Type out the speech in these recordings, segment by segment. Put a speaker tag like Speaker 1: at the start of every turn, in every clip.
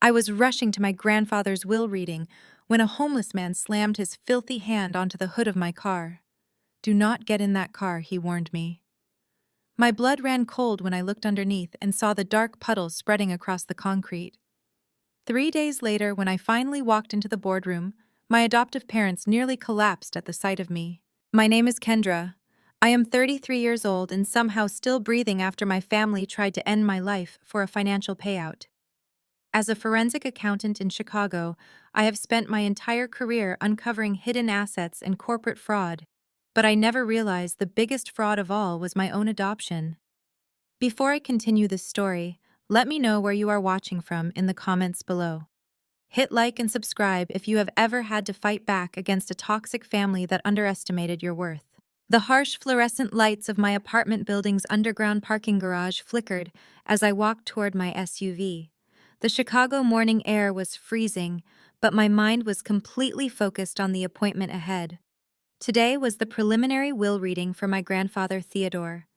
Speaker 1: I was rushing to my grandfather's will reading when a homeless man slammed his filthy hand onto the hood of my car. "Do not get in that car," he warned me. My blood ran cold when I looked underneath and saw the dark puddle spreading across the concrete. 3 days later, when I finally walked into the boardroom, my adoptive parents nearly collapsed at the sight of me. "My name is Kendra. I am 33 years old and somehow still breathing after my family tried to end my life for a financial payout. As a forensic accountant in Chicago, I have spent my entire career uncovering hidden assets and corporate fraud, but I never realized the biggest fraud of all was my own adoption." Before I continue this story, let me know where you are watching from in the comments below. Hit like and subscribe if you have ever had to fight back against a toxic family that underestimated your worth. The harsh fluorescent lights of my apartment building's underground parking garage flickered as I walked toward my SUV. The Chicago morning air was freezing, but my mind was completely focused on the appointment ahead. Today was the preliminary will reading for my grandfather Theodore.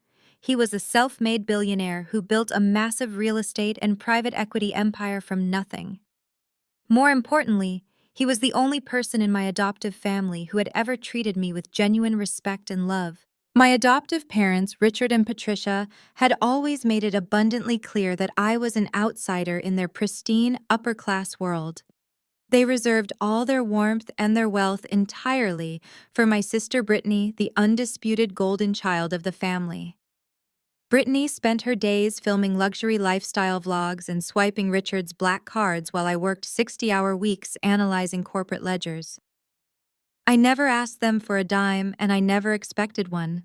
Speaker 1: He was a self-made billionaire who built a massive real estate and private equity empire from nothing. More importantly, he was the only person in my adoptive family who had ever treated me with genuine respect and love. My adoptive parents, Richard and Patricia, had always made it abundantly clear that I was an outsider in their pristine, upper-class world. They reserved all their warmth and their wealth entirely for my sister Brittany, the undisputed golden child of the family. Brittany spent her days filming luxury lifestyle vlogs and swiping Richard's black cards while I worked 60-hour weeks analyzing corporate ledgers. I never asked them for a dime, and I never expected one.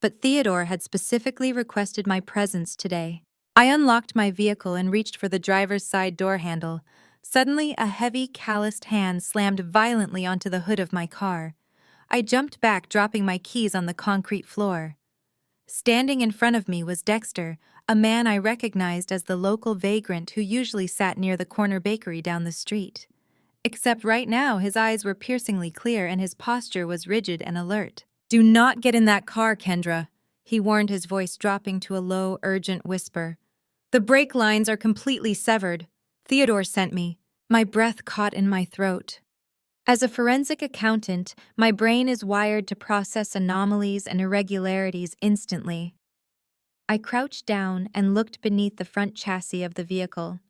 Speaker 1: But Theodore had specifically requested my presence today. I unlocked my vehicle and reached for the driver's side door handle. Suddenly, a heavy, calloused hand slammed violently onto the hood of my car. I jumped back, dropping my keys on the concrete floor. Standing in front of me was Dexter, a man I recognized as the local vagrant who usually sat near the corner bakery down the street. Except right now, his eyes were piercingly clear and his posture was rigid and alert. "Do not get in that car, Kendra," he warned, his voice dropping to a low, urgent whisper. "The brake lines are completely severed. Theodore sent me." My breath caught in my throat. As a forensic accountant, my brain is wired to process anomalies and irregularities instantly. I crouched down and looked beneath the front chassis of the vehicle.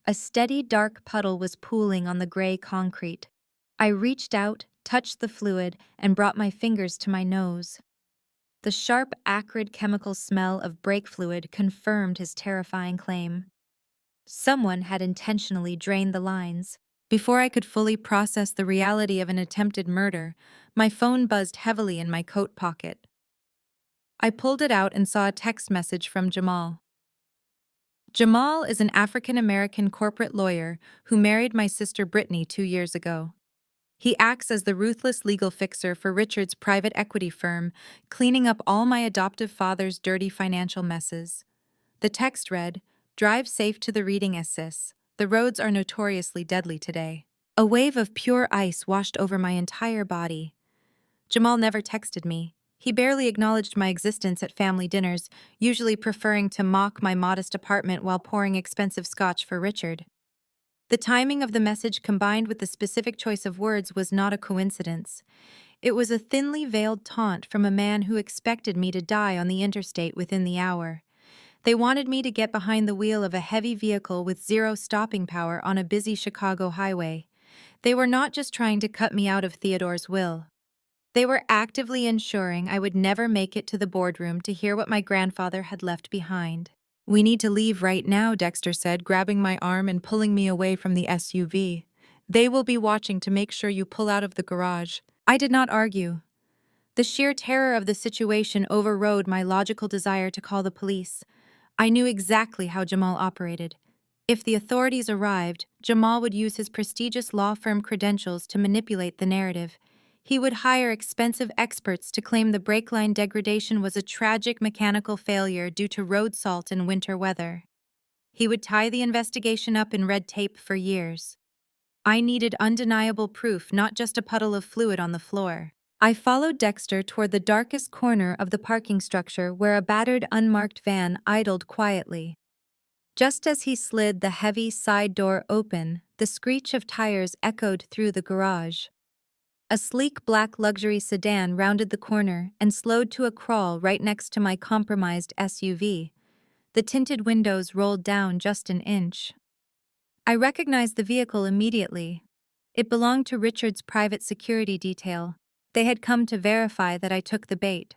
Speaker 1: A steady, dark puddle was pooling on the gray concrete. I reached out, touched the fluid, and brought my fingers to my nose. The sharp, acrid chemical smell of brake fluid confirmed his terrifying claim. Someone had intentionally drained the lines. Before I could fully process the reality of an attempted murder, my phone buzzed heavily in my coat pocket. I pulled it out and saw a text message from Jamal. Jamal is an African-American corporate lawyer who married my sister Brittany 2 years ago. He acts as the ruthless legal fixer for Richard's private equity firm, cleaning up all my adoptive father's dirty financial messes. The text read, "Drive safe to the reading assist. The roads are notoriously deadly today." A wave of pure ice washed over my entire body. Jamal never texted me. He barely acknowledged my existence at family dinners, usually preferring to mock my modest apartment while pouring expensive scotch for Richard. The timing of the message combined with the specific choice of words was not a coincidence. It was a thinly veiled taunt from a man who expected me to die on the interstate within the hour. They wanted me to get behind the wheel of a heavy vehicle with zero stopping power on a busy Chicago highway. They were not just trying to cut me out of Theodore's will. They were actively ensuring I would never make it to the boardroom to hear what my grandfather had left behind. "We need to leave right now," Dexter said, grabbing my arm and pulling me away from the SUV. "They will be watching to make sure you pull out of the garage." I did not argue. The sheer terror of the situation overrode my logical desire to call the police. I knew exactly how Jamal operated. If the authorities arrived, Jamal would use his prestigious law firm credentials to manipulate the narrative. He would hire expensive experts to claim the brake line degradation was a tragic mechanical failure due to road salt and winter weather. He would tie the investigation up in red tape for years. I needed undeniable proof, not just a puddle of fluid on the floor. I followed Dexter toward the darkest corner of the parking structure where a battered, unmarked van idled quietly. Just as he slid the heavy side door open, the screech of tires echoed through the garage. A sleek black luxury sedan rounded the corner and slowed to a crawl right next to my compromised SUV. The tinted windows rolled down just an inch. I recognized the vehicle immediately. It belonged to Richard's private security detail. They had come to verify that I took the bait.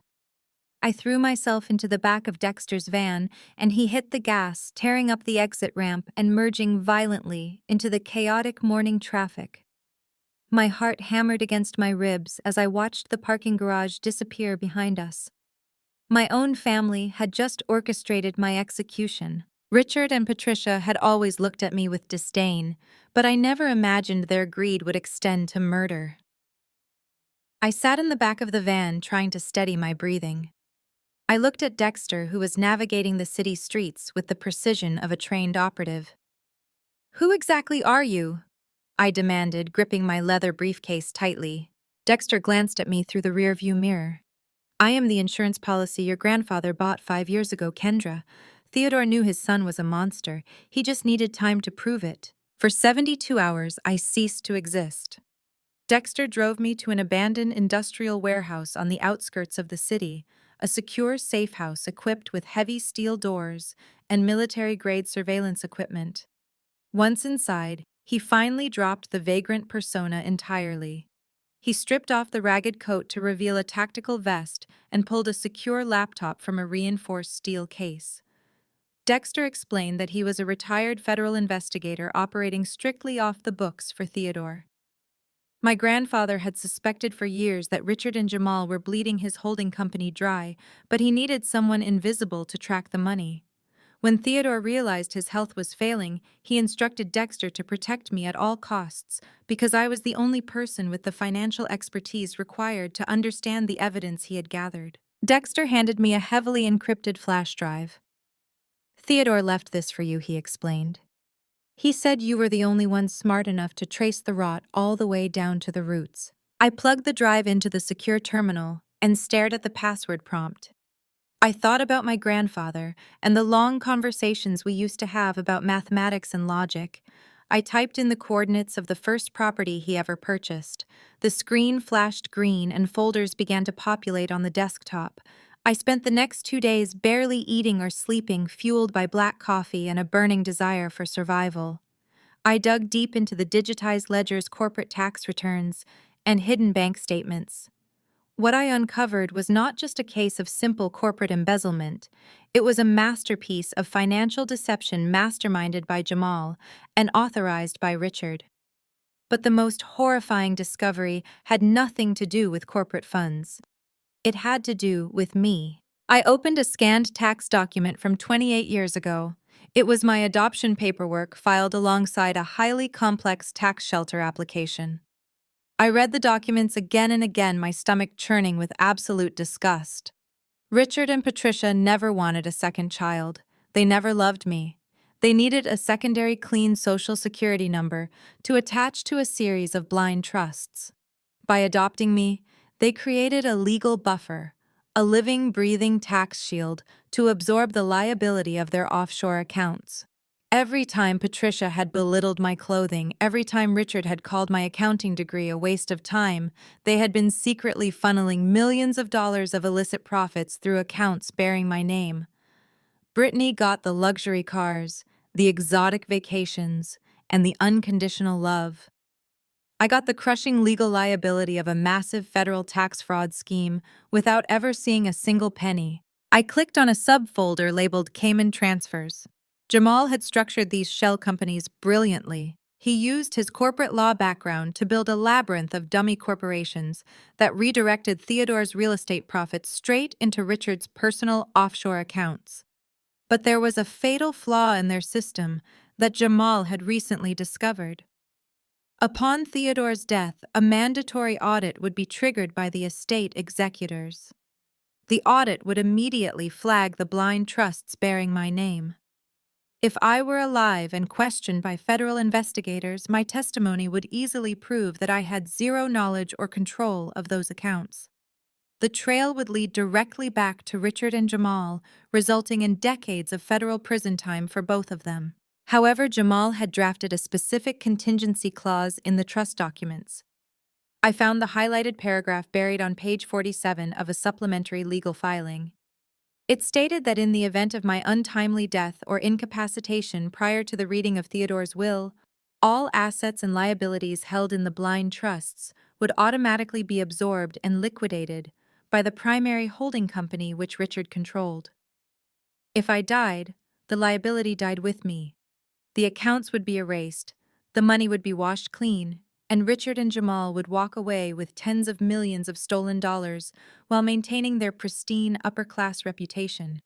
Speaker 1: I threw myself into the back of Dexter's van, and he hit the gas, tearing up the exit ramp and merging violently into the chaotic morning traffic. My heart hammered against my ribs as I watched the parking garage disappear behind us. My own family had just orchestrated my execution. Richard and Patricia had always looked at me with disdain, but I never imagined their greed would extend to murder. I sat in the back of the van trying to steady my breathing. I looked at Dexter, who was navigating the city streets with the precision of a trained operative. "Who exactly are you?" I demanded, gripping my leather briefcase tightly. Dexter glanced at me through the rearview mirror. "I am the insurance policy your grandfather bought 5 years ago, Kendra. Theodore knew his son was a monster. He just needed time to prove it. For 72 hours, I ceased to exist." Dexter drove me to an abandoned industrial warehouse on the outskirts of the city, a secure safe house equipped with heavy steel doors and military-grade surveillance equipment. Once inside, he finally dropped the vagrant persona entirely. He stripped off the ragged coat to reveal a tactical vest and pulled a secure laptop from a reinforced steel case. Dexter explained that he was a retired federal investigator operating strictly off the books for Theodore. My grandfather had suspected for years that Richard and Jamal were bleeding his holding company dry, but he needed someone invisible to track the money. When Theodore realized his health was failing, he instructed Dexter to protect me at all costs, because I was the only person with the financial expertise required to understand the evidence he had gathered. Dexter handed me a heavily encrypted flash drive. "Theodore left this for you," he explained. "He said you were the only one smart enough to trace the rot all the way down to the roots." I plugged the drive into the secure terminal and stared at the password prompt. I thought about my grandfather and the long conversations we used to have about mathematics and logic. I typed in the coordinates of the first property he ever purchased. The screen flashed green and folders began to populate on the desktop. I spent the next 2 days barely eating or sleeping, fueled by black coffee and a burning desire for survival. I dug deep into the digitized ledger's corporate tax returns and hidden bank statements. What I uncovered was not just a case of simple corporate embezzlement. It was a masterpiece of financial deception masterminded by Jamal and authorized by Richard. But the most horrifying discovery had nothing to do with corporate funds. It had to do with me. I opened a scanned tax document from 28 years ago. It was my adoption paperwork filed alongside a highly complex tax shelter application. I read the documents again and again, my stomach churning with absolute disgust. Richard and Patricia never wanted a second child. They never loved me. They needed a secondary clean social security number to attach to a series of blind trusts. By adopting me, they created a legal buffer, a living, breathing tax shield to absorb the liability of their offshore accounts. Every time Patricia had belittled my clothing, every time Richard had called my accounting degree a waste of time, they had been secretly funneling millions of dollars of illicit profits through accounts bearing my name. Brittany got the luxury cars, the exotic vacations, and the unconditional love. I got the crushing legal liability of a massive federal tax fraud scheme without ever seeing a single penny. I clicked on a subfolder labeled Cayman Transfers. Jamal had structured these shell companies brilliantly. He used his corporate law background to build a labyrinth of dummy corporations that redirected Theodore's real estate profits straight into Richard's personal offshore accounts. But there was a fatal flaw in their system that Jamal had recently discovered. Upon Theodore's death, a mandatory audit would be triggered by the estate executors. The audit would immediately flag the blind trusts bearing my name. If I were alive and questioned by federal investigators, my testimony would easily prove that I had zero knowledge or control of those accounts. the trail would lead directly back to Richard and Jamal, resulting in decades of federal prison time for both of them. However, Jamal had drafted a specific contingency clause in the trust documents. I found the highlighted paragraph buried on page 47 of a supplementary legal filing. It stated that in the event of my untimely death or incapacitation prior to the reading of Theodore's will, all assets and liabilities held in the blind trusts would automatically be absorbed and liquidated by the primary holding company which Richard controlled. If I died, the liability died with me. The accounts would be erased, the money would be washed clean, and Richard and Jamal would walk away with tens of millions of stolen dollars while maintaining their pristine upper-class reputation.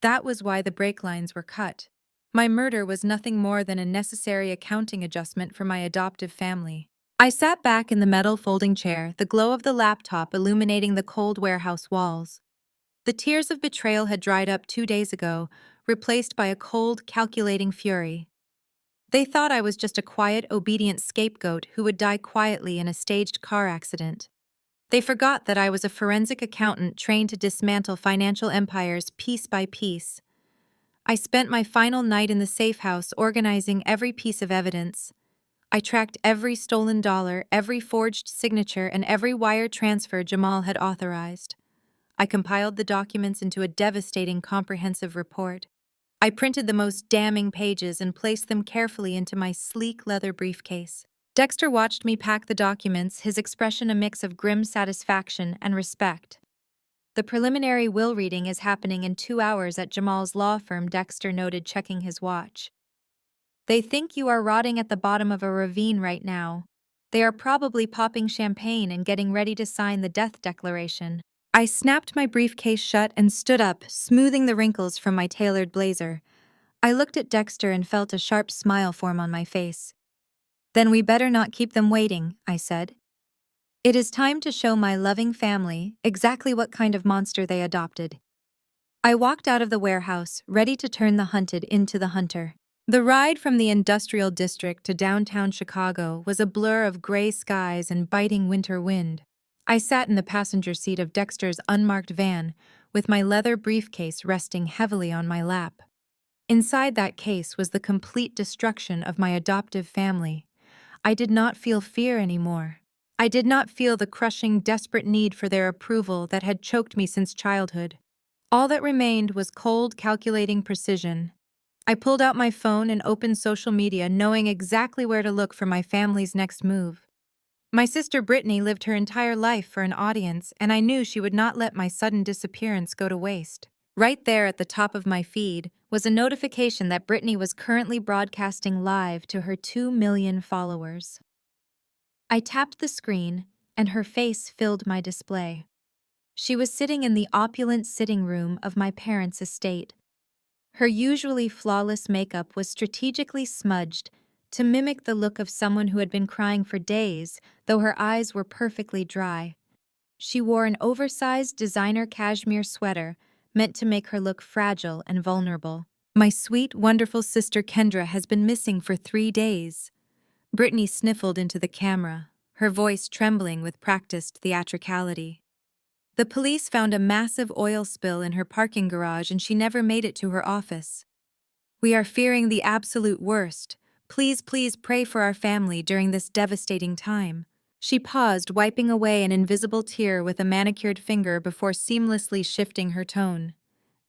Speaker 1: That was why the brake lines were cut. My murder was nothing more than a necessary accounting adjustment for my adoptive family. I sat back in the metal folding chair, the glow of the laptop illuminating the cold warehouse walls. The tears of betrayal had dried up 2 days ago, replaced by a cold, calculating fury. They thought I was just a quiet, obedient scapegoat who would die quietly in a staged car accident. They forgot that I was a forensic accountant trained to dismantle financial empires piece by piece. I spent my final night in the safe house organizing every piece of evidence. I tracked every stolen dollar, every forged signature, and every wire transfer Jamal had authorized. I compiled the documents into a devastating comprehensive report. I printed the most damning pages and placed them carefully into my sleek leather briefcase. Dexter watched me pack the documents, his expression a mix of grim satisfaction and respect. The preliminary will reading is happening in 2 hours at Jamal's law firm, Dexter noted, checking his watch. They think you are rotting at the bottom of a ravine right now. They are probably popping champagne and getting ready to sign the death declaration. I snapped my briefcase shut and stood up, smoothing the wrinkles from my tailored blazer. I looked at Dexter and felt a sharp smile form on my face. Then we better not keep them waiting, I said. It is time to show my loving family exactly what kind of monster they adopted. I walked out of the warehouse, ready to turn the hunted into the hunter. The ride from the industrial district to downtown Chicago was a blur of gray skies and biting winter wind. I sat in the passenger seat of Dexter's unmarked van, with my leather briefcase resting heavily on my lap. Inside that case was the complete destruction of my adoptive family. I did not feel fear anymore. I did not feel the crushing, desperate need for their approval that had choked me since childhood. All that remained was cold, calculating precision. I pulled out my phone and opened social media, knowing exactly where to look for my family's next move. My sister Brittany lived her entire life for an audience, and I knew she would not let my sudden disappearance go to waste. Right there at the top of my feed was a notification that Brittany was currently broadcasting live to her 2 million followers. I tapped the screen, and her face filled my display. She was sitting in the opulent sitting room of my parents' estate. Her usually flawless makeup was strategically smudged to mimic the look of someone who had been crying for days, though her eyes were perfectly dry. She wore an oversized designer cashmere sweater meant to make her look fragile and vulnerable. My sweet, wonderful sister Kendra has been missing for 3 days. Brittany sniffled into the camera, her voice trembling with practiced theatricality. The police found a massive oil spill in her parking garage and she never made it to her office. We are fearing the absolute worst. Please pray for our family during this devastating time. She paused, wiping away an invisible tear with a manicured finger before seamlessly shifting her tone.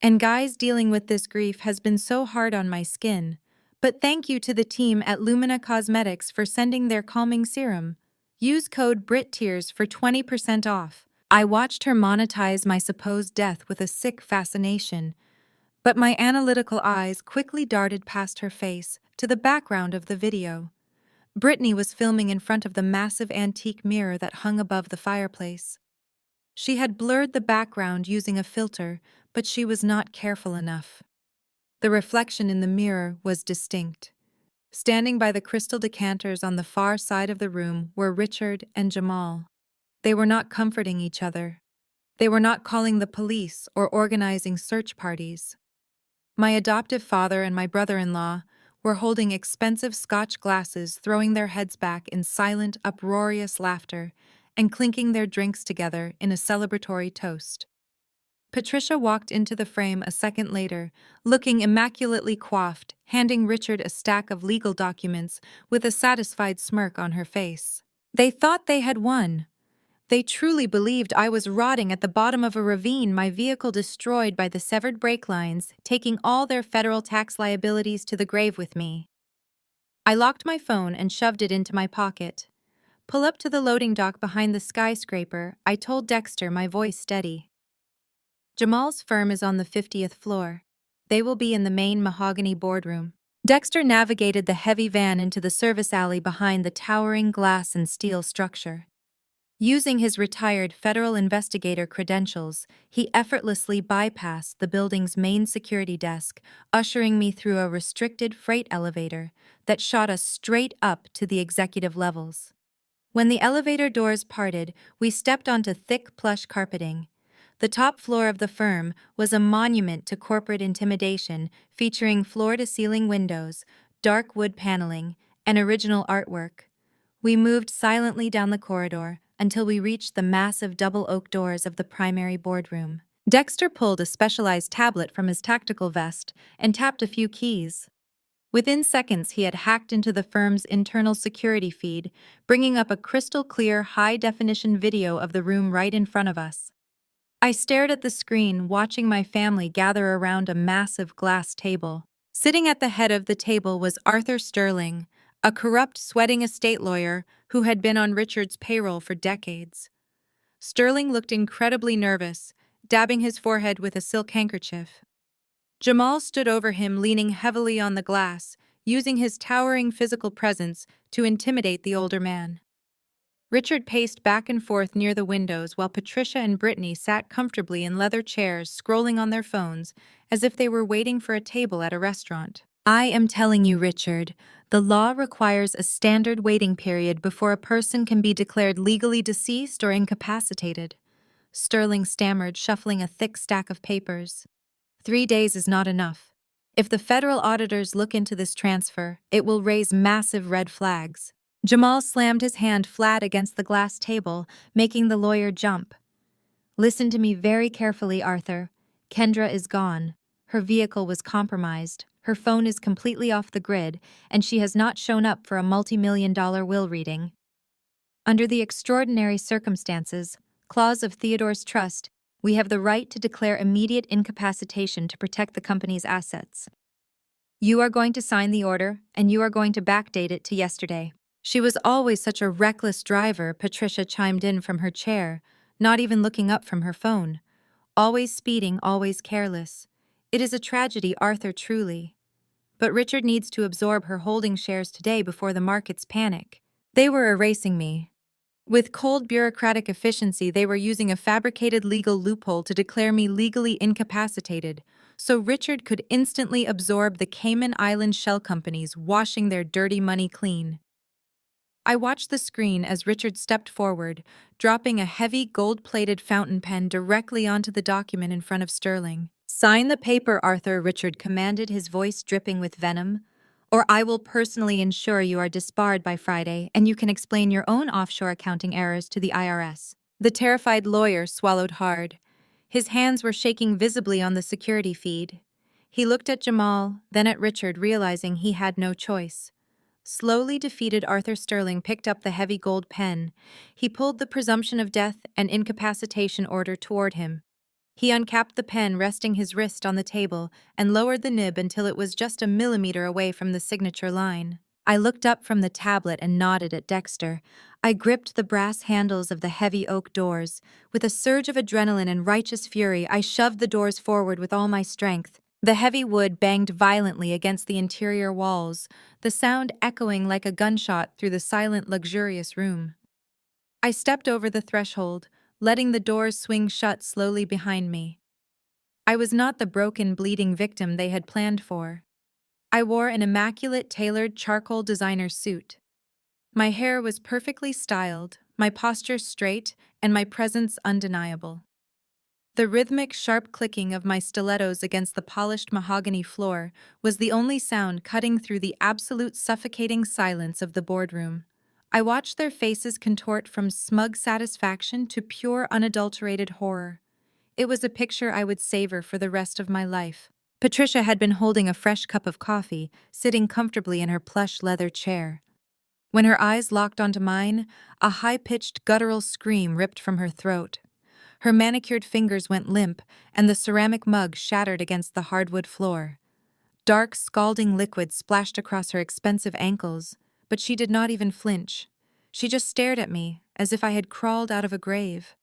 Speaker 1: And guys, dealing with this grief has been so hard on my skin. But thank you to the team at Lumina Cosmetics for sending their calming serum. Use code BritTears for 20% off. I watched her monetize my supposed death with a sick fascination, but my analytical eyes quickly darted past her face to the background of the video. Brittany was filming in front of the massive antique mirror that hung above the fireplace. She had blurred the background using a filter, but she was not careful enough. The reflection in the mirror was distinct. Standing by the crystal decanters on the far side of the room were Richard and Jamal. They were not comforting each other. They were not calling the police or organizing search parties. My adoptive father and my brother-in-law were holding expensive Scotch glasses, throwing their heads back in silent, uproarious laughter, and clinking their drinks together in a celebratory toast. Patricia walked into the frame a second later, looking immaculately coiffed, handing Richard a stack of legal documents with a satisfied smirk on her face. They thought they had won. They truly believed I was rotting at the bottom of a ravine, my vehicle destroyed by the severed brake lines, taking all their federal tax liabilities to the grave with me. I locked my phone and shoved it into my pocket. Pull up to the loading dock behind the skyscraper, I told Dexter, my voice steady. Jamal's firm is on the 50th floor. They will be in the main mahogany boardroom. Dexter navigated the heavy van into the service alley behind the towering glass and steel structure. Using his retired federal investigator credentials, he effortlessly bypassed the building's main security desk, ushering me through a restricted freight elevator that shot us straight up to the executive levels. When the elevator doors parted, we stepped onto thick plush carpeting. The top floor of the firm was a monument to corporate intimidation, featuring floor-to-ceiling windows, dark wood paneling, and original artwork. We moved silently down the corridor until we reached the massive double oak doors of the primary boardroom. Dexter pulled a specialized tablet from his tactical vest and tapped a few keys. Within seconds, he had hacked into the firm's internal security feed, bringing up a crystal-clear, high-definition video of the room right in front of us. I stared at the screen, watching my family gather around a massive glass table. Sitting at the head of the table was Arthur Sterling, a corrupt, sweating estate lawyer who had been on Richard's payroll for decades. Sterling looked incredibly nervous, dabbing his forehead with a silk handkerchief. Jamal stood over him, leaning heavily on the glass, using his towering physical presence to intimidate the older man. Richard paced back and forth near the windows while Patricia and Brittany sat comfortably in leather chairs, scrolling on their phones as if they were waiting for a table at a restaurant. I am telling you, Richard, the law requires a standard waiting period before a person can be declared legally deceased or incapacitated. Sterling stammered, shuffling a thick stack of papers. 3 days is not enough. If the federal auditors look into this transfer, it will raise massive red flags. Jamal slammed his hand flat against the glass table, making the lawyer jump. Listen to me very carefully, Arthur. Kendra is gone. Her vehicle was compromised. Her phone is completely off the grid, and she has not shown up for a multi-million-dollar will reading. Under the extraordinary circumstances, clause of Theodore's trust, we have the right to declare immediate incapacitation to protect the company's assets. You are going to sign the order, and you are going to backdate it to yesterday. She was always such a reckless driver, Patricia chimed in from her chair, not even looking up from her phone. Always speeding, always careless. It is a tragedy, Arthur, truly. But Richard needs to absorb her holding shares today before the markets panic. They were erasing me. With cold bureaucratic efficiency, they were using a fabricated legal loophole to declare me legally incapacitated, so Richard could instantly absorb the Cayman Island shell companies, washing their dirty money clean. I watched the screen as Richard stepped forward, dropping a heavy gold-plated fountain pen directly onto the document in front of Sterling. Sign the paper, Arthur, Richard commanded, his voice dripping with venom, or I will personally ensure you are disbarred by Friday and you can explain your own offshore accounting errors to the IRS. The terrified lawyer swallowed hard. His hands were shaking visibly on the security feed. He looked at Jamal, then at Richard, realizing he had no choice. Slowly defeated, Arthur Sterling picked up the heavy gold pen. He pulled the presumption of death and incapacitation order toward him. He uncapped the pen, resting his wrist on the table, and lowered the nib until it was just a millimeter away from the signature line. I looked up from the tablet and nodded at Dexter. I gripped the brass handles of the heavy oak doors. With a surge of adrenaline and righteous fury, I shoved the doors forward with all my strength. The heavy wood banged violently against the interior walls, the sound echoing like a gunshot through the silent, luxurious room. I stepped over the threshold, letting the doors swing shut slowly behind me. I was not the broken, bleeding victim they had planned for. I wore an immaculate, tailored charcoal designer suit. My hair was perfectly styled, my posture straight, and my presence undeniable. The rhythmic, sharp clicking of my stilettos against the polished mahogany floor was the only sound cutting through the absolute suffocating silence of the boardroom. I watched their faces contort from smug satisfaction to pure unadulterated horror. It was a picture I would savor for the rest of my life. Patricia had been holding a fresh cup of coffee, sitting comfortably in her plush leather chair. When her eyes locked onto mine, a high-pitched guttural scream ripped from her throat. Her manicured fingers went limp, and the ceramic mug shattered against the hardwood floor. Dark, scalding liquid splashed across her expensive ankles, but she did not even flinch. She just stared at me, as if I had crawled out of a grave.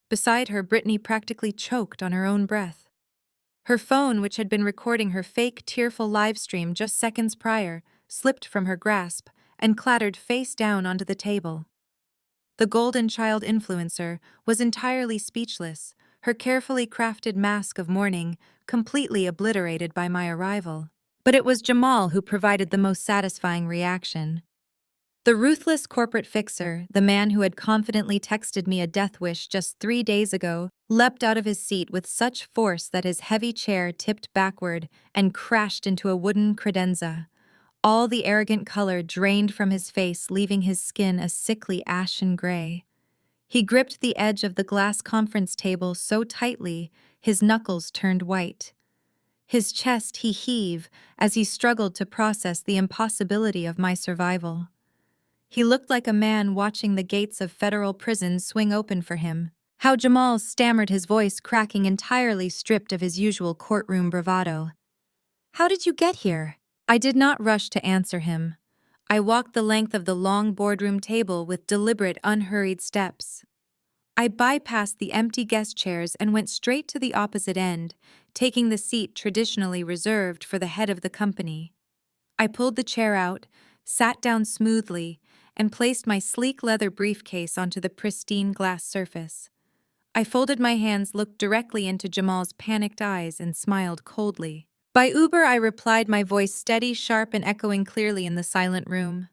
Speaker 1: Beside her, Brittany practically choked on her own breath. Her phone, which had been recording her fake, tearful livestream just seconds prior, slipped from her grasp and clattered face down onto the table. The golden child influencer was entirely speechless, her carefully crafted mask of mourning completely obliterated by my arrival. But it was Jamal who provided the most satisfying reaction. The ruthless corporate fixer, the man who had confidently texted me a death wish just 3 days ago, leapt out of his seat with such force that his heavy chair tipped backward and crashed into a wooden credenza. All the arrogant color drained from his face, leaving his skin a sickly ashen gray. He gripped the edge of the glass conference table so tightly, his knuckles turned white. His chest he heaved as he struggled to process the impossibility of my survival. He looked like a man watching the gates of federal prison swing open for him. How Jamal stammered, his voice cracking, entirely stripped of his usual courtroom bravado. "How did you get here?" I did not rush to answer him. I walked the length of the long boardroom table with deliberate, unhurried steps. I bypassed the empty guest chairs and went straight to the opposite end, taking the seat traditionally reserved for the head of the company. I pulled the chair out, sat down smoothly, and placed my sleek leather briefcase onto the pristine glass surface. I folded my hands, looked directly into Jamal's panicked eyes, and smiled coldly. "By Uber," I replied, my voice steady, sharp, and echoing clearly in the silent room.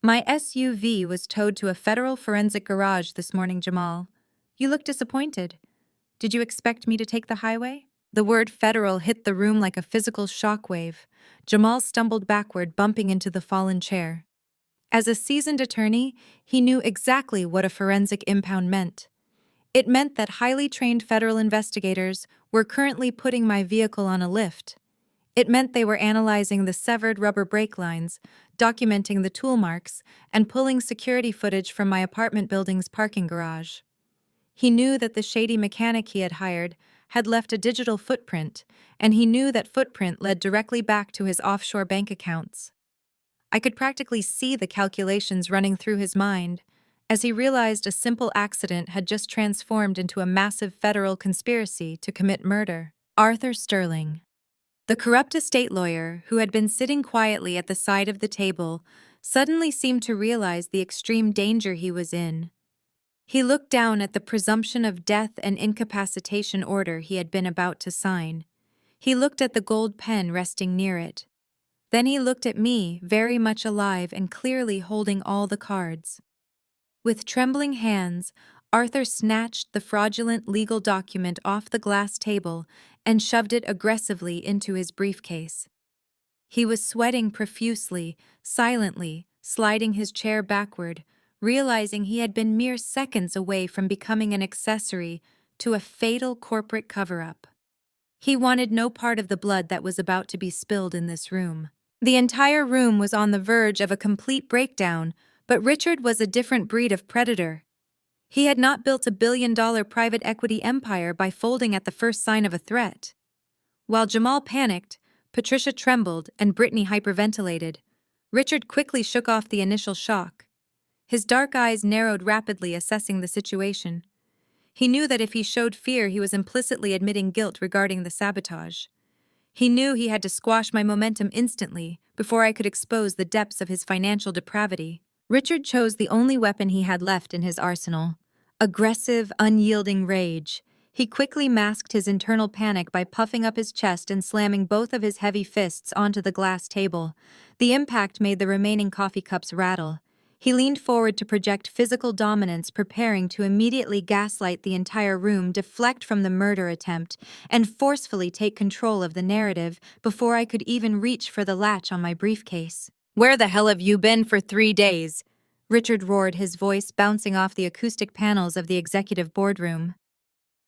Speaker 1: "My SUV was towed to a federal forensic garage this morning, Jamal. You look disappointed. Did you expect me to take the highway?" The word federal hit the room like a physical shockwave. Jamal stumbled backward, bumping into the fallen chair. As a seasoned attorney, he knew exactly what a forensic impound meant. It meant that highly trained federal investigators were currently putting my vehicle on a lift. It meant they were analyzing the severed rubber brake lines, documenting the tool marks, and pulling security footage from my apartment building's parking garage. He knew that the shady mechanic he had hired had left a digital footprint, and he knew that footprint led directly back to his offshore bank accounts. I could practically see the calculations running through his mind as he realized a simple accident had just transformed into a massive federal conspiracy to commit murder. Arthur Sterling, the corrupt estate lawyer who had been sitting quietly at the side of the table, suddenly seemed to realize the extreme danger he was in. He looked down at the presumption of death and incapacitation order he had been about to sign. He looked at the gold pen resting near it. Then he looked at me, very much alive and clearly holding all the cards. With trembling hands, Arthur snatched the fraudulent legal document off the glass table and shoved it aggressively into his briefcase. He was sweating profusely, silently, sliding his chair backward, realizing he had been mere seconds away from becoming an accessory to a fatal corporate cover-up. He wanted no part of the blood that was about to be spilled in this room. The entire room was on the verge of a complete breakdown, but Richard was a different breed of predator. He had not built a billion-dollar private equity empire by folding at the first sign of a threat. While Jamal panicked, Patricia trembled, and Brittany hyperventilated, Richard quickly shook off the initial shock. His dark eyes narrowed rapidly, assessing the situation. He knew that if he showed fear, he was implicitly admitting guilt regarding the sabotage. He knew he had to squash my momentum instantly before I could expose the depths of his financial depravity. Richard chose the only weapon he had left in his arsenal: aggressive, unyielding rage. He quickly masked his internal panic by puffing up his chest and slamming both of his heavy fists onto the glass table. The impact made the remaining coffee cups rattle. He leaned forward to project physical dominance, preparing to immediately gaslight the entire room, deflect from the murder attempt, and forcefully take control of the narrative before I could even reach for the latch on my briefcase. "Where the hell have you been for 3 days?" Richard roared, his voice bouncing off the acoustic panels of the executive boardroom.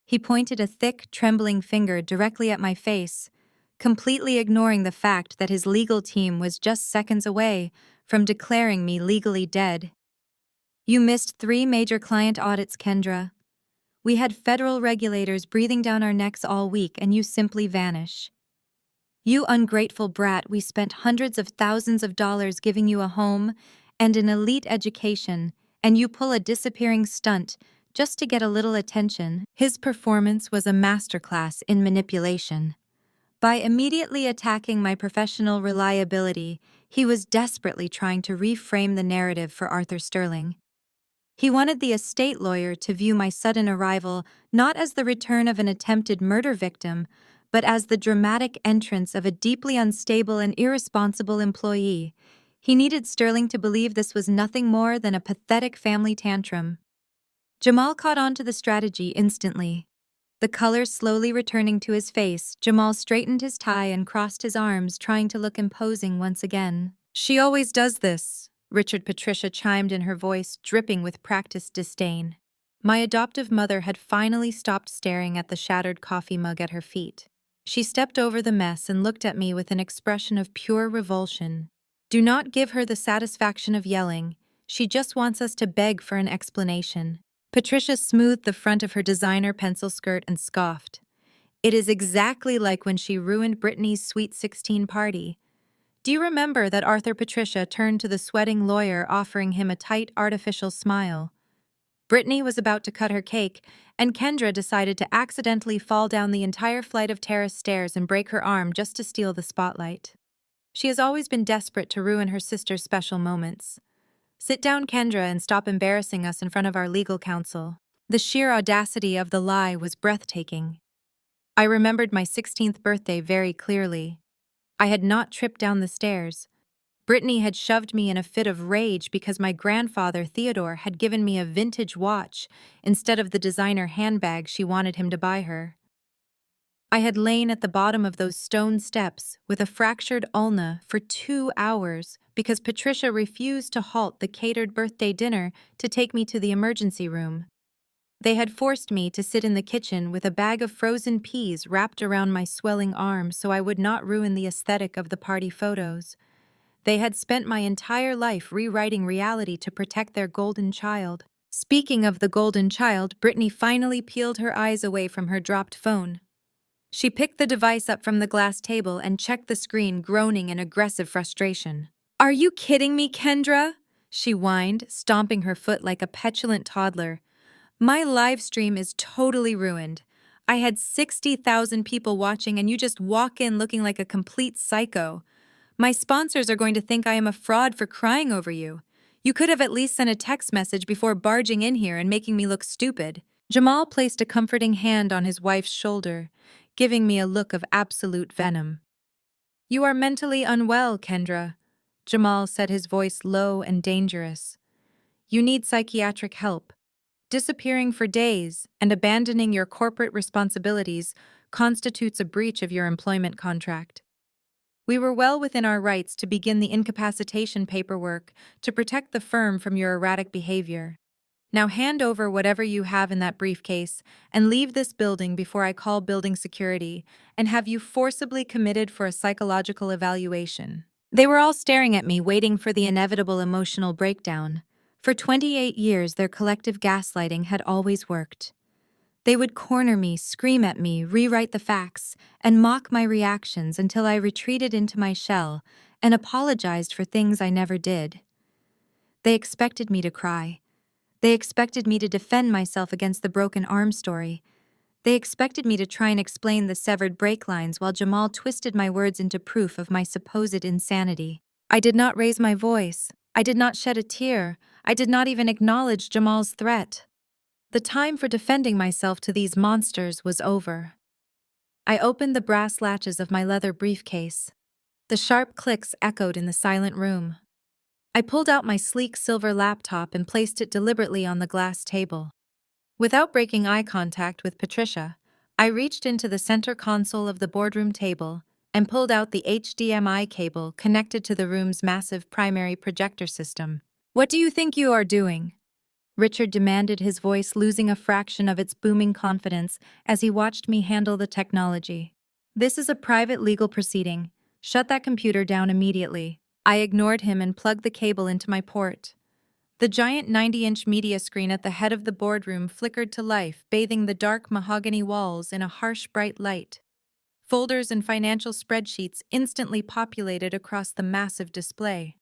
Speaker 1: He pointed a thick, trembling finger directly at my face, completely ignoring the fact that his legal team was just seconds away from declaring me legally dead. You missed 3 major client audits, Kendra. We had federal regulators breathing down our necks all week, and you simply vanish. You ungrateful brat, we spent hundreds of thousands of dollars giving you a home and an elite education, and you pull a disappearing stunt just to get a little attention. His performance was a masterclass in manipulation. By immediately attacking my professional reliability, he was desperately trying to reframe the narrative for Arthur Sterling. He wanted the estate lawyer to view my sudden arrival not as the return of an attempted murder victim, but as the dramatic entrance of a deeply unstable and irresponsible employee. He needed Sterling to believe this was nothing more than a pathetic family tantrum. Jamal caught on to the strategy instantly. The color slowly returning to his face, Jamal straightened his tie and crossed his arms, trying to look imposing once again. "She always does this," Richard Patricia chimed in, her voice dripping with practiced disdain. My adoptive mother had finally stopped staring at the shattered coffee mug at her feet. She stepped over the mess and looked at me with an expression of pure revulsion. Do not give her the satisfaction of yelling. She just wants us to beg for an explanation. Patricia smoothed the front of her designer pencil skirt and scoffed. It is exactly like when she ruined Brittany's Sweet 16 party. Do you remember that Arthur Patricia turned to the sweating lawyer, offering him a tight, artificial smile? Brittany was about to cut her cake, and Kendra decided to accidentally fall down the entire flight of terrace stairs and break her arm just to steal the spotlight. She has always been desperate to ruin her sister's special moments. Sit down, Kendra, and stop embarrassing us in front of our legal counsel. The sheer audacity of the lie was breathtaking. I remembered my 16th birthday very clearly. I had not tripped down the stairs. Brittany had shoved me in a fit of rage because my grandfather, Theodore, had given me a vintage watch instead of the designer handbag she wanted him to buy her. I had lain at the bottom of those stone steps with a fractured ulna for 2 hours because Patricia refused to halt the catered birthday dinner to take me to the emergency room. They had forced me to sit in the kitchen with a bag of frozen peas wrapped around my swelling arm so I would not ruin the aesthetic of the party photos. They had spent my entire life rewriting reality to protect their golden child. Speaking of the golden child, Brittany finally peeled her eyes away from her dropped phone. She picked the device up from the glass table and checked the screen, groaning in aggressive frustration. "Are you kidding me, Kendra?" she whined, stomping her foot like a petulant toddler. "My live stream is totally ruined. I had 60,000 people watching and you just walk in looking like a complete psycho. My sponsors are going to think I am a fraud for crying over you. You could have at least sent a text message before barging in here and making me look stupid." Jamal placed a comforting hand on his wife's shoulder, giving me a look of absolute venom. "You are mentally unwell, Kendra," Jamal said, his voice low and dangerous. "You need psychiatric help. Disappearing for days and abandoning your corporate responsibilities constitutes a breach of your employment contract. We were well within our rights to begin the incapacitation paperwork to protect the firm from your erratic behavior. Now hand over whatever you have in that briefcase and leave this building before I call building security and have you forcibly committed for a psychological evaluation." They were all staring at me, waiting for the inevitable emotional breakdown. For 28 years, their collective gaslighting had always worked. They would corner me, scream at me, rewrite the facts, and mock my reactions until I retreated into my shell and apologized for things I never did. They expected me to cry. They expected me to defend myself against the broken arm story. They expected me to try and explain the severed brake lines while Jamal twisted my words into proof of my supposed insanity. I did not raise my voice. I did not shed a tear. I did not even acknowledge Jamal's threat. The time for defending myself to these monsters was over. I opened the brass latches of my leather briefcase. The sharp clicks echoed in the silent room. I pulled out my sleek silver laptop and placed it deliberately on the glass table. Without breaking eye contact with Patricia, I reached into the center console of the boardroom table and pulled out the HDMI cable connected to the room's massive primary projector system. What do you think you are doing? Richard demanded, his voice losing a fraction of its booming confidence as he watched me handle the technology. This is a private legal proceeding. Shut that computer down immediately. I ignored him and plugged the cable into my port. The giant 90-inch media screen at the head of the boardroom flickered to life, bathing the dark mahogany walls in a harsh, bright light. Folders and financial spreadsheets instantly populated across the massive display.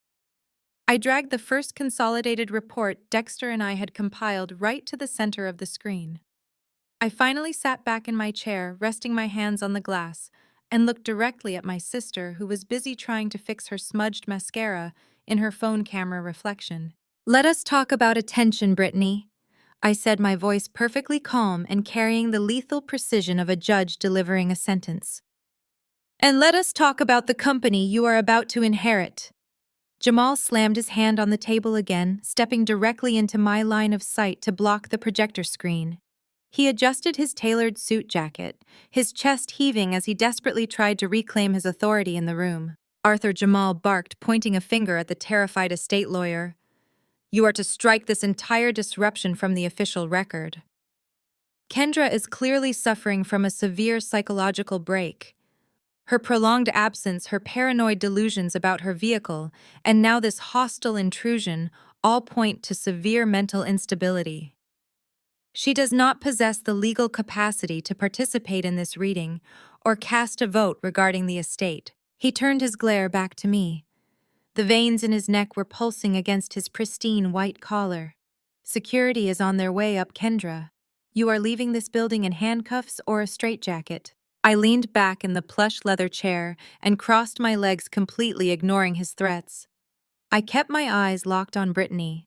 Speaker 1: I dragged the first consolidated report Dexter and I had compiled right to the center of the screen. I finally sat back in my chair, resting my hands on the glass, and looked directly at my sister, who was busy trying to fix her smudged mascara in her phone camera reflection. Let us talk about attention, Brittany, I said, my voice perfectly calm and carrying the lethal precision of a judge delivering a sentence. And let us talk about the company you are about to inherit. Jamal slammed his hand on the table again, stepping directly into my line of sight to block the projector screen. He adjusted his tailored suit jacket, his chest heaving as he desperately tried to reclaim his authority in the room. Arthur, Jamal barked, pointing a finger at the terrified estate lawyer. You are to strike this entire disruption from the official record. Kendra is clearly suffering from a severe psychological break. Her prolonged absence, her paranoid delusions about her vehicle, and now this hostile intrusion all point to severe mental instability. She does not possess the legal capacity to participate in this reading or cast a vote regarding the estate. He turned his glare back to me. The veins in his neck were pulsing against his pristine white collar. Security is on their way up, Kendra. You are leaving this building in handcuffs or a straitjacket. I leaned back in the plush leather chair and crossed my legs, completely ignoring his threats. I kept my eyes locked on Brittany.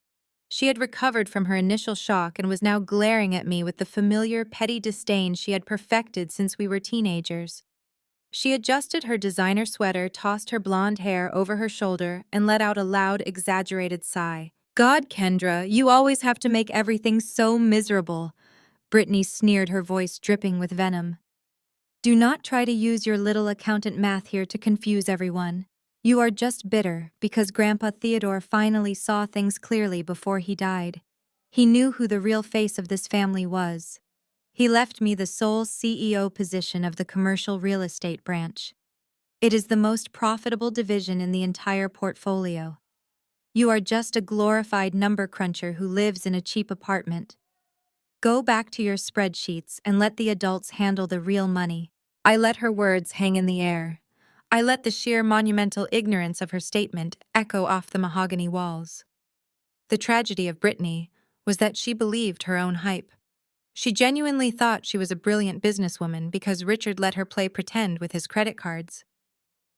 Speaker 1: She had recovered from her initial shock and was now glaring at me with the familiar, petty disdain she had perfected since we were teenagers. She adjusted her designer sweater, tossed her blonde hair over her shoulder, and let out a loud, exaggerated sigh. God, Kendra, you always have to make everything so miserable. Brittany sneered, her voice dripping with venom. Do not try to use your little accountant math here to confuse everyone. You are just bitter because Grandpa Theodore finally saw things clearly before he died. He knew who the real face of this family was. He left me the sole CEO position of the commercial real estate branch. It is the most profitable division in the entire portfolio. You are just a glorified number cruncher who lives in a cheap apartment. Go back to your spreadsheets and let the adults handle the real money. I let her words hang in the air. I let the sheer monumental ignorance of her statement echo off the mahogany walls. The tragedy of Brittany was that she believed her own hype. She genuinely thought she was a brilliant businesswoman because Richard let her play pretend with his credit cards.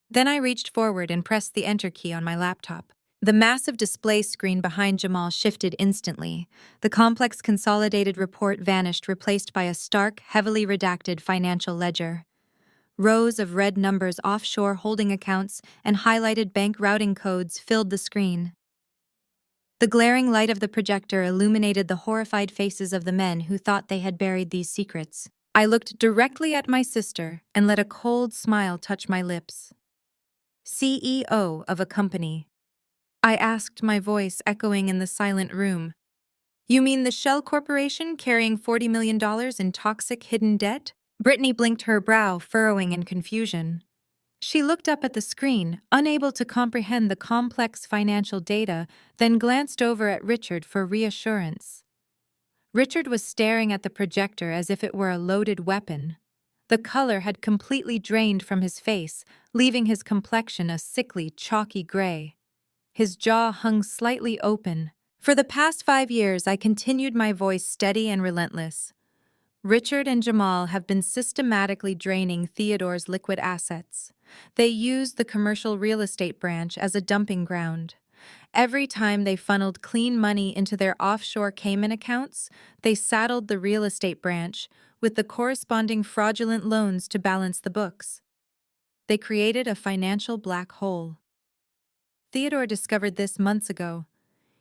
Speaker 1: Then I reached forward and pressed the enter key on my laptop. The massive display screen behind Jamal shifted instantly. The complex consolidated report vanished, replaced by a stark, heavily redacted financial ledger. Rows of red numbers, offshore holding accounts, and highlighted bank routing codes filled the screen. The glaring light of the projector illuminated the horrified faces of the men who thought they had buried these secrets. I looked directly at my sister and let a cold smile touch my lips. CEO of a company. I asked, my voice echoing in the silent room. You mean the Shell Corporation carrying $40 million in toxic hidden debt? Brittany blinked, her brow furrowing in confusion. She looked up at the screen, unable to comprehend the complex financial data, then glanced over at Richard for reassurance. Richard was staring at the projector as if it were a loaded weapon. The color had completely drained from his face, leaving his complexion a sickly, chalky gray. His jaw hung slightly open. For the past 5 years, I continued, my voice steady and relentless. Richard and Jamal have been systematically draining Theodore's liquid assets. They use the commercial real estate branch as a dumping ground. Every time they funneled clean money into their offshore Cayman accounts, they saddled the real estate branch with the corresponding fraudulent loans to balance the books. They created a financial black hole. Theodore discovered this months ago.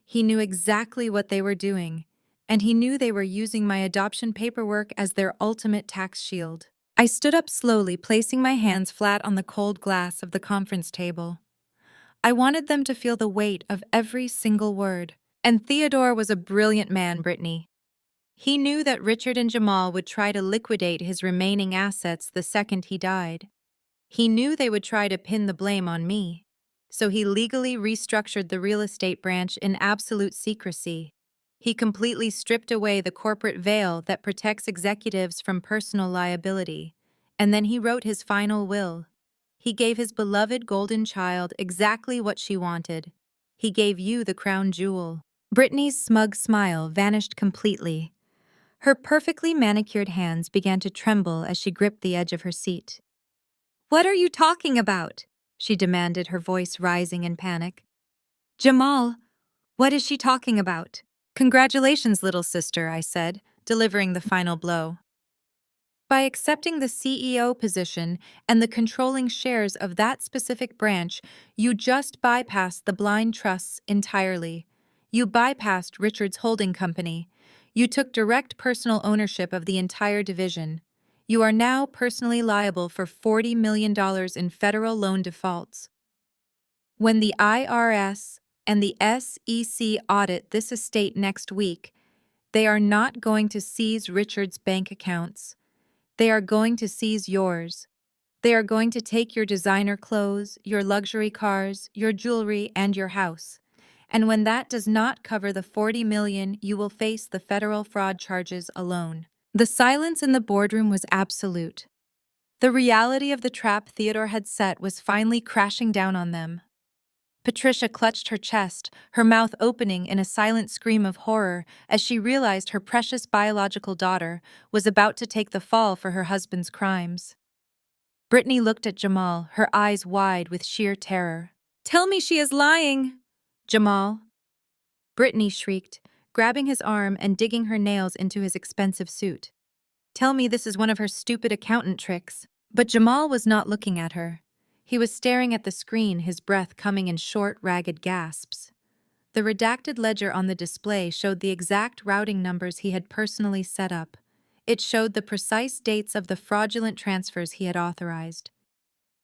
Speaker 1: He knew exactly what they were doing, and he knew they were using my adoption paperwork as their ultimate tax shield. I stood up slowly, placing my hands flat on the cold glass of the conference table. I wanted them to feel the weight of every single word. And Theodore was a brilliant man, Brittany. He knew that Richard and Jamal would try to liquidate his remaining assets the second he died. He knew they would try to pin the blame on me. So he legally restructured the real estate branch in absolute secrecy. He completely stripped away the corporate veil that protects executives from personal liability. And then he wrote his final will. He gave his beloved golden child exactly what she wanted. He gave you the crown jewel. Brittany's smug smile vanished completely. Her perfectly manicured hands began to tremble as she gripped the edge of her seat. "What are you talking about?" she demanded, her voice rising in panic. "Jamal, what is she talking about?" "Congratulations, little sister," I said, delivering the final blow. By accepting the CEO position and the controlling shares of that specific branch, you just bypassed the blind trusts entirely. You bypassed Richard's holding company. You took direct personal ownership of the entire division. You are now personally liable for $40 million in federal loan defaults. When the IRS and the SEC audit this estate next week, they are not going to seize Richard's bank accounts. They are going to seize yours. They are going to take your designer clothes, your luxury cars, your jewelry, and your house. And when that does not cover the $40 million, you will face the federal fraud charges alone. The silence in the boardroom was absolute. The reality of the trap Theodore had set was finally crashing down on them. Patricia clutched her chest, her mouth opening in a silent scream of horror as she realized her precious biological daughter was about to take the fall for her husband's crimes. Brittany looked at Jamal, her eyes wide with sheer terror. "Tell me she is lying!" "Jamal!" Brittany shrieked, grabbing his arm and digging her nails into his expensive suit. "Tell me this is one of her stupid accountant tricks." But Jamal was not looking at her. He was staring at the screen, his breath coming in short, ragged gasps. The redacted ledger on the display showed the exact routing numbers he had personally set up. It showed the precise dates of the fraudulent transfers he had authorized.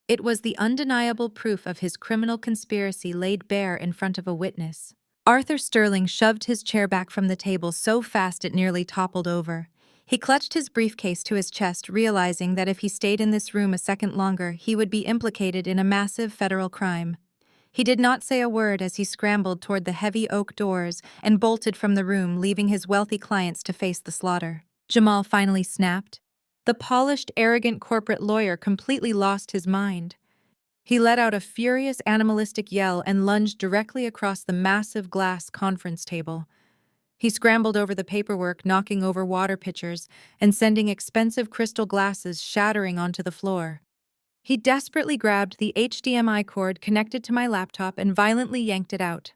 Speaker 1: It was the undeniable proof of his criminal conspiracy laid bare in front of a witness. Arthur Sterling shoved his chair back from the table so fast it nearly toppled over. He clutched his briefcase to his chest, realizing that if he stayed in this room a second longer, he would be implicated in a massive federal crime. He did not say a word as he scrambled toward the heavy oak doors and bolted from the room, leaving his wealthy clients to face the slaughter. Jamal finally snapped. The polished, arrogant corporate lawyer completely lost his mind. He let out a furious, animalistic yell and lunged directly across the massive glass conference table. He scrambled over the paperwork, knocking over water pitchers and sending expensive crystal glasses shattering onto the floor. He desperately grabbed the HDMI cord connected to my laptop and violently yanked it out.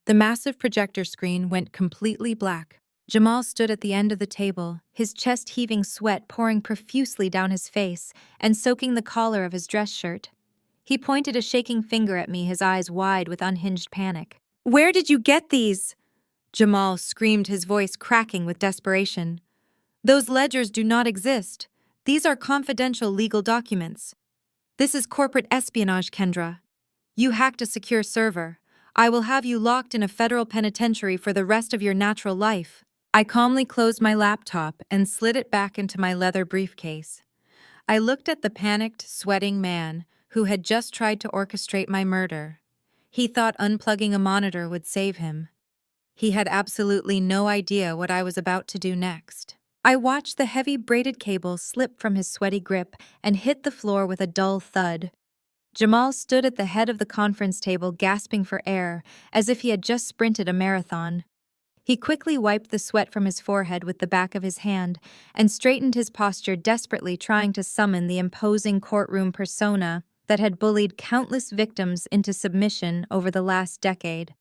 Speaker 1: The massive projector screen went completely black. Jamal stood at the end of the table, his chest heaving, sweat pouring profusely down his face and soaking the collar of his dress shirt. He pointed a shaking finger at me, his eyes wide with unhinged panic. "Where did you get these?" Jamal screamed, his voice cracking with desperation. "Those ledgers do not exist. These are confidential legal documents. This is corporate espionage, Kendra. You hacked a secure server. I will have you locked in a federal penitentiary for the rest of your natural life." I calmly closed my laptop and slid it back into my leather briefcase. I looked at the panicked, sweating man who had just tried to orchestrate my murder. He thought unplugging a monitor would save him. He had absolutely no idea what I was about to do next. I watched the heavy braided cable slip from his sweaty grip and hit the floor with a dull thud. Jamal stood at the head of the conference table, gasping for air, as if he had just sprinted a marathon. He quickly wiped the sweat from his forehead with the back of his hand and straightened his posture, desperately trying to summon the imposing courtroom persona that had bullied countless victims into submission over the last decade.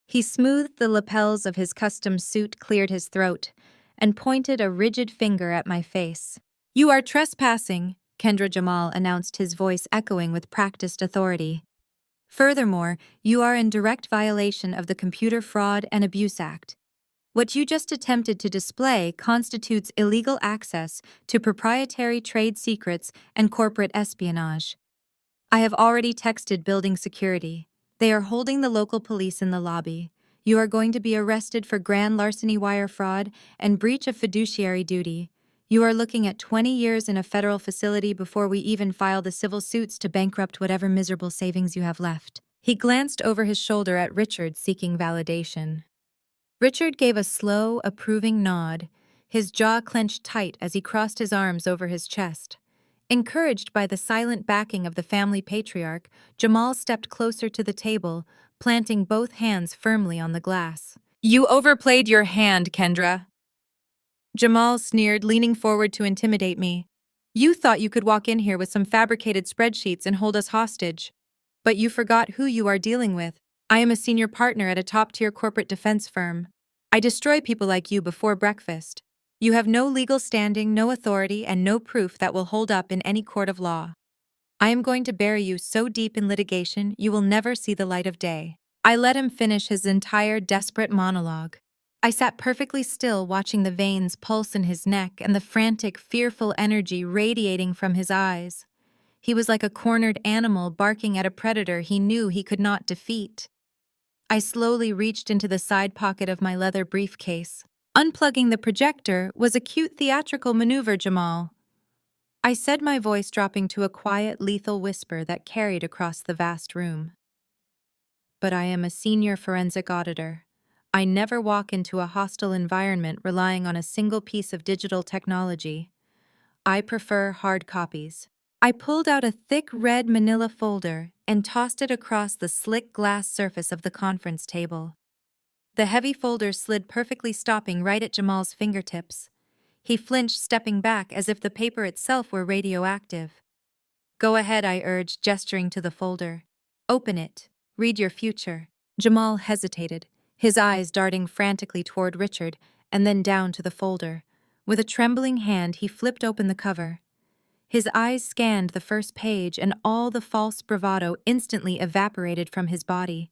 Speaker 1: He smoothed the lapels of his custom suit, cleared his throat, and pointed a rigid finger at my face. "You are trespassing," Kendra Jamal announced, his voice echoing with practiced authority. "Furthermore, you are in direct violation of the Computer Fraud and Abuse Act. What you just attempted to display constitutes illegal access to proprietary trade secrets and corporate espionage." I have already texted building security. They are holding the local police in the lobby. You are going to be arrested for grand larceny wire fraud and breach of fiduciary duty. You are looking at 20 years in a federal facility before we even file the civil suits to bankrupt whatever miserable savings you have left. He glanced over his shoulder at Richard, seeking validation. Richard gave a slow, approving nod, his jaw clenched tight as he crossed his arms over his chest. Encouraged by the silent backing of the family patriarch, Jamal stepped closer to the table, planting both hands firmly on the glass. "You overplayed your hand, Kendra." Jamal sneered, leaning forward to intimidate me. "You thought you could walk in here with some fabricated spreadsheets and hold us hostage. But you forgot who you are dealing with. I am a senior partner at a top-tier corporate defense firm. I destroy people like you before breakfast. You have no legal standing, no authority, and no proof that will hold up in any court of law. I am going to bury you so deep in litigation you will never see the light of day." I let him finish his entire desperate monologue. I sat perfectly still, watching the veins pulse in his neck and the frantic, fearful energy radiating from his eyes. He was like a cornered animal barking at a predator he knew he could not defeat. I slowly reached into the side pocket of my leather briefcase. Unplugging the projector was a cute theatrical maneuver, Jamal. I said, my voice dropping to a quiet, lethal whisper that carried across the vast room. But I am a senior forensic auditor. I never walk into a hostile environment relying on a single piece of digital technology. I prefer hard copies. I pulled out a thick red manila folder and tossed it across the slick glass surface of the conference table. The heavy folder slid perfectly, stopping right at Jamal's fingertips. He flinched, stepping back as if the paper itself were radioactive. "Go ahead," I urged, gesturing to the folder. "Open it. Read your future." Jamal hesitated, his eyes darting frantically toward Richard and then down to the folder. With a trembling hand, he flipped open the cover. His eyes scanned the first page, and all the false bravado instantly evaporated from his body.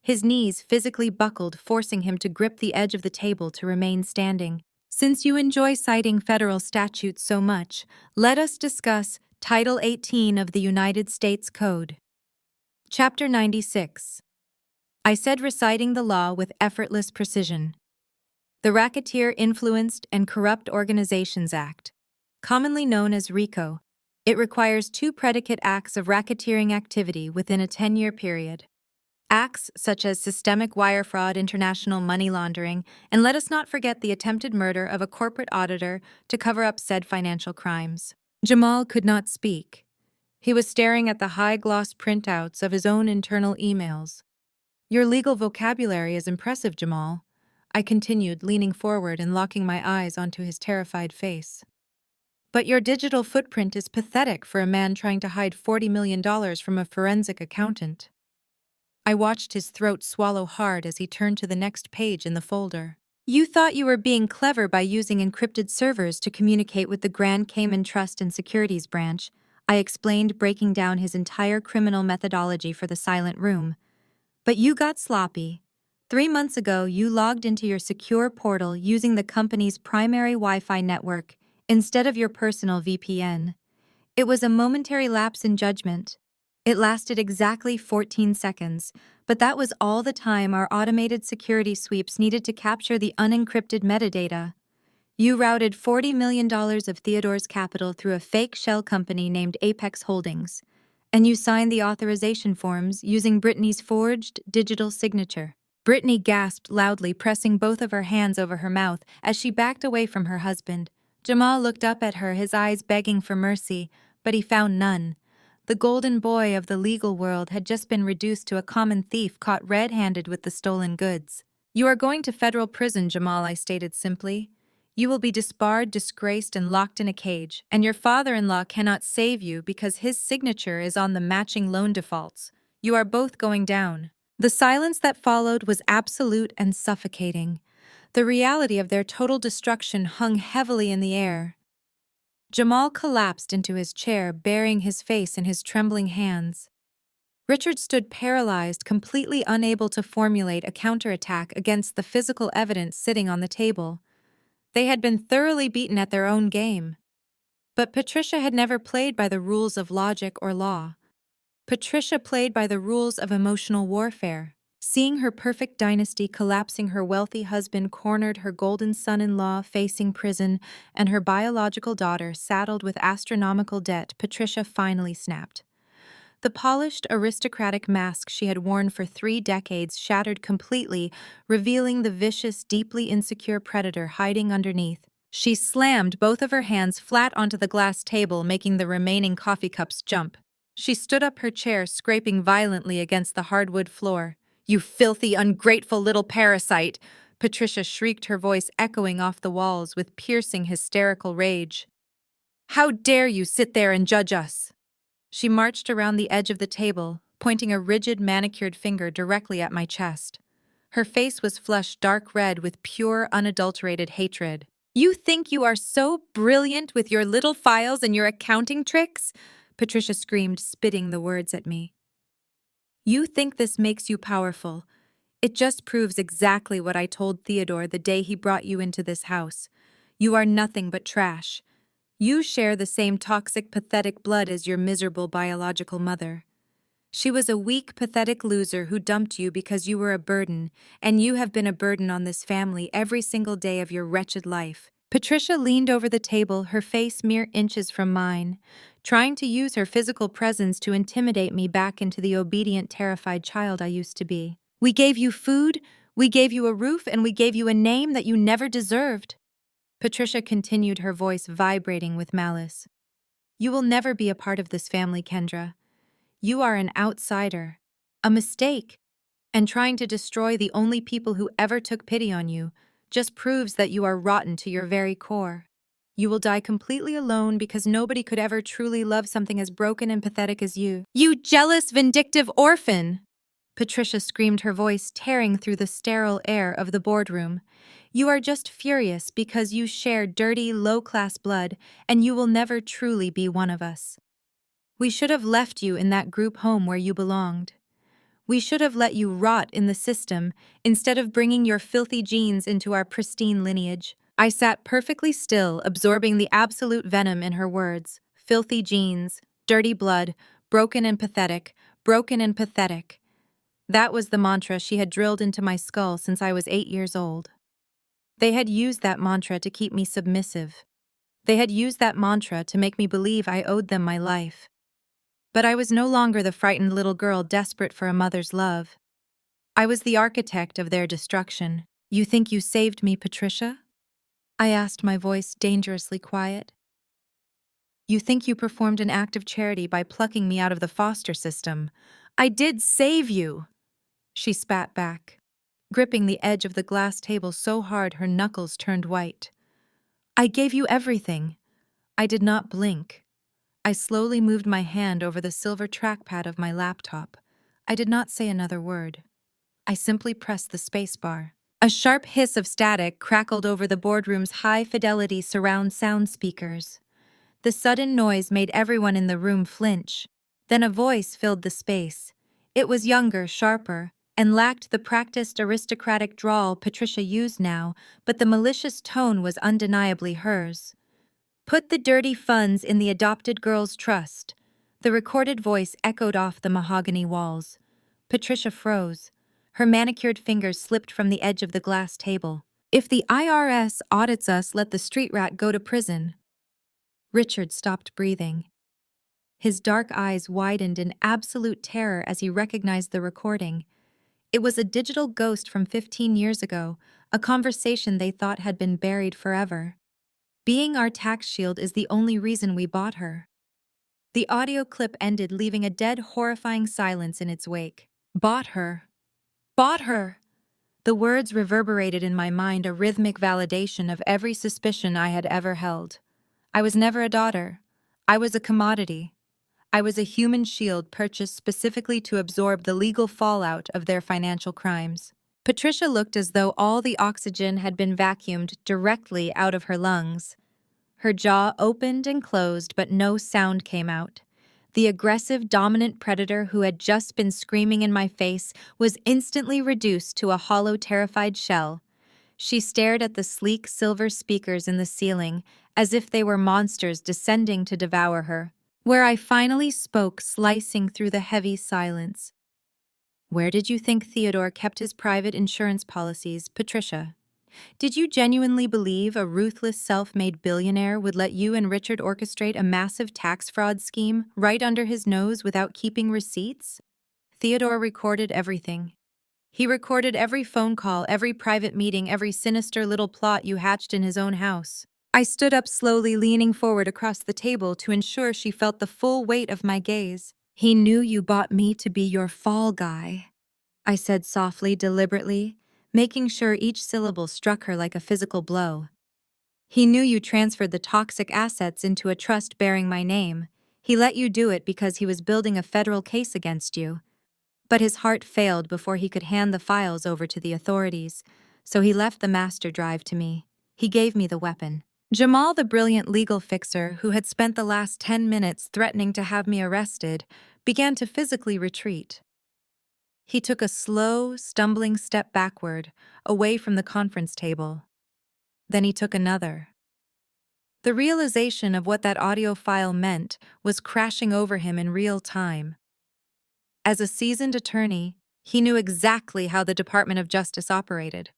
Speaker 1: His knees physically buckled, forcing him to grip the edge of the table to remain standing. "Since you enjoy citing federal statutes so much, let us discuss Title 18 of the United States Code. Chapter 96. I said, reciting the law with effortless precision. The Racketeer Influenced and Corrupt Organizations Act, commonly known as RICO. It requires 2 predicate acts of racketeering activity within a 10-year period. Acts such as systemic wire fraud, international money laundering, and let us not forget the attempted murder of a corporate auditor to cover up said financial crimes. Jamal could not speak. He was staring at the high-gloss printouts of his own internal emails. "Your legal vocabulary is impressive, Jamal," I continued, leaning forward and locking my eyes onto his terrified face. "But your digital footprint is pathetic for a man trying to hide $40 million from a forensic accountant." I watched his throat swallow hard as he turned to the next page in the folder. "You thought you were being clever by using encrypted servers to communicate with the Grand Cayman Trust and Securities Branch," I explained, breaking down his entire criminal methodology for the silent room. "But you got sloppy. 3 months ago, you logged into your secure portal using the company's primary Wi-Fi network instead of your personal VPN. It was a momentary lapse in judgment. It lasted exactly 14 seconds, but that was all the time our automated security sweeps needed to capture the unencrypted metadata. You routed $40 million of Theodore's capital through a fake shell company named Apex Holdings, and you signed the authorization forms using Brittany's forged digital signature." Brittany gasped loudly, pressing both of her hands over her mouth as she backed away from her husband. Jamal looked up at her, his eyes begging for mercy, but he found none. The golden boy of the legal world had just been reduced to a common thief caught red-handed with the stolen goods. "You are going to federal prison, Jamal," I stated simply. "You will be disbarred, disgraced, and locked in a cage, and your father-in-law cannot save you because his signature is on the matching loan defaults. You are both going down." The silence that followed was absolute and suffocating. The reality of their total destruction hung heavily in the air. Jamal collapsed into his chair, burying his face in his trembling hands. Richard stood paralyzed, completely unable to formulate a counterattack against the physical evidence sitting on the table. They had been thoroughly beaten at their own game. But Patricia had never played by the rules of logic or law. Patricia played by the rules of emotional warfare. Seeing her perfect dynasty collapsing, her wealthy husband cornered, her golden son-in-law facing prison, and her biological daughter saddled with astronomical debt, Patricia finally snapped. The polished, aristocratic mask she had worn for 3 decades shattered completely, revealing the vicious, deeply insecure predator hiding underneath. She slammed both of her hands flat onto the glass table, making the remaining coffee cups jump. She stood up, her chair scraping violently against the hardwood floor. "You filthy, ungrateful little parasite!" Patricia shrieked, her voice echoing off the walls with piercing, hysterical rage. "How dare you sit there and judge us?" She marched around the edge of the table, pointing a rigid, manicured finger directly at my chest. Her face was flushed dark red with pure, unadulterated hatred. "You think you are so brilliant with your little files and your accounting tricks?" Patricia screamed, spitting the words at me. "You think this makes you powerful. It just proves exactly what I told Theodore the day he brought you into this house. You are nothing but trash. You share the same toxic, pathetic blood as your miserable biological mother. She was a weak, pathetic loser who dumped you because you were a burden, and you have been a burden on this family every single day of your wretched life." Patricia leaned over the table, her face mere inches from mine, trying to use her physical presence to intimidate me back into the obedient, terrified child I used to be. "We gave you food, we gave you a roof, and we gave you a name that you never deserved." Patricia continued, her voice vibrating with malice. "You will never be a part of this family, Kendra. You are an outsider, a mistake, and trying to destroy the only people who ever took pity on you just proves that you are rotten to your very core. You will die completely alone because nobody could ever truly love something as broken and pathetic as you. You jealous, vindictive orphan!" Patricia screamed, her voice tearing through the sterile air of the boardroom. "You are just furious because you share dirty, low-class blood, and you will never truly be one of us. We should have left you in that group home where you belonged. We should have let you rot in the system instead of bringing your filthy genes into our pristine lineage." I sat perfectly still, absorbing the absolute venom in her words. Filthy genes, dirty blood, broken and pathetic, broken and pathetic. That was the mantra she had drilled into my skull since I was 8 years old. They had used that mantra to keep me submissive. They had used that mantra to make me believe I owed them my life. But I was no longer the frightened little girl desperate for a mother's love. I was the architect of their destruction. "You think you saved me, Patricia?" I asked, my voice dangerously quiet. "You think you performed an act of charity by plucking me out of the foster system? I did save you!" She spat back, gripping the edge of the glass table so hard her knuckles turned white. "I gave you everything." I did not blink. I slowly moved my hand over the silver trackpad of my laptop. I did not say another word. I simply pressed the spacebar. A sharp hiss of static crackled over the boardroom's high-fidelity surround sound speakers. The sudden noise made everyone in the room flinch. Then a voice filled the space. It was younger, sharper, and lacked the practiced aristocratic drawl Patricia used now, but the malicious tone was undeniably hers. "Put the dirty funds in the adopted girl's trust." The recorded voice echoed off the mahogany walls. Patricia froze. Her manicured fingers slipped from the edge of the glass table. "If the IRS audits us, let the street rat go to prison." Richard stopped breathing. His dark eyes widened in absolute terror as he recognized the recording. It was a digital ghost from 15 years ago, a conversation they thought had been buried forever. "Being our tax shield is the only reason we bought her." The audio clip ended, leaving a dead, horrifying silence in its wake. "Bought her. Bought her." The words reverberated in my mind, a rhythmic validation of every suspicion I had ever held. I was never a daughter. I was a commodity. I was a human shield purchased specifically to absorb the legal fallout of their financial crimes. Patricia looked as though all the oxygen had been vacuumed directly out of her lungs. Her jaw opened and closed, but no sound came out. The aggressive, dominant predator who had just been screaming in my face was instantly reduced to a hollow, terrified shell. She stared at the sleek silver speakers in the ceiling, as if they were monsters descending to devour her. where I finally spoke, slicing through the heavy silence. Where did you think Theodore kept his private insurance policies, Patricia? Did you genuinely believe a ruthless self-made billionaire would let you and Richard orchestrate a massive tax fraud scheme right under his nose without keeping receipts? Theodore recorded everything. He recorded every phone call, every private meeting, every sinister little plot you hatched in his own house. I stood up slowly, leaning forward across the table to ensure she felt the full weight of my gaze. He knew you bought me to be your fall guy, I said softly, deliberately, making sure each syllable struck her like a physical blow. He knew you transferred the toxic assets into a trust bearing my name. He let you do it because he was building a federal case against you. But his heart failed before he could hand the files over to the authorities, so he left the master drive to me. He gave me the weapon. Jamal, the brilliant legal fixer who had spent the last 10 minutes threatening to have me arrested, began to physically retreat. He took a slow, stumbling step backward, away from the conference table. Then he took another. The realization of what that audio file meant was crashing over him in real time. As a seasoned attorney, he knew exactly how the Department of Justice operated.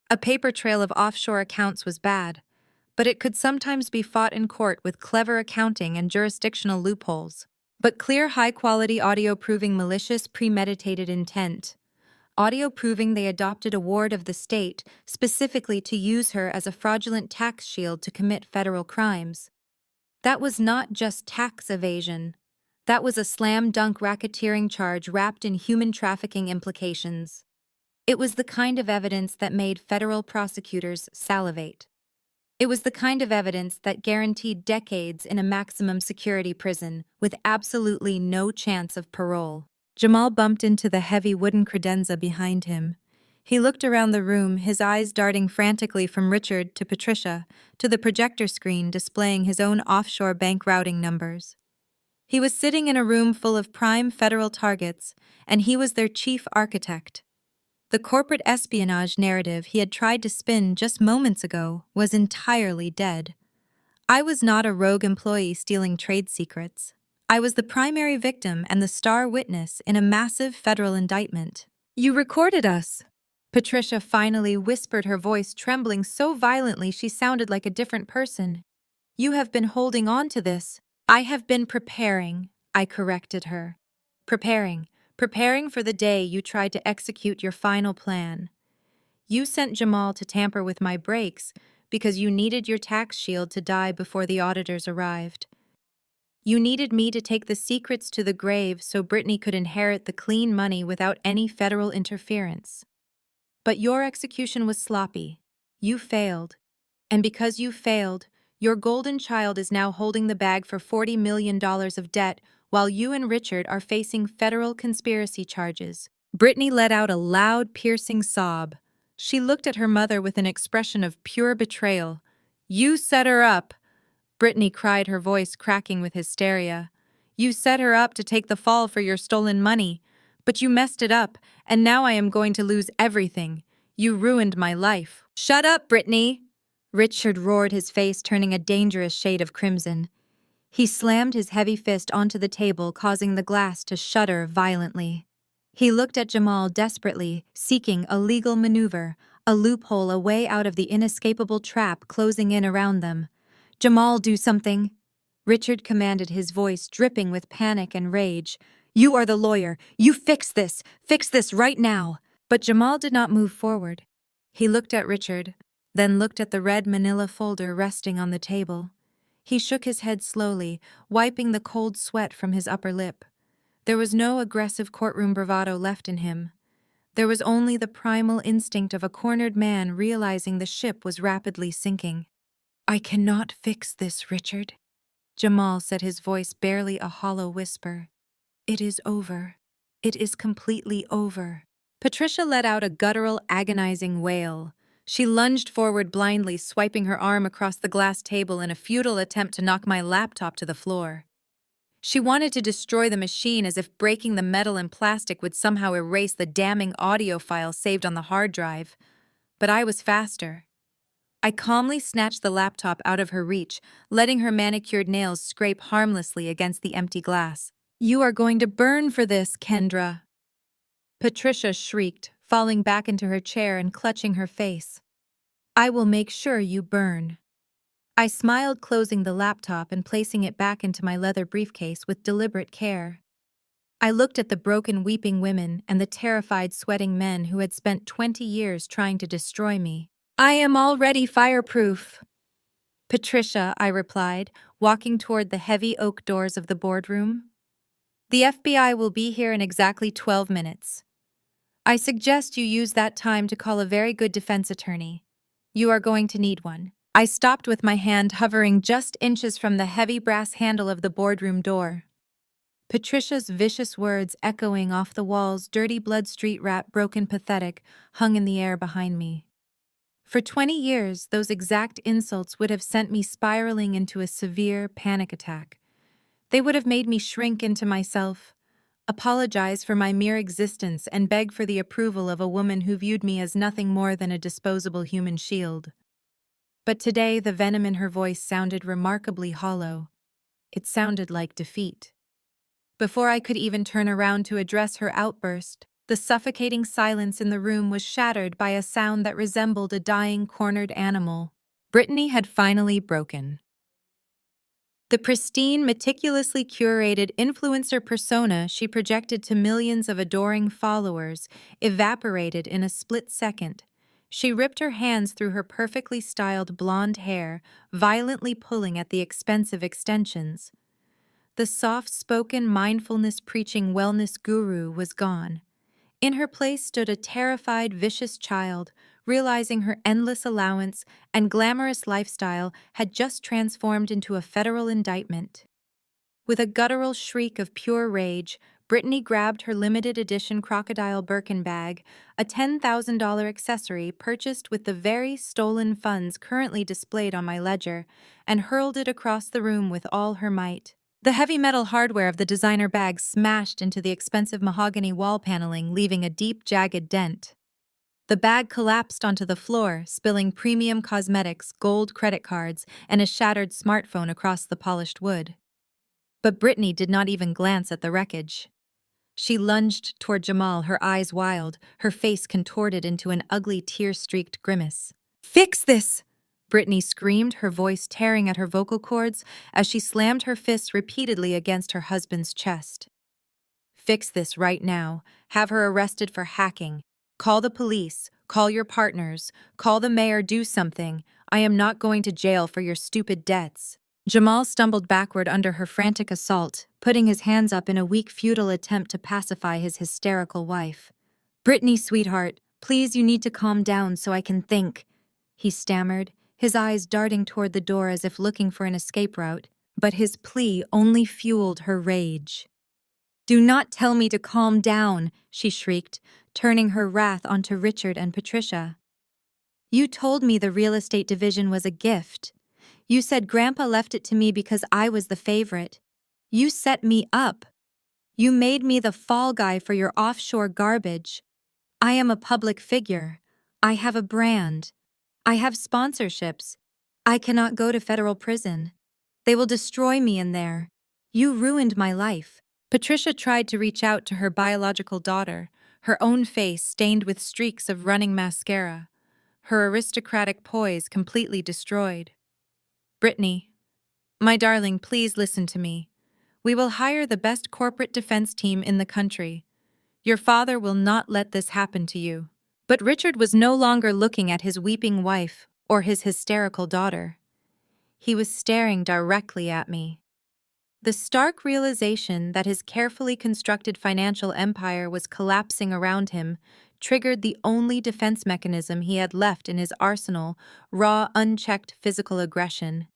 Speaker 1: A paper trail of offshore accounts was bad, but it could sometimes be fought in court with clever accounting and jurisdictional loopholes. But clear, high-quality audio proving malicious, premeditated intent. Audio proving they adopted a ward of the state specifically to use her as a fraudulent tax shield to commit federal crimes. That was not just tax evasion. That was a slam-dunk racketeering charge wrapped in human trafficking implications. It was the kind of evidence that made federal prosecutors salivate. It was the kind of evidence that guaranteed decades in a maximum security prison with absolutely no chance of parole. Jamal bumped into the heavy wooden credenza behind him. He looked around the room, his eyes darting frantically from Richard to Patricia to the projector screen displaying his own offshore bank routing numbers. He was sitting in a room full of prime federal targets, and he was their chief architect. The corporate espionage narrative he had tried to spin just moments ago was entirely dead. I was not a rogue employee stealing trade secrets. I was the primary victim and the star witness in a massive federal indictment. You recorded us. Patricia finally whispered, her voice trembling so violently she sounded like a different person. You have been holding on to this. I have been preparing, I corrected her. Preparing for the day you tried to execute your final plan. You sent Jamal to tamper with my brakes because you needed your tax shield to die before the auditors arrived. You needed me to take the secrets to the grave so Brittany could inherit the clean money without any federal interference. But your execution was sloppy. You failed. And because you failed, your golden child is now holding the bag for $40 million of debt while you and Richard are facing federal conspiracy charges. Brittany let out a loud, piercing sob. She looked at her mother with an expression of pure betrayal. You set her up, Brittany cried, her voice cracking with hysteria. You set her up to take the fall for your stolen money, but you messed it up, and now I am going to lose everything. You ruined my life. Shut up, Brittany! Richard roared, his face turning a dangerous shade of crimson. He slammed his heavy fist onto the table, causing the glass to shudder violently. He looked at Jamal desperately, seeking a legal maneuver, a loophole, a way out of the inescapable trap closing in around them. Jamal, do something! Richard commanded, his voice dripping with panic and rage. You are the lawyer. You fix this! Fix this right now! But Jamal did not move forward. He looked at Richard, then looked at the red manila folder resting on the table. He shook his head slowly, wiping the cold sweat from his upper lip. There was no aggressive courtroom bravado left in him. There was only the primal instinct of a cornered man realizing the ship was rapidly sinking. I cannot fix this, Richard, Jamal said, his voice barely a hollow whisper. It is over. It is completely over. Patricia let out a guttural, agonizing wail. She lunged forward blindly, swiping her arm across the glass table in a futile attempt to knock my laptop to the floor. She wanted to destroy the machine as if breaking the metal and plastic would somehow erase the damning audio file saved on the hard drive. But I was faster. I calmly snatched the laptop out of her reach, letting her manicured nails scrape harmlessly against the empty glass. "You are going to burn for this, Kendra," Patricia shrieked, falling back into her chair and clutching her face. "I will make sure you burn." I smiled, closing the laptop and placing it back into my leather briefcase with deliberate care. I looked at the broken, weeping women and the terrified, sweating men who had spent 20 years trying to destroy me. "I am already fireproof." "Patricia," I replied, walking toward the heavy oak doors of the boardroom. "The FBI will be here in exactly 12 minutes. I suggest you use that time to call a very good defense attorney. You are going to need one." I stopped with my hand hovering just inches from the heavy brass handle of the boardroom door. Patricia's vicious words echoing off the walls, dirty blood street rat, broken, pathetic, hung in the air behind me. For 20 years, those exact insults would have sent me spiraling into a severe panic attack. They would have made me shrink into myself, apologize for my mere existence, and beg for the approval of a woman who viewed me as nothing more than a disposable human shield. But today, the venom in her voice sounded remarkably hollow. It sounded like defeat. Before I could even turn around to address her outburst, the suffocating silence in the room was shattered by a sound that resembled a dying, cornered animal. Brittany had finally broken. The pristine, meticulously curated influencer persona she projected to millions of adoring followers evaporated in a split second. She ripped her hands through her perfectly styled blonde hair, violently pulling at the expensive extensions. The soft-spoken, mindfulness-preaching wellness guru was gone. In her place stood a terrified, vicious child, realizing her endless allowance and glamorous lifestyle had just transformed into a federal indictment. With a guttural shriek of pure rage, Brittany grabbed her limited edition crocodile Birkin bag, a $10,000 accessory purchased with the very stolen funds currently displayed on my ledger, and hurled it across the room with all her might. The heavy metal hardware of the designer bag smashed into the expensive mahogany wall paneling, leaving a deep, jagged dent. The bag collapsed onto the floor, spilling premium cosmetics, gold credit cards, and a shattered smartphone across the polished wood. But Brittany did not even glance at the wreckage. She lunged toward Jamal, her eyes wild, her face contorted into an ugly, tear-streaked grimace. "Fix this!" Brittany screamed, her voice tearing at her vocal cords as she slammed her fists repeatedly against her husband's chest. "Fix this right now. Have her arrested for hacking. Call the police. Call your partners. Call the mayor. Do something. I am not going to jail for your stupid debts." Jamal stumbled backward under her frantic assault, putting his hands up in a weak, futile attempt to pacify his hysterical wife. "Brittany, sweetheart, please, you need to calm down so I can think," he stammered, his eyes darting toward the door as if looking for an escape route, but his plea only fueled her rage. "Do not tell me to calm down," she shrieked, turning her wrath onto Richard and Patricia. "You told me the real estate division was a gift. You said Grandpa left it to me because I was the favorite. You set me up. You made me the fall guy for your offshore garbage. I am a public figure. I have a brand. I have sponsorships. I cannot go to federal prison. They will destroy me in there. You ruined my life." Patricia tried to reach out to her biological daughter, her own face stained with streaks of running mascara, her aristocratic poise completely destroyed. "Brittany, my darling, please listen to me. We will hire the best corporate defense team in the country. Your father will not let this happen to you." But Richard was no longer looking at his weeping wife or his hysterical daughter. He was staring directly at me. The stark realization that his carefully constructed financial empire was collapsing around him triggered the only defense mechanism he had left in his arsenal: raw, unchecked physical aggression.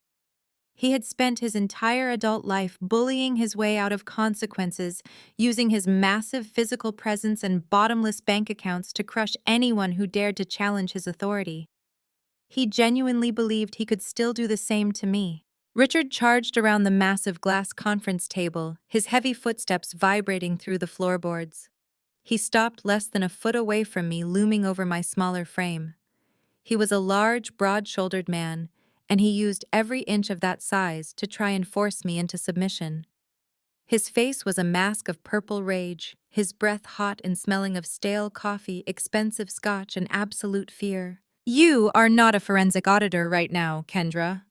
Speaker 1: He had spent his entire adult life bullying his way out of consequences, using his massive physical presence and bottomless bank accounts to crush anyone who dared to challenge his authority. He genuinely believed he could still do the same to me. Richard charged around the massive glass conference table, his heavy footsteps vibrating through the floorboards. He stopped less than a foot away from me, looming over my smaller frame. He was a large, broad-shouldered man, and he used every inch of that size to try and force me into submission. His face was a mask of purple rage, his breath hot and smelling of stale coffee, expensive scotch, and absolute fear. "You are not a forensic auditor right now, Kendra,"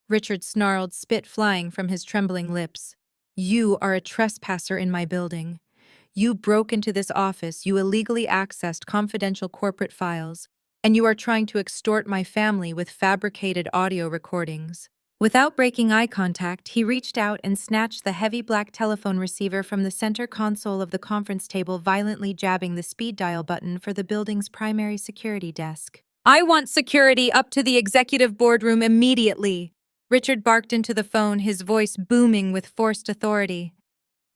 Speaker 1: Richard snarled, spit flying from his trembling lips. "You are a trespasser in my building. You broke into this office, you illegally accessed confidential corporate files, and you are trying to extort my family with fabricated audio recordings." Without breaking eye contact, he reached out and snatched the heavy black telephone receiver from the center console of the conference table, violently jabbing the speed dial button for the building's primary security desk. "I want security up to the executive boardroom immediately," Richard barked into the phone, his voice booming with forced authority.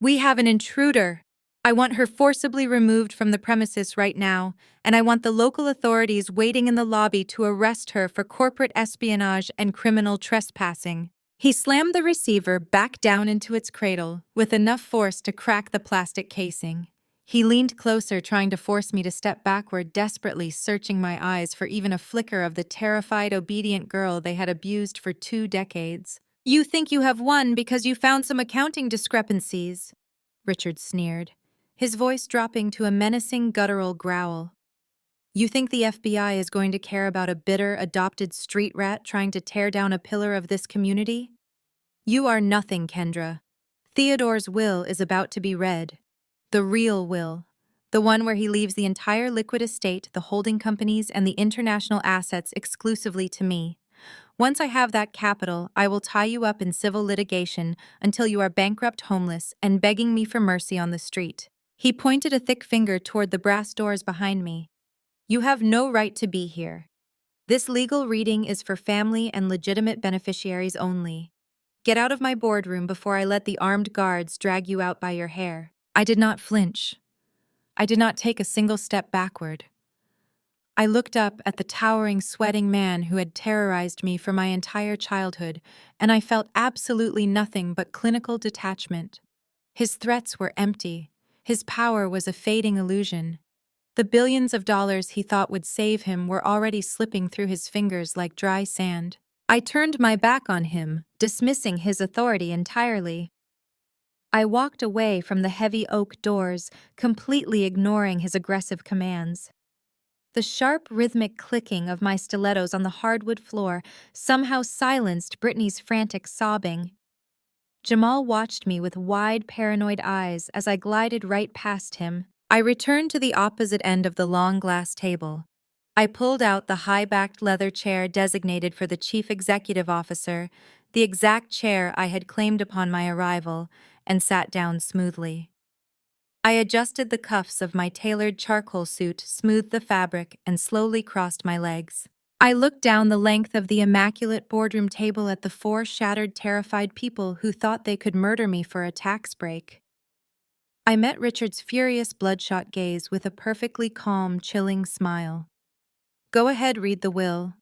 Speaker 1: "We have an intruder. I want her forcibly removed from the premises right now, and I want the local authorities waiting in the lobby to arrest her for corporate espionage and criminal trespassing." He slammed the receiver back down into its cradle with enough force to crack the plastic casing. He leaned closer, trying to force me to step backward, desperately searching my eyes for even a flicker of the terrified, obedient girl they had abused for 2 decades. "You think you have won because you found some accounting discrepancies," Richard sneered, his voice dropping to a menacing, guttural growl. "You think the FBI is going to care about a bitter, adopted street rat trying to tear down a pillar of this community? You are nothing, Kendra. Theodore's will is about to be read. The real will. The one where he leaves the entire liquid estate, the holding companies, and the international assets exclusively to me. Once I have that capital, I will tie you up in civil litigation until you are bankrupt, homeless, and begging me for mercy on the street." He pointed a thick finger toward the brass doors behind me. "You have no right to be here. This legal reading is for family and legitimate beneficiaries only. Get out of my boardroom before I let the armed guards drag you out by your hair." I did not flinch. I did not take a single step backward. I looked up at the towering, sweating man who had terrorized me for my entire childhood, and I felt absolutely nothing but clinical detachment. His threats were empty. His power was a fading illusion. The billions of dollars he thought would save him were already slipping through his fingers like dry sand. I turned my back on him, dismissing his authority entirely. I walked away from the heavy oak doors, completely ignoring his aggressive commands. The sharp, rhythmic clicking of my stilettos on the hardwood floor somehow silenced Brittany's frantic sobbing. Jamal watched me with wide, paranoid eyes as I glided right past him. I returned to the opposite end of the long glass table. I pulled out the high-backed leather chair designated for the chief executive officer, the exact chair I had claimed upon my arrival, and sat down smoothly. I adjusted the cuffs of my tailored charcoal suit, smoothed the fabric, and slowly crossed my legs. I looked down the length of the immaculate boardroom table at the 4 shattered, terrified people who thought they could murder me for a tax break. I met Richard's furious, bloodshot gaze with a perfectly calm, chilling smile. "Go ahead, read the will.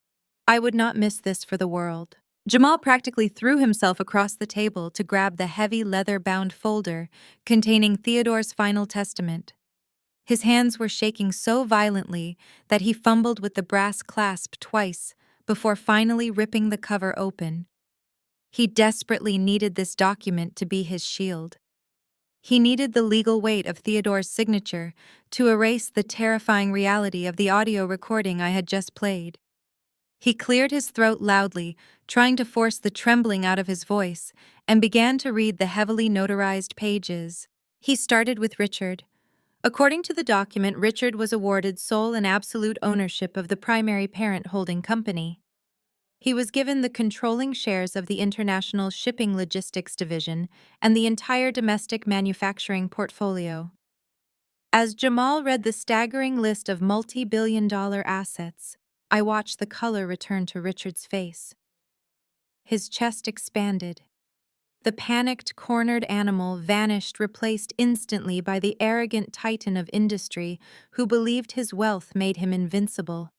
Speaker 1: I would not miss this for the world." Jamal practically threw himself across the table to grab the heavy leather-bound folder containing Theodore's final testament. His hands were shaking so violently that he fumbled with the brass clasp twice before finally ripping the cover open. He desperately needed this document to be his shield. He needed the legal weight of Theodore's signature to erase the terrifying reality of the audio recording I had just played. He cleared his throat loudly, trying to force the trembling out of his voice, and began to read the heavily notarized pages. He started with Richard. According to the document, Richard was awarded sole and absolute ownership of the primary parent holding company. He was given the controlling shares of the International Shipping Logistics Division and the entire domestic manufacturing portfolio. As Jamal read the staggering list of multi-billion-dollar assets, I watched the color return to Richard's face. His chest expanded. The panicked, cornered animal vanished, replaced instantly by the arrogant titan of industry who believed his wealth made him invincible.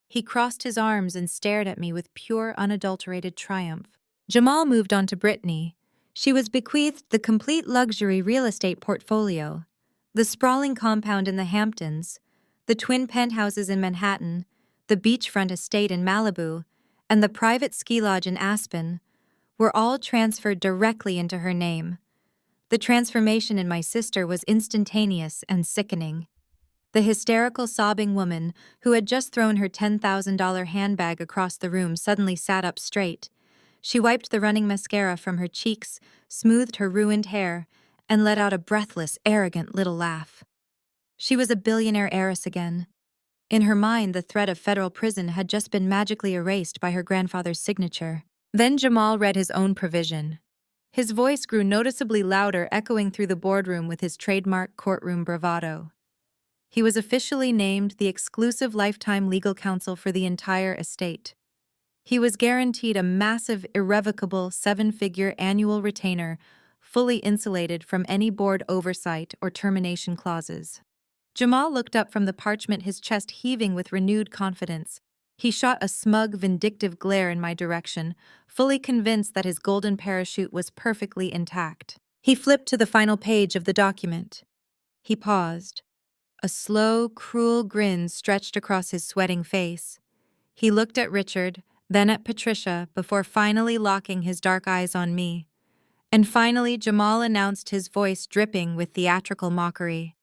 Speaker 1: He crossed his arms and stared at me with pure, unadulterated triumph. Jamal moved on to Brittany. She was bequeathed the complete luxury real estate portfolio, the sprawling compound in the Hamptons, the twin penthouses in Manhattan, the beachfront estate in Malibu, and the private ski lodge in Aspen were all transferred directly into her name. The transformation in my sister was instantaneous and sickening. The hysterical sobbing woman, who had just thrown her $10,000 handbag across the room, suddenly sat up straight. She wiped the running mascara from her cheeks, smoothed her ruined hair, and let out a breathless, arrogant little laugh. She was a billionaire heiress again. In her mind, the threat of federal prison had just been magically erased by her grandfather's signature. Then Jamal read his own provision. His voice grew noticeably louder, echoing through the boardroom with his trademark courtroom bravado. He was officially named the exclusive lifetime legal counsel for the entire estate. He was guaranteed a massive, irrevocable, seven-figure annual retainer, fully insulated from any board oversight or termination clauses. Jamal looked up from the parchment, his chest heaving with renewed confidence. He shot a smug, vindictive glare in my direction, fully convinced that his golden parachute was perfectly intact. He flipped to the final page of the document. He paused. A slow, cruel grin stretched across his sweating face. He looked at Richard, then at Patricia, before finally locking his dark eyes on me. And finally, Jamal announced, his voice dripping with theatrical mockery.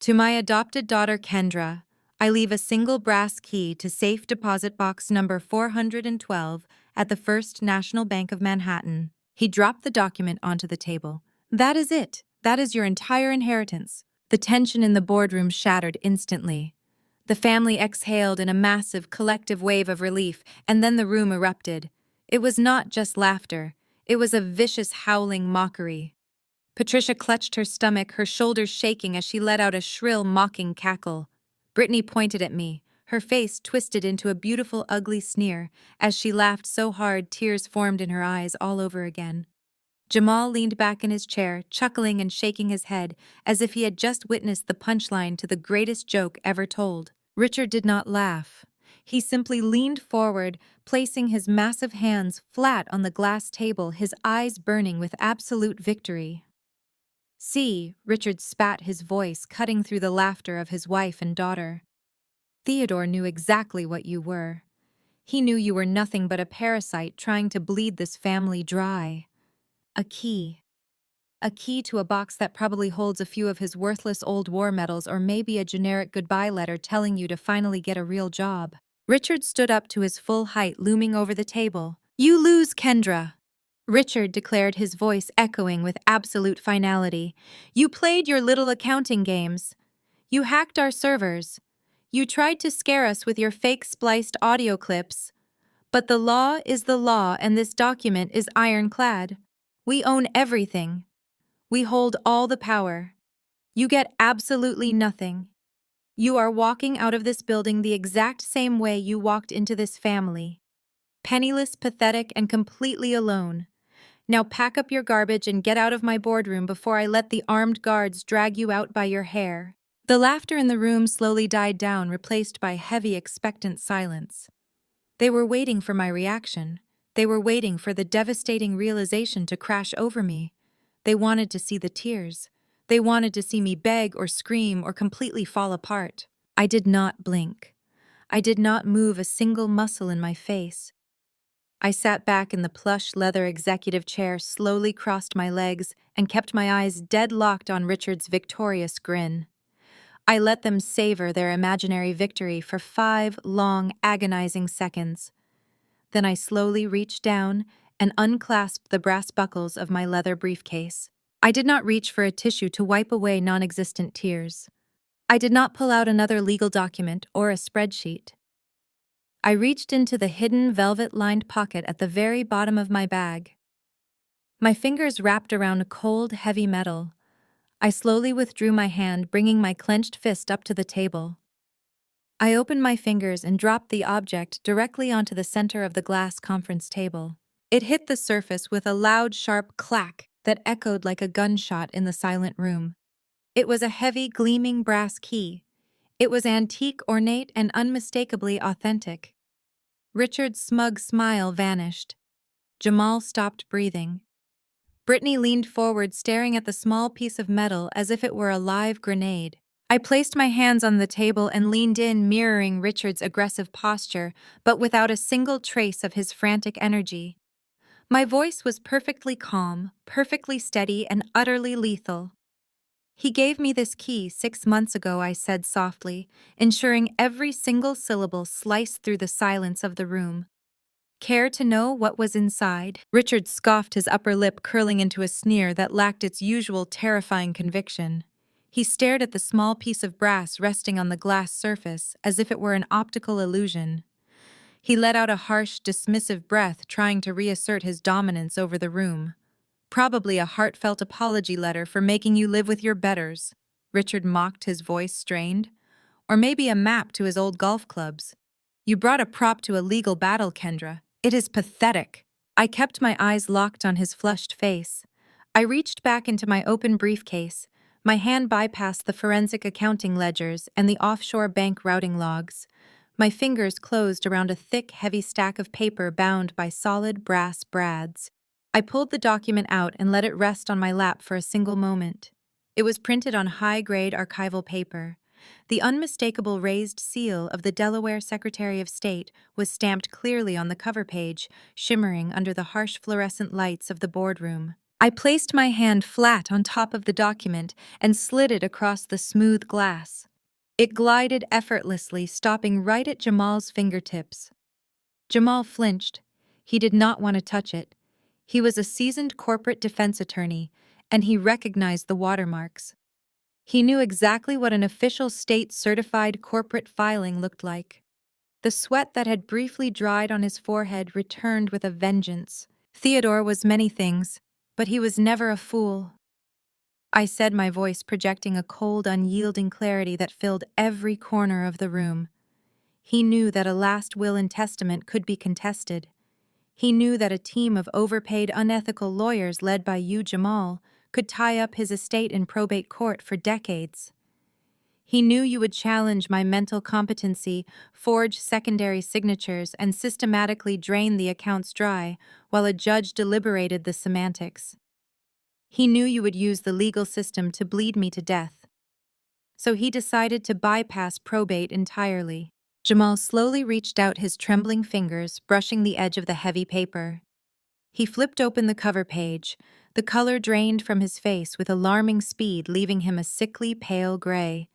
Speaker 1: To my adopted daughter Kendra, I leave a single brass key to safe deposit box number 412 at the First National Bank of Manhattan. He dropped the document onto the table. That is it. That is your entire inheritance. The tension in the boardroom shattered instantly. The family exhaled in a massive, collective wave of relief, and then the room erupted. It was not just laughter. It was a vicious, howling mockery. Patricia clutched her stomach, her shoulders shaking as she let out a shrill, mocking cackle. Brittany pointed at me, her face twisted into a beautiful, ugly sneer. As she laughed so hard, tears formed in her eyes all over again. Jamal leaned back in his chair, chuckling and shaking his head, as if he had just witnessed the punchline to the greatest joke ever told. Richard did not laugh. He simply leaned forward, placing his massive hands flat on the glass table, his eyes burning with absolute victory. See, Richard spat, his voice cutting through the laughter of his wife and daughter. Theodore knew exactly what you were. He knew you were nothing but a parasite trying to bleed this family dry. A key. A key to a box that probably holds a few of his worthless old war medals, or maybe a generic goodbye letter telling you to finally get a real job. Richard stood up to his full height, looming over the table. You lose, Kendra. Richard declared, his voice echoing with absolute finality. You played your little accounting games. You hacked our servers. You tried to scare us with your fake spliced audio clips. But the law is the law, and this document is ironclad. We own everything. We hold all the power. You get absolutely nothing. You are walking out of this building the exact same way you walked into this family. Penniless, pathetic, and completely alone. Now pack up your garbage and get out of my boardroom before I let the armed guards drag you out by your hair. The laughter in the room slowly died down, replaced by heavy, expectant silence. They were waiting for my reaction. They were waiting for the devastating realization to crash over me. They wanted to see the tears. They wanted to see me beg or scream or completely fall apart. I did not blink. I did not move a single muscle in my face. I sat back in the plush leather executive chair, slowly crossed my legs, and kept my eyes deadlocked on Richard's victorious grin. I let them savor their imaginary victory for 5 long, agonizing seconds. Then I slowly reached down and unclasped the brass buckles of my leather briefcase. I did not reach for a tissue to wipe away non-existent tears. I did not pull out another legal document or a spreadsheet. I reached into the hidden velvet-lined pocket at the very bottom of my bag. My fingers wrapped around cold, heavy metal. I slowly withdrew my hand, bringing my clenched fist up to the table. I opened my fingers and dropped the object directly onto the center of the glass conference table. It hit the surface with a loud, sharp clack that echoed like a gunshot in the silent room. It was a heavy, gleaming brass key. It was antique, ornate, and unmistakably authentic. Richard's smug smile vanished. Jamal stopped breathing. Brittany leaned forward, staring at the small piece of metal as if it were a live grenade. I placed my hands on the table and leaned in, mirroring Richard's aggressive posture, but without a single trace of his frantic energy. My voice was perfectly calm, perfectly steady, and utterly lethal. "He gave me this key 6 months ago," I said softly, ensuring every single syllable sliced through the silence of the room. "Care to know what was inside?" Richard scoffed, his upper lip curling into a sneer that lacked its usual terrifying conviction. He stared at the small piece of brass resting on the glass surface as if it were an optical illusion. He let out a harsh, dismissive breath, trying to reassert his dominance over the room. "Probably a heartfelt apology letter for making you live with your betters," Richard mocked, his voice strained. "Or maybe a map to his old golf clubs. You brought a prop to a legal battle, Kendra. It is pathetic." I kept my eyes locked on his flushed face. I reached back into my open briefcase. My hand bypassed the forensic accounting ledgers and the offshore bank routing logs. My fingers closed around a thick, heavy stack of paper bound by solid brass brads. I pulled the document out and let it rest on my lap for a single moment. It was printed on high-grade archival paper. The unmistakable raised seal of the Delaware Secretary of State was stamped clearly on the cover page, shimmering under the harsh fluorescent lights of the boardroom. I placed my hand flat on top of the document and slid it across the smooth glass. It glided effortlessly, stopping right at Jamal's fingertips. Jamal flinched. He did not want to touch it. He was a seasoned corporate defense attorney, and he recognized the watermarks. He knew exactly what an official state-certified corporate filing looked like. The sweat that had briefly dried on his forehead returned with a vengeance. Theodore was many things, but he was never a fool. I said, my voice projecting a cold, unyielding clarity that filled every corner of the room. He knew that a last will and testament could be contested. He knew that a team of overpaid, unethical lawyers led by you, Jamal, could tie up his estate in probate court for decades. He knew you would challenge my mental competency, forge secondary signatures, and systematically drain the accounts dry while a judge deliberated the semantics. He knew you would use the legal system to bleed me to death. So he decided to bypass probate entirely. Jamal slowly reached out his trembling fingers, brushing the edge of the heavy paper. He flipped open the cover page. The color drained from his face with alarming speed, leaving him a sickly, pale gray.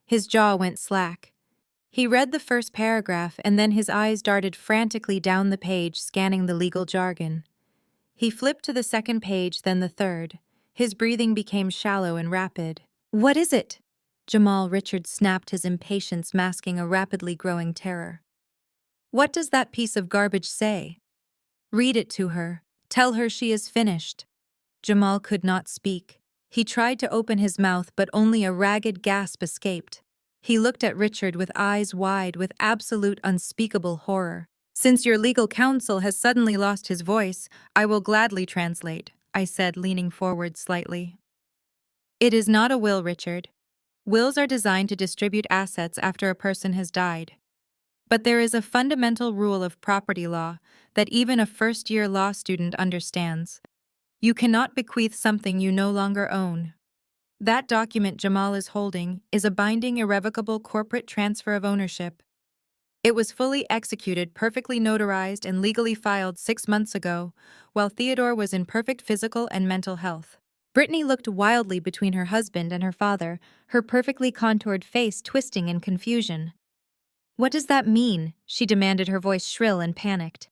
Speaker 1: His jaw went slack. He read the first paragraph, and then his eyes darted frantically down the page, scanning the legal jargon. He flipped to the second page, then the third. His breathing became shallow and rapid. "What is it?" Jamal Richard snapped, his impatience masking a rapidly growing terror. "What does that piece of garbage say? Read it to her. Tell her she is finished." Jamal could not speak. He tried to open his mouth, but only a ragged gasp escaped. He looked at Richard with eyes wide with absolute unspeakable horror. "Since your legal counsel has suddenly lost his voice, I will gladly translate," I said, leaning forward slightly. "It is not a will, Richard. Wills are designed to distribute assets after a person has died. But there is a fundamental rule of property law that even a first-year law student understands. You cannot bequeath something you no longer own. That document Jamal is holding is a binding, irrevocable corporate transfer of ownership. It was fully executed, perfectly notarized, and legally filed 6 months ago, while Theodore was in perfect physical and mental health." Brittany looked wildly between her husband and her father, her perfectly contoured face twisting in confusion. "What does that mean?" she demanded, her voice shrill and panicked.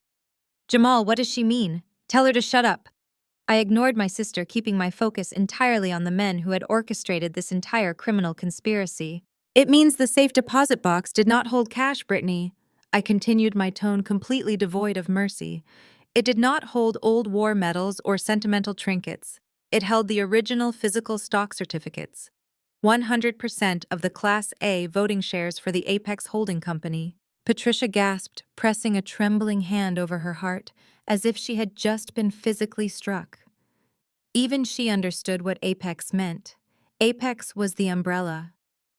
Speaker 1: "Jamal, what does she mean? Tell her to shut up." I ignored my sister, keeping my focus entirely on the men who had orchestrated this entire criminal conspiracy. "It means the safe deposit box did not hold cash, Brittany." I continued, my tone completely devoid of mercy. "It did not hold old war medals or sentimental trinkets. It held the original physical stock certificates. 100% of the Class A voting shares for the Apex Holding Company." Patricia gasped, pressing a trembling hand over her heart, as if she had just been physically struck. Even she understood what Apex meant. Apex was the umbrella.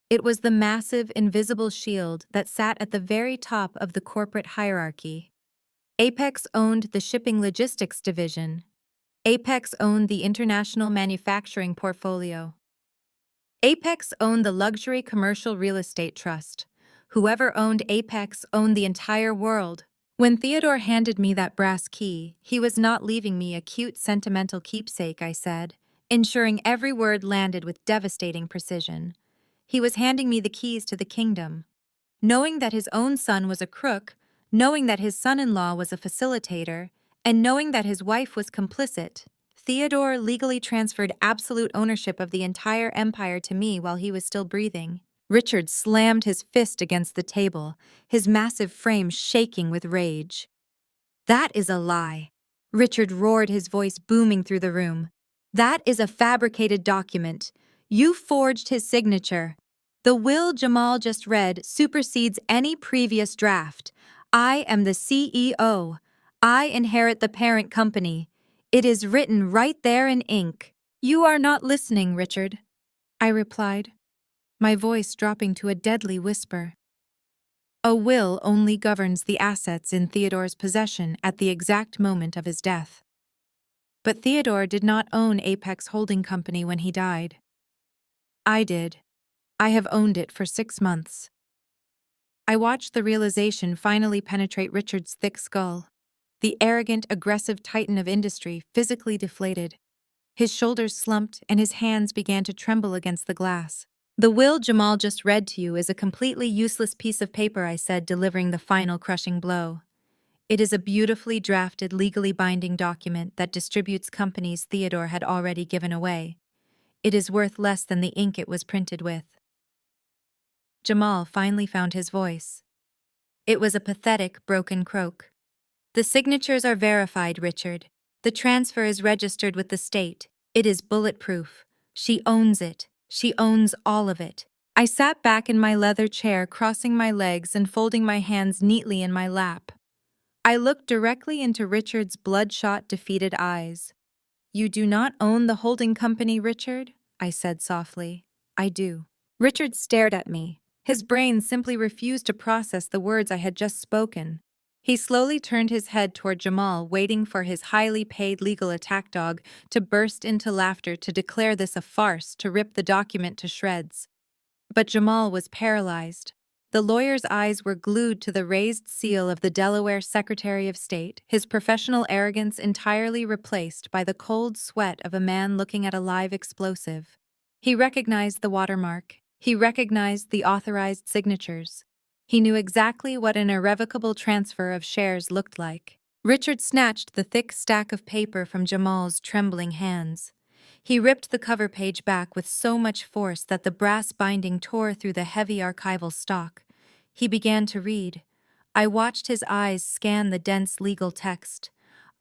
Speaker 1: It was the massive, invisible shield that sat at the very top of the corporate hierarchy. Apex owned the shipping logistics division. Apex owned the international manufacturing portfolio. Apex owned the luxury commercial real estate trust. Whoever owned Apex owned the entire world. When Theodore handed me that brass key, he was not leaving me a cute sentimental keepsake, I said, ensuring every word landed with devastating precision. He was handing me the keys to the kingdom. Knowing that his own son was a crook, knowing that his son-in-law was a facilitator, and knowing that his wife was complicit, Theodore legally transferred absolute ownership of the entire empire to me while he was still breathing. Richard slammed his fist against the table, his massive frame shaking with rage. "That is a lie," Richard roared, his voice booming through the room. "That is a fabricated document. You forged his signature. The will Jamal just read supersedes any previous draft. I am the CEO. I inherit the parent company. It is written right there in ink." "You are not listening, Richard," I replied, my voice dropping to a deadly whisper. A will only governs the assets in Theodore's possession at the exact moment of his death. But Theodore did not own Apex Holding Company when he died. I did. I have owned it for 6 months. I watched the realization finally penetrate Richard's thick skull. The arrogant, aggressive titan of industry physically deflated. His shoulders slumped and his hands began to tremble against the glass. "The will Jamal just read to you is a completely useless piece of paper," I said, delivering the final crushing blow. "It is a beautifully drafted, legally binding document that distributes companies Theodore had already given away. It is worth less than the ink it was printed with." Jamal finally found his voice. It was a pathetic, broken croak. "The signatures are verified, Richard. The transfer is registered with the state. It is bulletproof. She owns it. She owns all of it." I sat back in my leather chair, crossing my legs and folding my hands neatly in my lap. I looked directly into Richard's bloodshot, defeated eyes. "You do not own the holding company, Richard?" I said softly. "I do." Richard stared at me. His brain simply refused to process the words I had just spoken. He slowly turned his head toward Jamal, waiting for his highly paid legal attack dog to burst into laughter to declare this a farce, to rip the document to shreds. But Jamal was paralyzed. The lawyer's eyes were glued to the raised seal of the Delaware Secretary of State, his professional arrogance entirely replaced by the cold sweat of a man looking at a live explosive. He recognized the watermark. He recognized the authorized signatures. He knew exactly what an irrevocable transfer of shares looked like. Richard snatched the thick stack of paper from Jamal's trembling hands. He ripped the cover page back with so much force that the brass binding tore through the heavy archival stock. He began to read. I watched his eyes scan the dense legal text.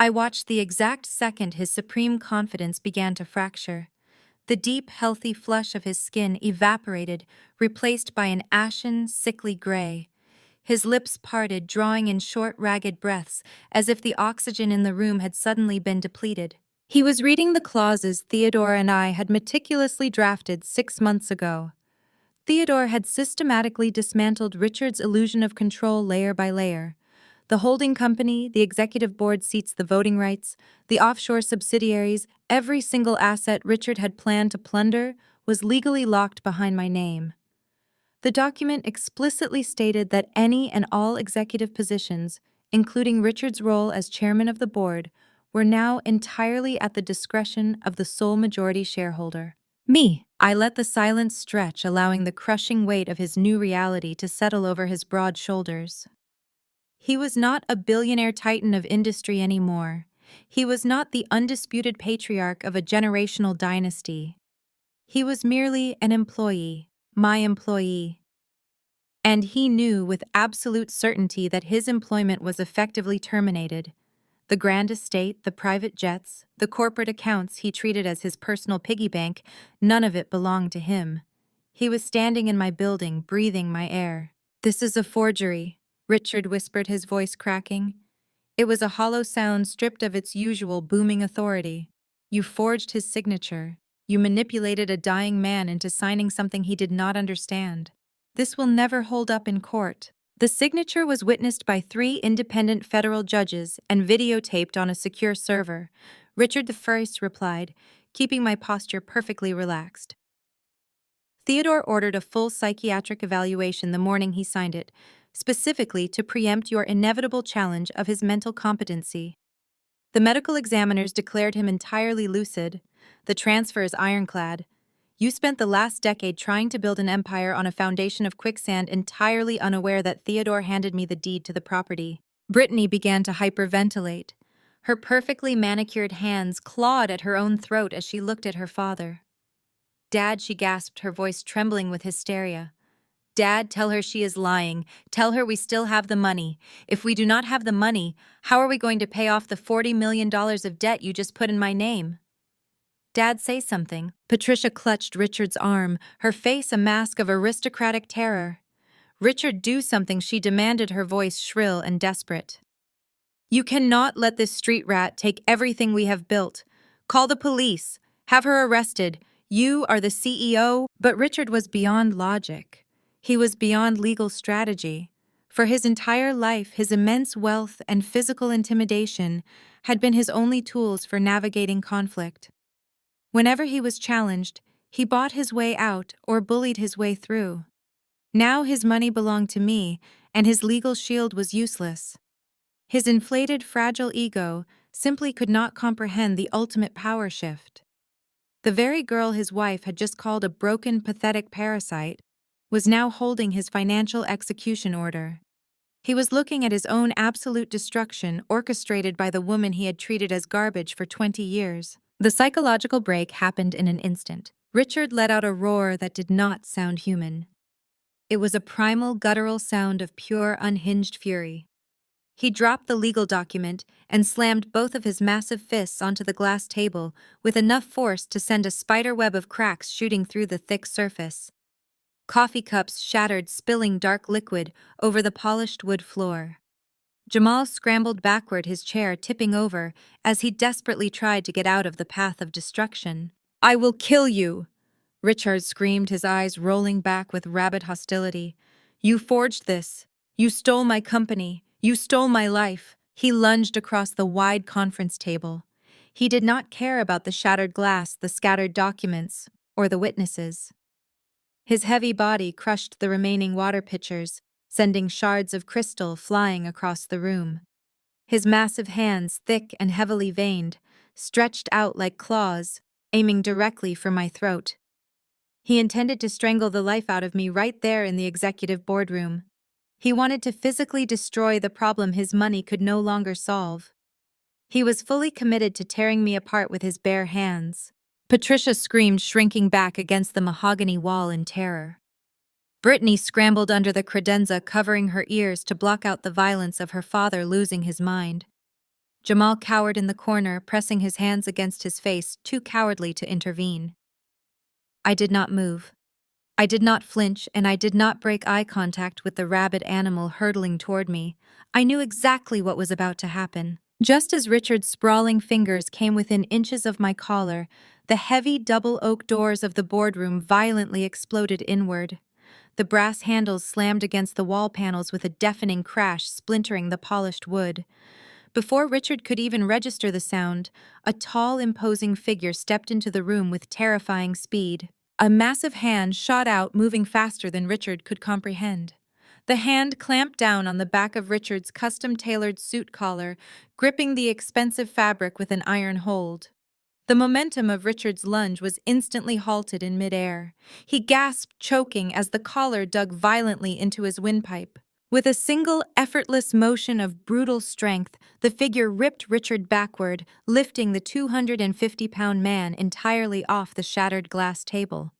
Speaker 1: I watched the exact second his supreme confidence began to fracture. The deep, healthy flush of his skin evaporated, replaced by an ashen, sickly gray. His lips parted, drawing in short, ragged breaths, as if the oxygen in the room had suddenly been depleted. He was reading the clauses Theodore and I had meticulously drafted 6 months ago. Theodore had systematically dismantled Richard's illusion of control layer by layer. The holding company, the executive board seats, the voting rights, the offshore subsidiaries, every single asset Richard had planned to plunder was legally locked behind my name. The document explicitly stated that any and all executive positions, including Richard's role as chairman of the board, were now entirely at the discretion of the sole majority shareholder. Me. I let the silence stretch, allowing the crushing weight of his new reality to settle over his broad shoulders. He was not a billionaire titan of industry anymore. He was not the undisputed patriarch of a generational dynasty. He was merely an employee, my employee. And he knew with absolute certainty that his employment was effectively terminated. The grand estate, the private jets, the corporate accounts he treated as his personal piggy bank, none of it belonged to him. He was standing in my building, breathing my air. "This is a forgery," Richard whispered, his voice cracking. It was a hollow sound stripped of its usual booming authority. "You forged his signature. You manipulated a dying man into signing something he did not understand. This will never hold up in court." The signature was witnessed by 3 independent federal judges and videotaped on a secure server. Richard I replied, keeping my posture perfectly relaxed. Theodore ordered a full psychiatric evaluation the morning he signed it, specifically to preempt your inevitable challenge of his mental competency. The medical examiners declared him entirely lucid. The transfer is ironclad. You spent the last decade trying to build an empire on a foundation of quicksand, entirely unaware that Theodore handed me the deed to the property. Brittany began to hyperventilate. Her perfectly manicured hands clawed at her own throat as she looked at her father. "Dad," she gasped, her voice trembling with hysteria. "Dad, tell her she is lying. Tell her we still have the money. If we do not have the money, how are we going to pay off the $40 million of debt you just put in my name?" "Dad, say something." Patricia clutched Richard's arm, her face a mask of aristocratic terror. "Richard, do something," she demanded, her voice shrill and desperate. "You cannot let this street rat take everything we have built. Call the police. Have her arrested. You are the CEO." But Richard was beyond logic. He was beyond legal strategy. For his entire life, his immense wealth and physical intimidation had been his only tools for navigating conflict. Whenever he was challenged, he bought his way out or bullied his way through. Now his money belonged to me, and his legal shield was useless. His inflated, fragile ego simply could not comprehend the ultimate power shift. The very girl his wife had just called a broken, pathetic parasite was now holding his financial execution order. He was looking at his own absolute destruction orchestrated by the woman he had treated as garbage for 20 years. The psychological break happened in an instant. Richard let out a roar that did not sound human. It was a primal, guttural sound of pure, unhinged fury. He dropped the legal document and slammed both of his massive fists onto the glass table with enough force to send a spider web of cracks shooting through the thick surface. Coffee cups shattered, spilling dark liquid over the polished wood floor. Jamal scrambled backward, his chair tipping over as he desperately tried to get out of the path of destruction. "I will kill you!" Richard screamed, his eyes rolling back with rabid hostility. "You forged this. You stole my company. You stole my life." He lunged across the wide conference table. He did not care about the shattered glass, the scattered documents, or the witnesses. His heavy body crushed the remaining water pitchers, sending shards of crystal flying across the room. His massive hands, thick and heavily veined, stretched out like claws, aiming directly for my throat. He intended to strangle the life out of me right there in the executive boardroom. He wanted to physically destroy the problem his money could no longer solve. He was fully committed to tearing me apart with his bare hands. Patricia screamed, shrinking back against the mahogany wall in terror. Brittany scrambled under the credenza, covering her ears to block out the violence of her father losing his mind. Jamal cowered in the corner, pressing his hands against his face, too cowardly to intervene. I did not move. I did not flinch, and I did not break eye contact with the rabid animal hurtling toward me. I knew exactly what was about to happen. Just as Richard's sprawling fingers came within inches of my collar, the heavy double oak doors of the boardroom violently exploded inward. The brass handles slammed against the wall panels with a deafening crash, splintering the polished wood. Before Richard could even register the sound, a tall, imposing figure stepped into the room with terrifying speed. A massive hand shot out, moving faster than Richard could comprehend. The hand clamped down on the back of Richard's custom-tailored suit collar, gripping the expensive fabric with an iron hold. The momentum of Richard's lunge was instantly halted in midair. He gasped, choking, as the collar dug violently into his windpipe. With a single, effortless motion of brutal strength, the figure ripped Richard backward, lifting the 250-pound man entirely off the shattered glass table.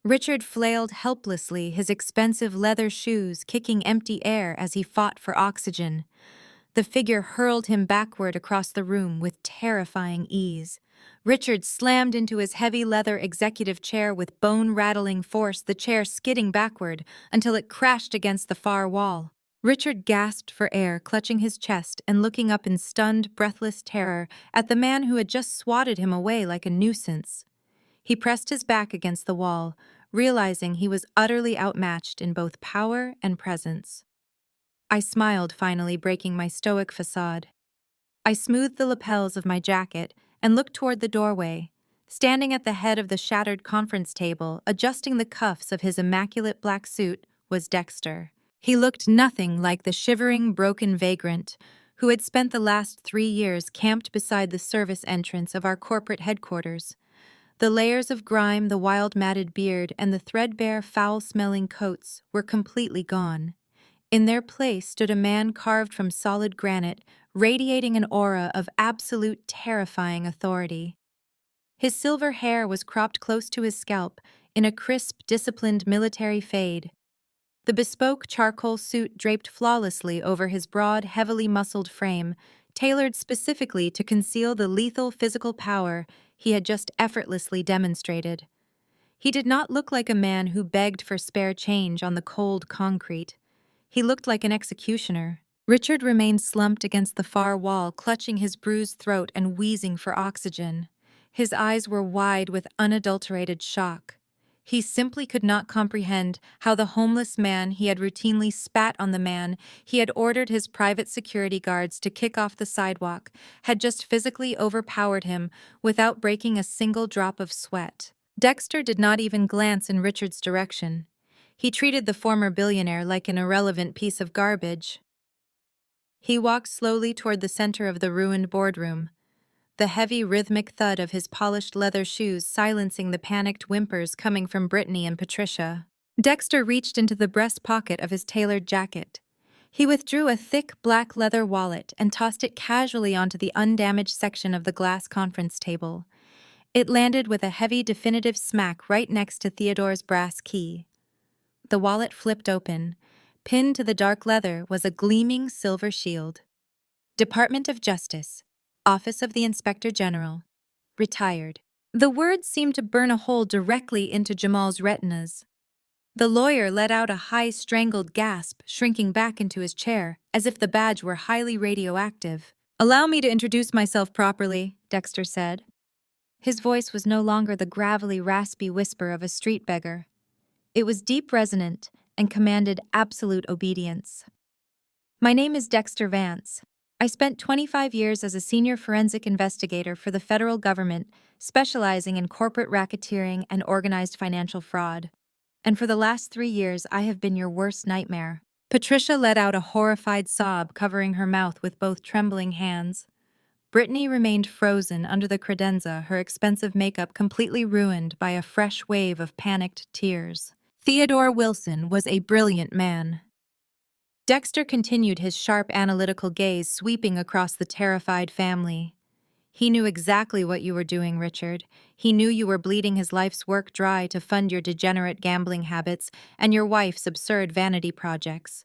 Speaker 1: Richard flailed helplessly, his expensive leather shoes kicking empty air as he fought for oxygen. The figure hurled him backward across the room with terrifying ease. Richard slammed into his heavy leather executive chair with bone-rattling force, the chair skidding backward until it crashed against the far wall. Richard gasped for air, clutching his chest and looking up in stunned, breathless terror at the man who had just swatted him away like a nuisance. He pressed his back against the wall, realizing he was utterly outmatched in both power and presence. I smiled, finally breaking my stoic facade. I smoothed the lapels of my jacket and looked toward the doorway, Standing at the head of the shattered conference table, adjusting the cuffs of his immaculate black suit, was Dexter. He looked nothing like the shivering, broken vagrant who had spent the last 3 years camped beside the service entrance of our corporate headquarters. The layers of grime, the wild matted beard, and the threadbare, foul-smelling coats were completely gone. In their place stood a man carved from solid granite, radiating an aura of absolute terrifying authority. His silver hair was cropped close to his scalp in a crisp, disciplined military fade. The bespoke charcoal suit draped flawlessly over his broad, heavily muscled frame, tailored specifically to conceal the lethal physical power he had just effortlessly demonstrated. He did not look like a man who begged for spare change on the cold concrete. He looked like an executioner. Richard remained slumped against the far wall, clutching his bruised throat and wheezing for oxygen. His eyes were wide with unadulterated shock. He simply could not comprehend how the homeless man he had routinely spat on the man he had ordered his private security guards to kick off the sidewalk had just physically overpowered him without breaking a single drop of sweat. Dexter did not even glance in Richard's direction. He treated the former billionaire like an irrelevant piece of garbage. He walked slowly toward the center of the ruined boardroom, the heavy rhythmic thud of his polished leather shoes silencing the panicked whimpers coming from Brittany and Patricia. Dexter reached into the breast pocket of his tailored jacket. He withdrew a thick black leather wallet and tossed it casually onto the undamaged section of the glass conference table. It landed with a heavy, definitive smack right next to Theodore's brass key. The wallet flipped open. Pinned to the dark leather was a gleaming silver shield. Department of Justice, Office of the Inspector General, retired. The words seemed to burn a hole directly into Jamal's retinas. The lawyer let out a high, strangled gasp, shrinking back into his chair, as if the badge were highly radioactive. "Allow me to introduce myself properly," Dexter said. His voice was no longer the gravelly, raspy whisper of a street beggar. It was deep resonant and commanded absolute obedience. "My name is Dexter Vance. I spent 25 years as a senior forensic investigator for the federal government, specializing in corporate racketeering and organized financial fraud. And for the last 3 years, I have been your worst nightmare." Patricia let out a horrified sob, covering her mouth with both trembling hands. Brittany remained frozen under the credenza, her expensive makeup completely ruined by a fresh wave of panicked tears. Theodore Wilson was a brilliant man. Dexter continued, his sharp analytical gaze sweeping across the terrified family. "He knew exactly what you were doing, Richard. He knew you were bleeding his life's work dry to fund your degenerate gambling habits and your wife's absurd vanity projects.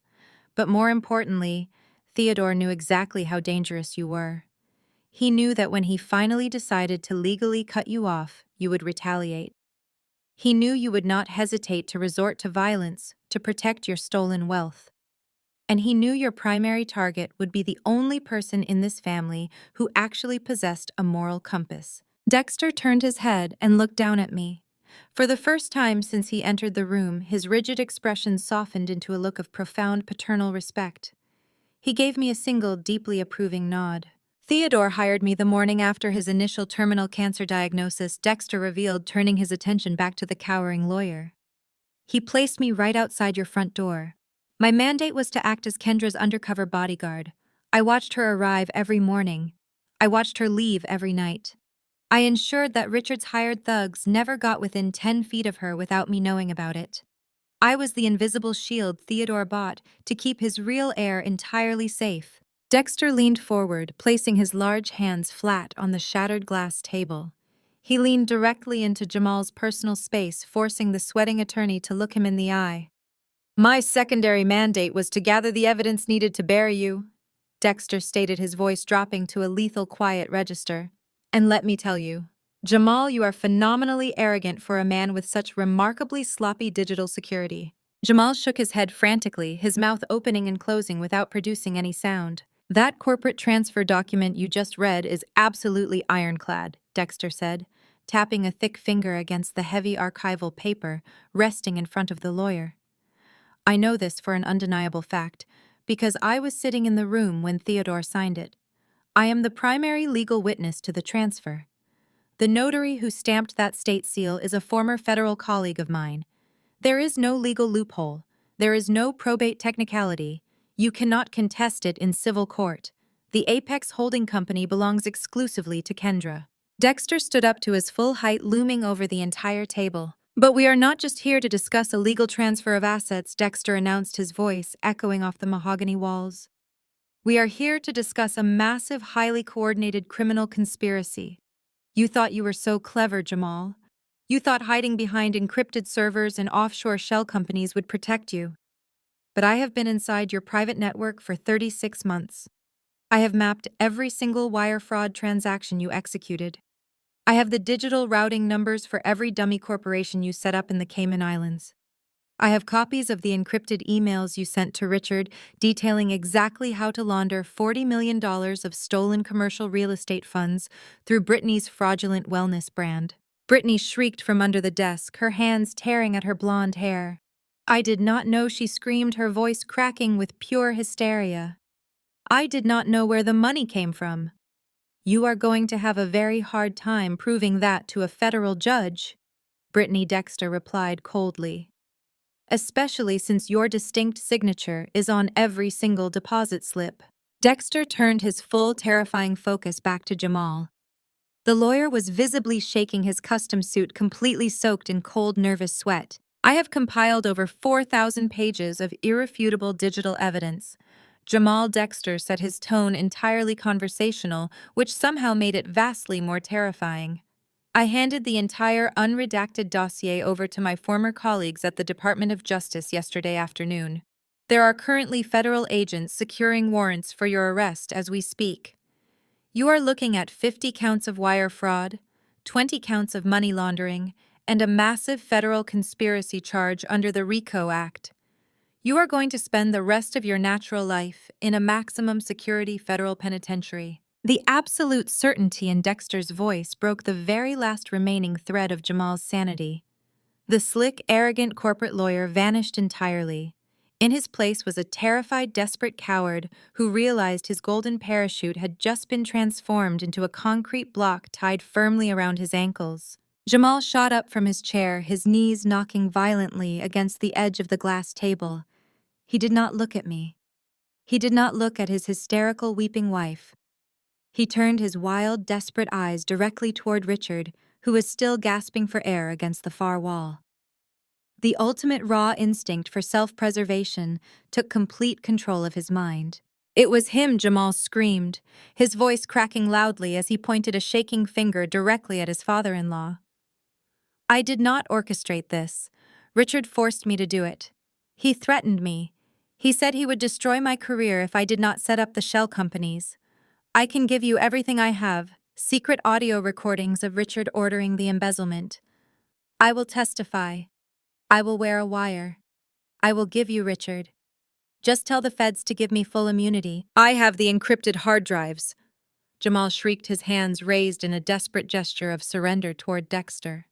Speaker 1: But more importantly, Theodore knew exactly how dangerous you were. He knew that when he finally decided to legally cut you off, you would retaliate. He knew you would not hesitate to resort to violence to protect your stolen wealth. And he knew your primary target would be the only person in this family who actually possessed a moral compass." Dexter turned his head and looked down at me. For the first time since he entered the room, his rigid expression softened into a look of profound paternal respect. He gave me a single, deeply approving nod. "Theodore hired me the morning after his initial terminal cancer diagnosis," Dexter revealed, turning his attention back to the cowering lawyer. "He placed me right outside your front door. My mandate was to act as Kendra's undercover bodyguard. I watched her arrive every morning. I watched her leave every night. I ensured that Richard's hired thugs never got within 10 feet of her without me knowing about it. I was the invisible shield Theodore bought to keep his real heir entirely safe." Dexter leaned forward, placing his large hands flat on the shattered glass table. He leaned directly into Jamal's personal space, forcing the sweating attorney to look him in the eye. "My secondary mandate was to gather the evidence needed to bury you," Dexter stated, his voice dropping to a lethal quiet register. "And let me tell you, Jamal, you are phenomenally arrogant for a man with such remarkably sloppy digital security." Jamal shook his head frantically, his mouth opening and closing without producing any sound. "That corporate transfer document you just read is absolutely ironclad," Dexter said, tapping a thick finger against the heavy archival paper resting in front of the lawyer. "I know this for an undeniable fact, because I was sitting in the room when Theodore signed it. I am the primary legal witness to the transfer. The notary who stamped that state seal is a former federal colleague of mine. There is no legal loophole. There is no probate technicality. You cannot contest it in civil court. The Apex Holding Company belongs exclusively to Kendra. Dexter stood up to his full height, looming over the entire table. But we are not just here to discuss a legal transfer of assets, Dexter announced, his voice echoing off the mahogany walls. We are here to discuss a massive, highly coordinated criminal conspiracy. You thought you were so clever, Jamal. You thought hiding behind encrypted servers and offshore shell companies would protect you. But I have been inside your private network for 36 months. I have mapped every single wire fraud transaction you executed. I have the digital routing numbers for every dummy corporation you set up in the Cayman Islands. I have copies of the encrypted emails you sent to Richard detailing exactly how to launder $40 million of stolen commercial real estate funds through Brittany's fraudulent wellness brand. Brittany shrieked from under the desk, her hands tearing at her blonde hair. I did not know, she screamed, her voice cracking with pure hysteria. I did not know where the money came from. You are going to have a very hard time proving that to a federal judge, Brittany Dexter replied coldly. Especially since your distinct signature is on every single deposit slip. Dexter turned his full, terrifying focus back to Jamal. The lawyer was visibly shaking, his custom suit completely soaked in cold, nervous sweat. I have compiled over 4,000 pages of irrefutable digital evidence. Jamal Dexter set his tone entirely conversational, which somehow made it vastly more terrifying. I handed the entire unredacted dossier over to my former colleagues at the Department of Justice yesterday afternoon. There are currently federal agents securing warrants for your arrest as we speak. You are looking at 50 counts of wire fraud, 20 counts of money laundering, and a massive federal conspiracy charge under the RICO Act. You are going to spend the rest of your natural life in a maximum security federal penitentiary. The absolute certainty in Dexter's voice broke the very last remaining thread of Jamal's sanity. The slick, arrogant corporate lawyer vanished entirely. In his place was a terrified, desperate coward who realized his golden parachute had just been transformed into a concrete block tied firmly around his ankles. Jamal shot up from his chair, his knees knocking violently against the edge of the glass table. He did not look at me. He did not look at his hysterical, weeping wife. He turned his wild, desperate eyes directly toward Richard, who was still gasping for air against the far wall. The ultimate raw instinct for self-preservation took complete control of his mind. It was him, Jamal screamed, his voice cracking loudly as he pointed a shaking finger directly at his father-in-law. I did not orchestrate this. Richard forced me to do it. He threatened me. He said he would destroy my career if I did not set up the shell companies. I can give you everything I have, secret audio recordings of Richard ordering the embezzlement. I will testify. I will wear a wire. I will give you Richard. Just tell the feds to give me full immunity. I have the encrypted hard drives. Jamal shrieked, his hands raised in a desperate gesture of surrender toward Dexter.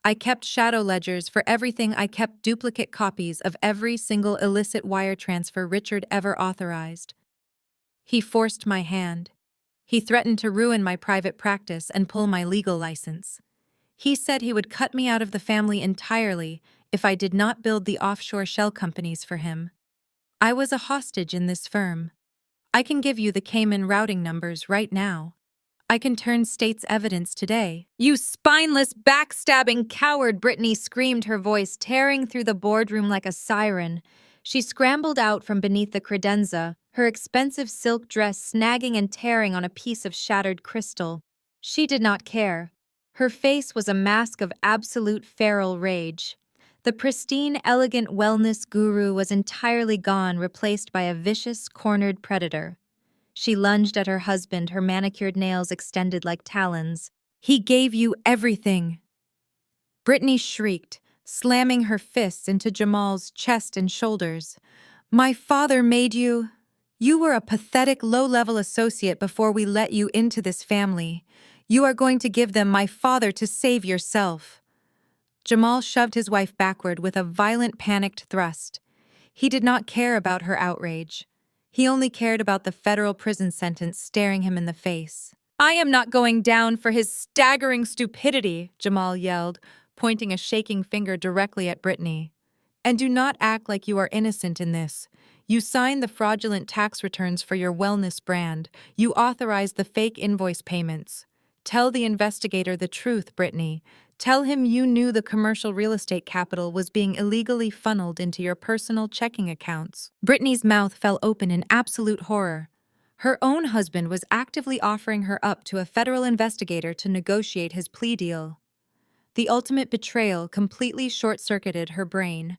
Speaker 1: I kept shadow ledgers for everything. I kept duplicate copies of every single illicit wire transfer Richard ever authorized. He forced my hand. He threatened to ruin my private practice and pull my legal license. He said he would cut me out of the family entirely if I did not build the offshore shell companies for him. I was a hostage in this firm. I can give you the Cayman routing numbers right now. I can turn state's evidence today. You spineless, backstabbing coward, Brittany screamed, her voice tearing through the boardroom like a siren. She scrambled out from beneath the credenza, her expensive silk dress snagging and tearing on a piece of shattered crystal. She did not care. Her face was a mask of absolute feral rage. The pristine, elegant wellness guru was entirely gone, replaced by a vicious, cornered predator. She lunged at her husband, her manicured nails extended like talons. He gave you everything. Brittany shrieked, slamming her fists into Jamal's chest and shoulders. My father made you. You were a pathetic, low-level associate before we let you into this family. You are going to give them my father to save yourself. Jamal shoved his wife backward with a violent, panicked thrust. He did not care about her outrage. He only cared about the federal prison sentence staring him in the face. I am not going down for his staggering stupidity, Jamal yelled, pointing a shaking finger directly at Brittany. And do not act like you are innocent in this. You signed the fraudulent tax returns for your wellness brand. You authorized the fake invoice payments. Tell the investigator the truth, Brittany. Tell him you knew the commercial real estate capital was being illegally funneled into your personal checking accounts. Brittany's mouth fell open in absolute horror. Her own husband was actively offering her up to a federal investigator to negotiate his plea deal. The ultimate betrayal completely short-circuited her brain.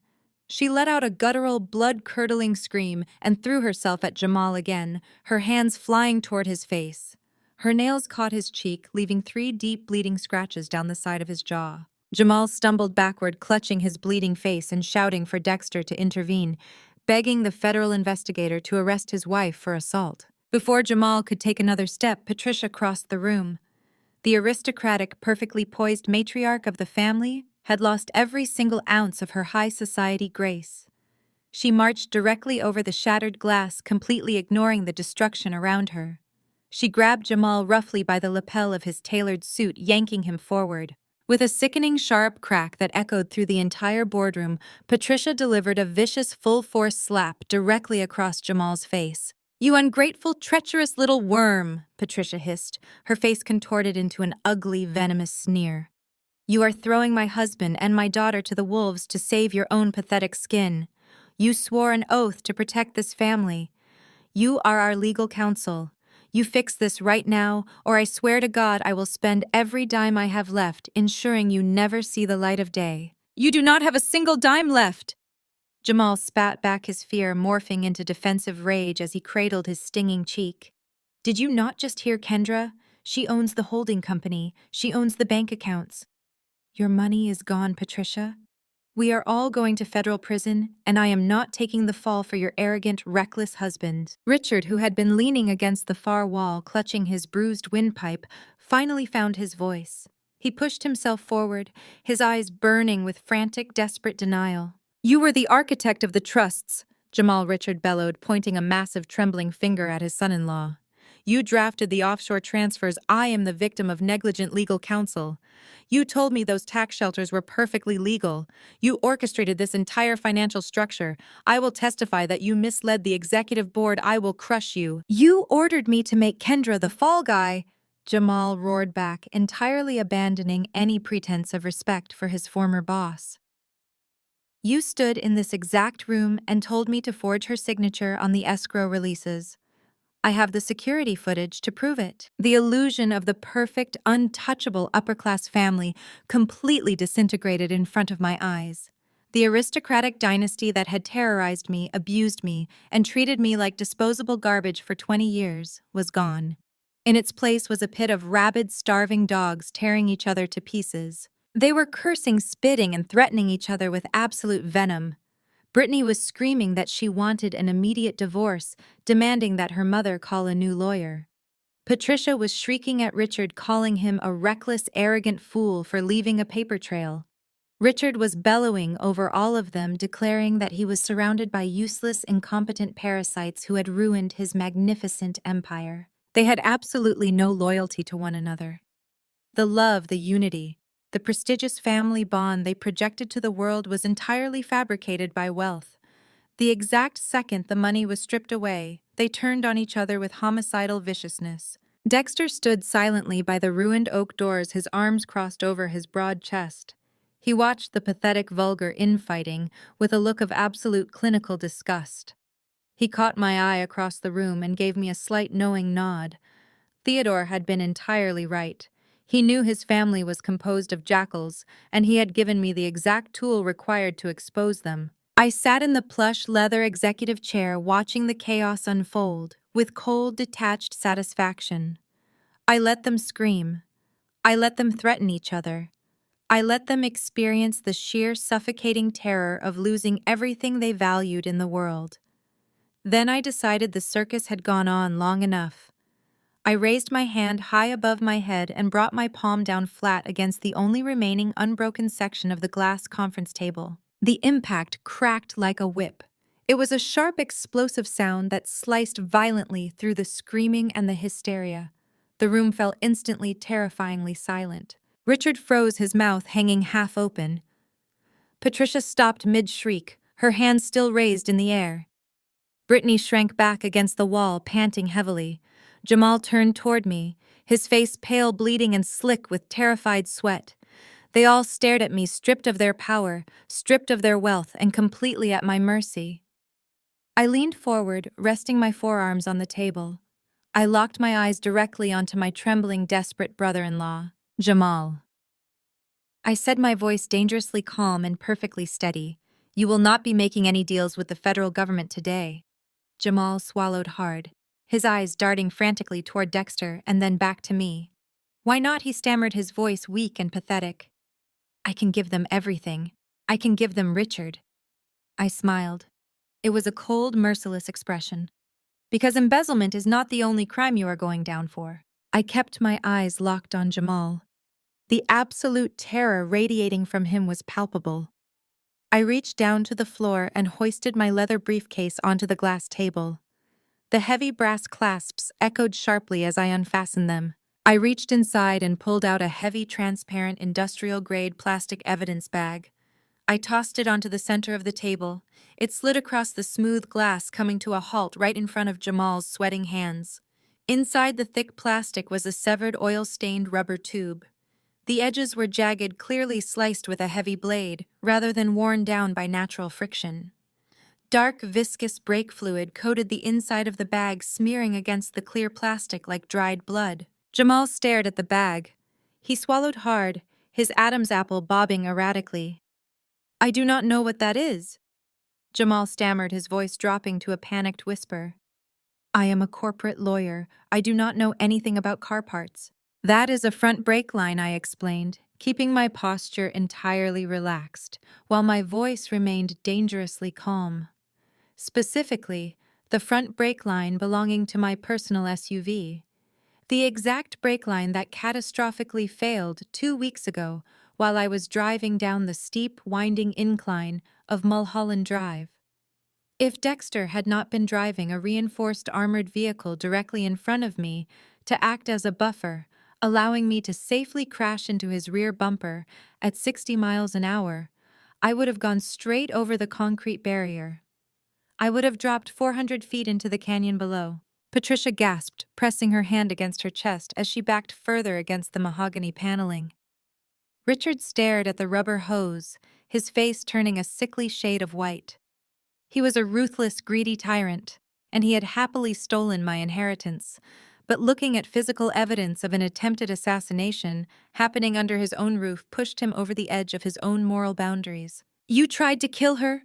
Speaker 1: She let out a guttural, blood-curdling scream and threw herself at Jamal again, her hands flying toward his face. Her nails caught his cheek, leaving 3 deep bleeding scratches down the side of his jaw. Jamal stumbled backward, clutching his bleeding face and shouting for Dexter to intervene, begging the federal investigator to arrest his wife for assault. Before Jamal could take another step, Patricia crossed the room. The aristocratic, perfectly poised matriarch of the family had lost every single ounce of her high society grace. She marched directly over the shattered glass, completely ignoring the destruction around her. She grabbed Jamal roughly by the lapel of his tailored suit, yanking him forward. With a sickening sharp crack that echoed through the entire boardroom, Patricia delivered a vicious full-force slap directly across Jamal's face. "You ungrateful, treacherous little worm," Patricia hissed, her face contorted into an ugly, venomous sneer. "You are throwing my husband and my daughter to the wolves to save your own pathetic skin. You swore an oath to protect this family. You are our legal counsel. You fix this right now, or I swear to God I will spend every dime I have left ensuring you never see the light of day." "You do not have a single dime left!" Jamal spat back his fear, morphing into defensive rage as he cradled his stinging cheek. "Did you not just hear Kendra? She owns the holding company. She owns the bank accounts. Your money is gone, Patricia. We are all going to federal prison, and I am not taking the fall for your arrogant, reckless husband." Richard, who had been leaning against the far wall, clutching his bruised windpipe, finally found his voice. He pushed himself forward, his eyes burning with frantic, desperate denial. "You were the architect of the trusts," Jamal Richard bellowed, pointing a massive, trembling finger at his son-in-law. "You drafted the offshore transfers. I am the victim of negligent legal counsel. You told me those tax shelters were perfectly legal. You orchestrated this entire financial structure. I will testify that you misled the executive board. I will crush you." "You ordered me to make Kendra the fall guy," Jamal roared back, entirely abandoning any pretense of respect for his former boss. "You stood in this exact room and told me to forge her signature on the escrow releases. I have the security footage to prove it." The illusion of the perfect, untouchable upper-class family completely disintegrated in front of my eyes. The aristocratic dynasty that had terrorized me, abused me, and treated me like disposable garbage for 20 years was gone. In its place was a pit of rabid, starving dogs tearing each other to pieces. They were cursing, spitting, and threatening each other with absolute venom. Brittany was screaming that she wanted an immediate divorce, demanding that her mother call a new lawyer. Patricia was shrieking at Richard, calling him a reckless, arrogant fool for leaving a paper trail. Richard was bellowing over all of them, declaring that he was surrounded by useless, incompetent parasites who had ruined his magnificent empire. They had absolutely no loyalty to one another. The love, the unity, the prestigious family bond they projected to the world was entirely fabricated by wealth. The exact second the money was stripped away, they turned on each other with homicidal viciousness. Dexter stood silently by the ruined oak doors, his arms crossed over his broad chest. He watched the pathetic, vulgar infighting with a look of absolute clinical disgust. He caught my eye across the room and gave me a slight knowing nod. Theodore had been entirely right. He knew his family was composed of jackals, and he had given me the exact tool required to expose them. I sat in the plush leather executive chair watching the chaos unfold, with cold, detached satisfaction. I let them scream. I let them threaten each other. I let them experience the sheer suffocating terror of losing everything they valued in the world. Then I decided the circus had gone on long enough. I raised my hand high above my head and brought my palm down flat against the only remaining unbroken section of the glass conference table. The impact cracked like a whip. It was a sharp, explosive sound that sliced violently through the screaming and the hysteria. The room fell instantly terrifyingly silent. Richard froze, his mouth hanging half open. Patricia stopped mid-shriek, her hands still raised in the air. Brittany shrank back against the wall, panting heavily. Jamal turned toward me, his face pale, bleeding, and slick with terrified sweat. They all stared at me, stripped of their power, stripped of their wealth, and completely at my mercy. I leaned forward, resting my forearms on the table. I locked my eyes directly onto my trembling, desperate brother-in-law, Jamal. I said, my voice dangerously calm and perfectly steady. You will not be making any deals with the federal government today. Jamal swallowed hard, his eyes darting frantically toward Dexter and then back to me. Why not? He stammered, his voice weak and pathetic. I can give them everything. I can give them Richard. I smiled. It was a cold, merciless expression. Because embezzlement is not the only crime you are going down for. I kept my eyes locked on Jamal. The absolute terror radiating from him was palpable. I reached down to the floor and hoisted my leather briefcase onto the glass table. The heavy brass clasps echoed sharply as I unfastened them. I reached inside and pulled out a heavy, transparent, industrial-grade plastic evidence bag. I tossed it onto the center of the table. It slid across the smooth glass, coming to a halt right in front of Jamal's sweating hands. Inside the thick plastic was a severed, oil-stained rubber tube. The edges were jagged, clearly sliced with a heavy blade, rather than worn down by natural friction. Dark, viscous brake fluid coated the inside of the bag, smearing against the clear plastic like dried blood. Jamal stared at the bag. He swallowed hard, his Adam's apple bobbing erratically. I do not know what that is, Jamal stammered, his voice dropping to a panicked whisper. I am a corporate lawyer. I do not know anything about car parts. That is a front brake line, I explained, keeping my posture entirely relaxed, while my voice remained dangerously calm. Specifically, the front brake line belonging to my personal SUV. The exact brake line that catastrophically failed 2 weeks ago while I was driving down the steep, winding incline of Mulholland Drive. If Dexter had not been driving a reinforced armored vehicle directly in front of me to act as a buffer, allowing me to safely crash into his rear bumper at 60 miles an hour, I would have gone straight over the concrete barrier. I would have dropped 400 feet into the canyon below. Patricia gasped, pressing her hand against her chest as she backed further against the mahogany paneling. Richard stared at the rubber hose, his face turning a sickly shade of white. He was a ruthless, greedy tyrant, and he had happily stolen my inheritance. But looking at physical evidence of an attempted assassination happening under his own roof pushed him over the edge of his own moral boundaries. You tried to kill her?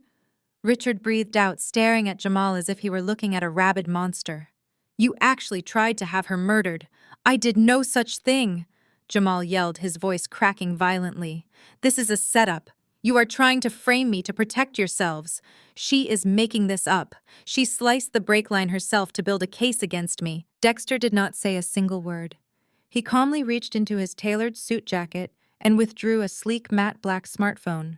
Speaker 1: Richard breathed out, staring at Jamal as if he were looking at a rabid monster. You actually tried to have her murdered. I did no such thing, Jamal yelled, his voice cracking violently. This is a setup. You are trying to frame me to protect yourselves. She is making this up. She sliced the brake line herself to build a case against me. Dexter did not say a single word. He calmly reached into his tailored suit jacket and withdrew a sleek matte black smartphone.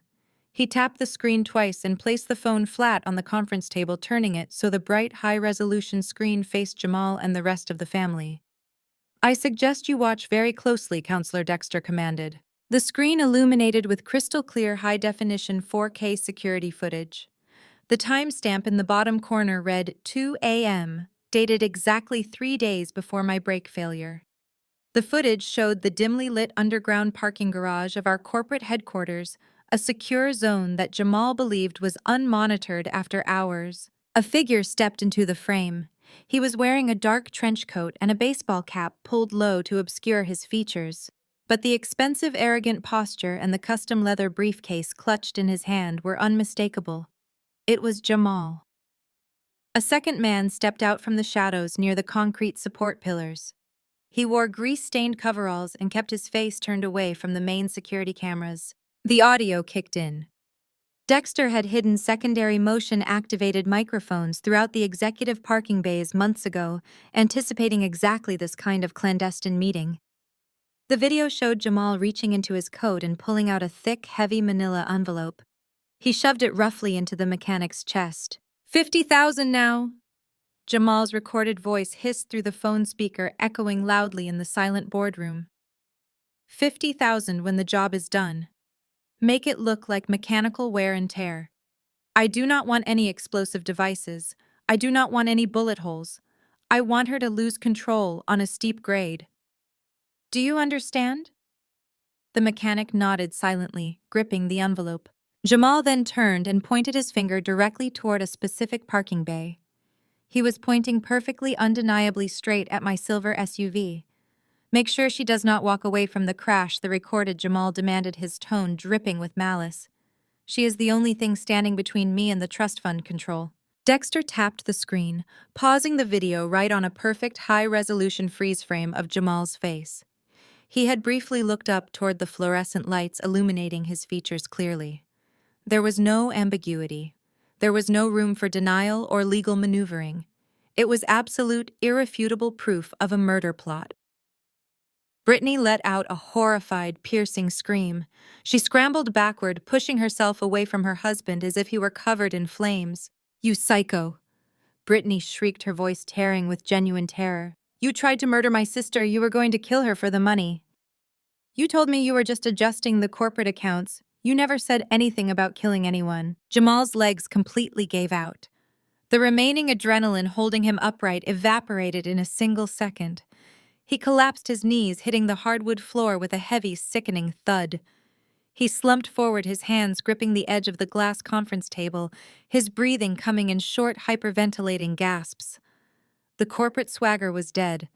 Speaker 1: He tapped the screen twice and placed the phone flat on the conference table, turning it so the bright, high-resolution screen faced Jamal and the rest of the family. I suggest you watch very closely, Counselor Dexter commanded. The screen illuminated with crystal-clear, high-definition 4K security footage. The timestamp in the bottom corner read 2 a.m., dated exactly 3 days before my brake failure. The footage showed the dimly lit underground parking garage of our corporate headquarters, a secure zone that Jamal believed was unmonitored after hours. A figure stepped into the frame. He was wearing a dark trench coat and a baseball cap pulled low to obscure his features. But the expensive, arrogant posture and the custom leather briefcase clutched in his hand were unmistakable. It was Jamal. A second man stepped out from the shadows near the concrete support pillars. He wore grease-stained coveralls and kept his face turned away from the main security cameras. The audio kicked in. Dexter had hidden secondary motion-activated microphones throughout the executive parking bays months ago, anticipating exactly this kind of clandestine meeting. The video showed Jamal reaching into his coat and pulling out a thick, heavy manila envelope. He shoved it roughly into the mechanic's chest. 50,000 now, Jamal's recorded voice hissed through the phone speaker, echoing loudly in the silent boardroom. 50,000 when the job is done. Make it look like mechanical wear and tear. I do not want any explosive devices. I do not want any bullet holes. I want her to lose control on a steep grade. Do you understand? The mechanic nodded silently, gripping the envelope. Jamal then turned and pointed his finger directly toward a specific parking bay. He was pointing perfectly undeniably straight at my silver SUV. Make sure she does not walk away from the crash, the recorded Jamal demanded, his tone dripping with malice. She is the only thing standing between me and the trust fund control. Dexter tapped the screen, pausing the video right on a perfect high-resolution freeze frame of Jamal's face. He had briefly looked up toward the fluorescent lights illuminating his features clearly. There was no ambiguity. There was no room for denial or legal maneuvering. It was absolute, irrefutable proof of a murder plot. Brittany let out a horrified, piercing scream. She scrambled backward, pushing herself away from her husband as if he were covered in flames. "You psycho!" Brittany shrieked, her voice tearing with genuine terror. "You tried to murder my sister. You were going to kill her for the money. You told me you were just adjusting the corporate accounts. You never said anything about killing anyone." Jamal's legs completely gave out. The remaining adrenaline holding him upright evaporated in a single second. He collapsed, his knees hitting the hardwood floor with a heavy, sickening thud. He slumped forward, his hands gripping the edge of the glass conference table, his breathing coming in short, hyperventilating gasps. The corporate swagger was dead.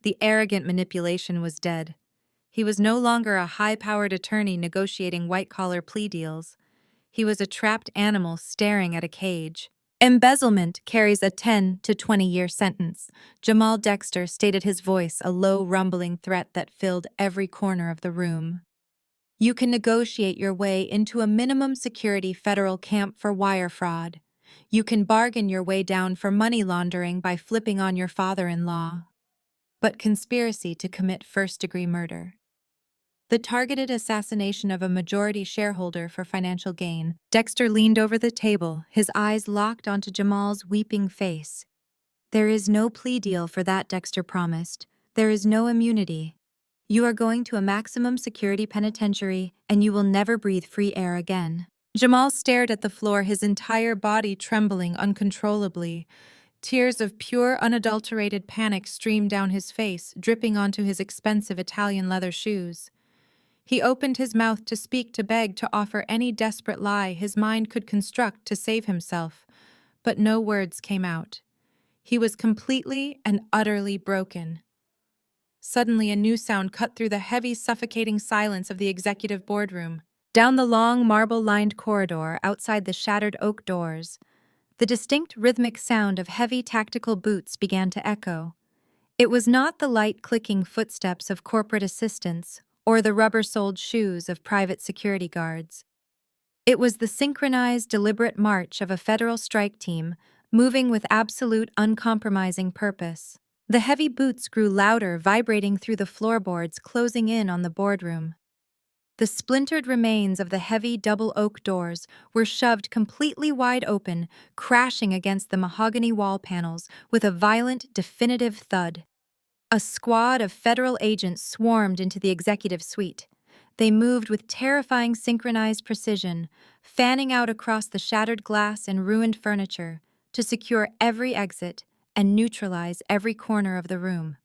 Speaker 1: The arrogant manipulation was dead. He was no longer a high-powered attorney negotiating white-collar plea deals. He was a trapped animal staring at a cage. "Embezzlement carries a 10 to 20-year sentence," Jamal Dexter stated, his voice a low, rumbling threat that filled every corner of the room. "You can negotiate your way into a minimum security federal camp for wire fraud. You can bargain your way down for money laundering by flipping on your father-in-law. But conspiracy to commit first-degree murder, the targeted assassination of a majority shareholder for financial gain." Dexter leaned over the table, his eyes locked onto Jamal's weeping face. "There is no plea deal for that," Dexter promised. "There is no immunity. You are going to a maximum security penitentiary, and you will never breathe free air again." Jamal stared at the floor, his entire body trembling uncontrollably. Tears of pure, unadulterated panic streamed down his face, dripping onto his expensive Italian leather shoes. He opened his mouth to speak, to beg, to offer any desperate lie his mind could construct to save himself, but no words came out. He was completely and utterly broken. Suddenly, a new sound cut through the heavy, suffocating silence of the executive boardroom. Down the long, marble-lined corridor outside the shattered oak doors, the distinct rhythmic sound of heavy tactical boots began to echo. It was not the light clicking footsteps of corporate assistants or the rubber-soled shoes of private security guards. It was the synchronized, deliberate march of a federal strike team, moving with absolute, uncompromising purpose. The heavy boots grew louder, vibrating through the floorboards, closing in on the boardroom. The splintered remains of the heavy double oak doors were shoved completely wide open, crashing against the mahogany wall panels with a violent, definitive thud. A squad of federal agents swarmed into the executive suite. They moved with terrifying synchronized precision, fanning out across the shattered glass and ruined furniture to secure every exit and neutralize every corner of the room.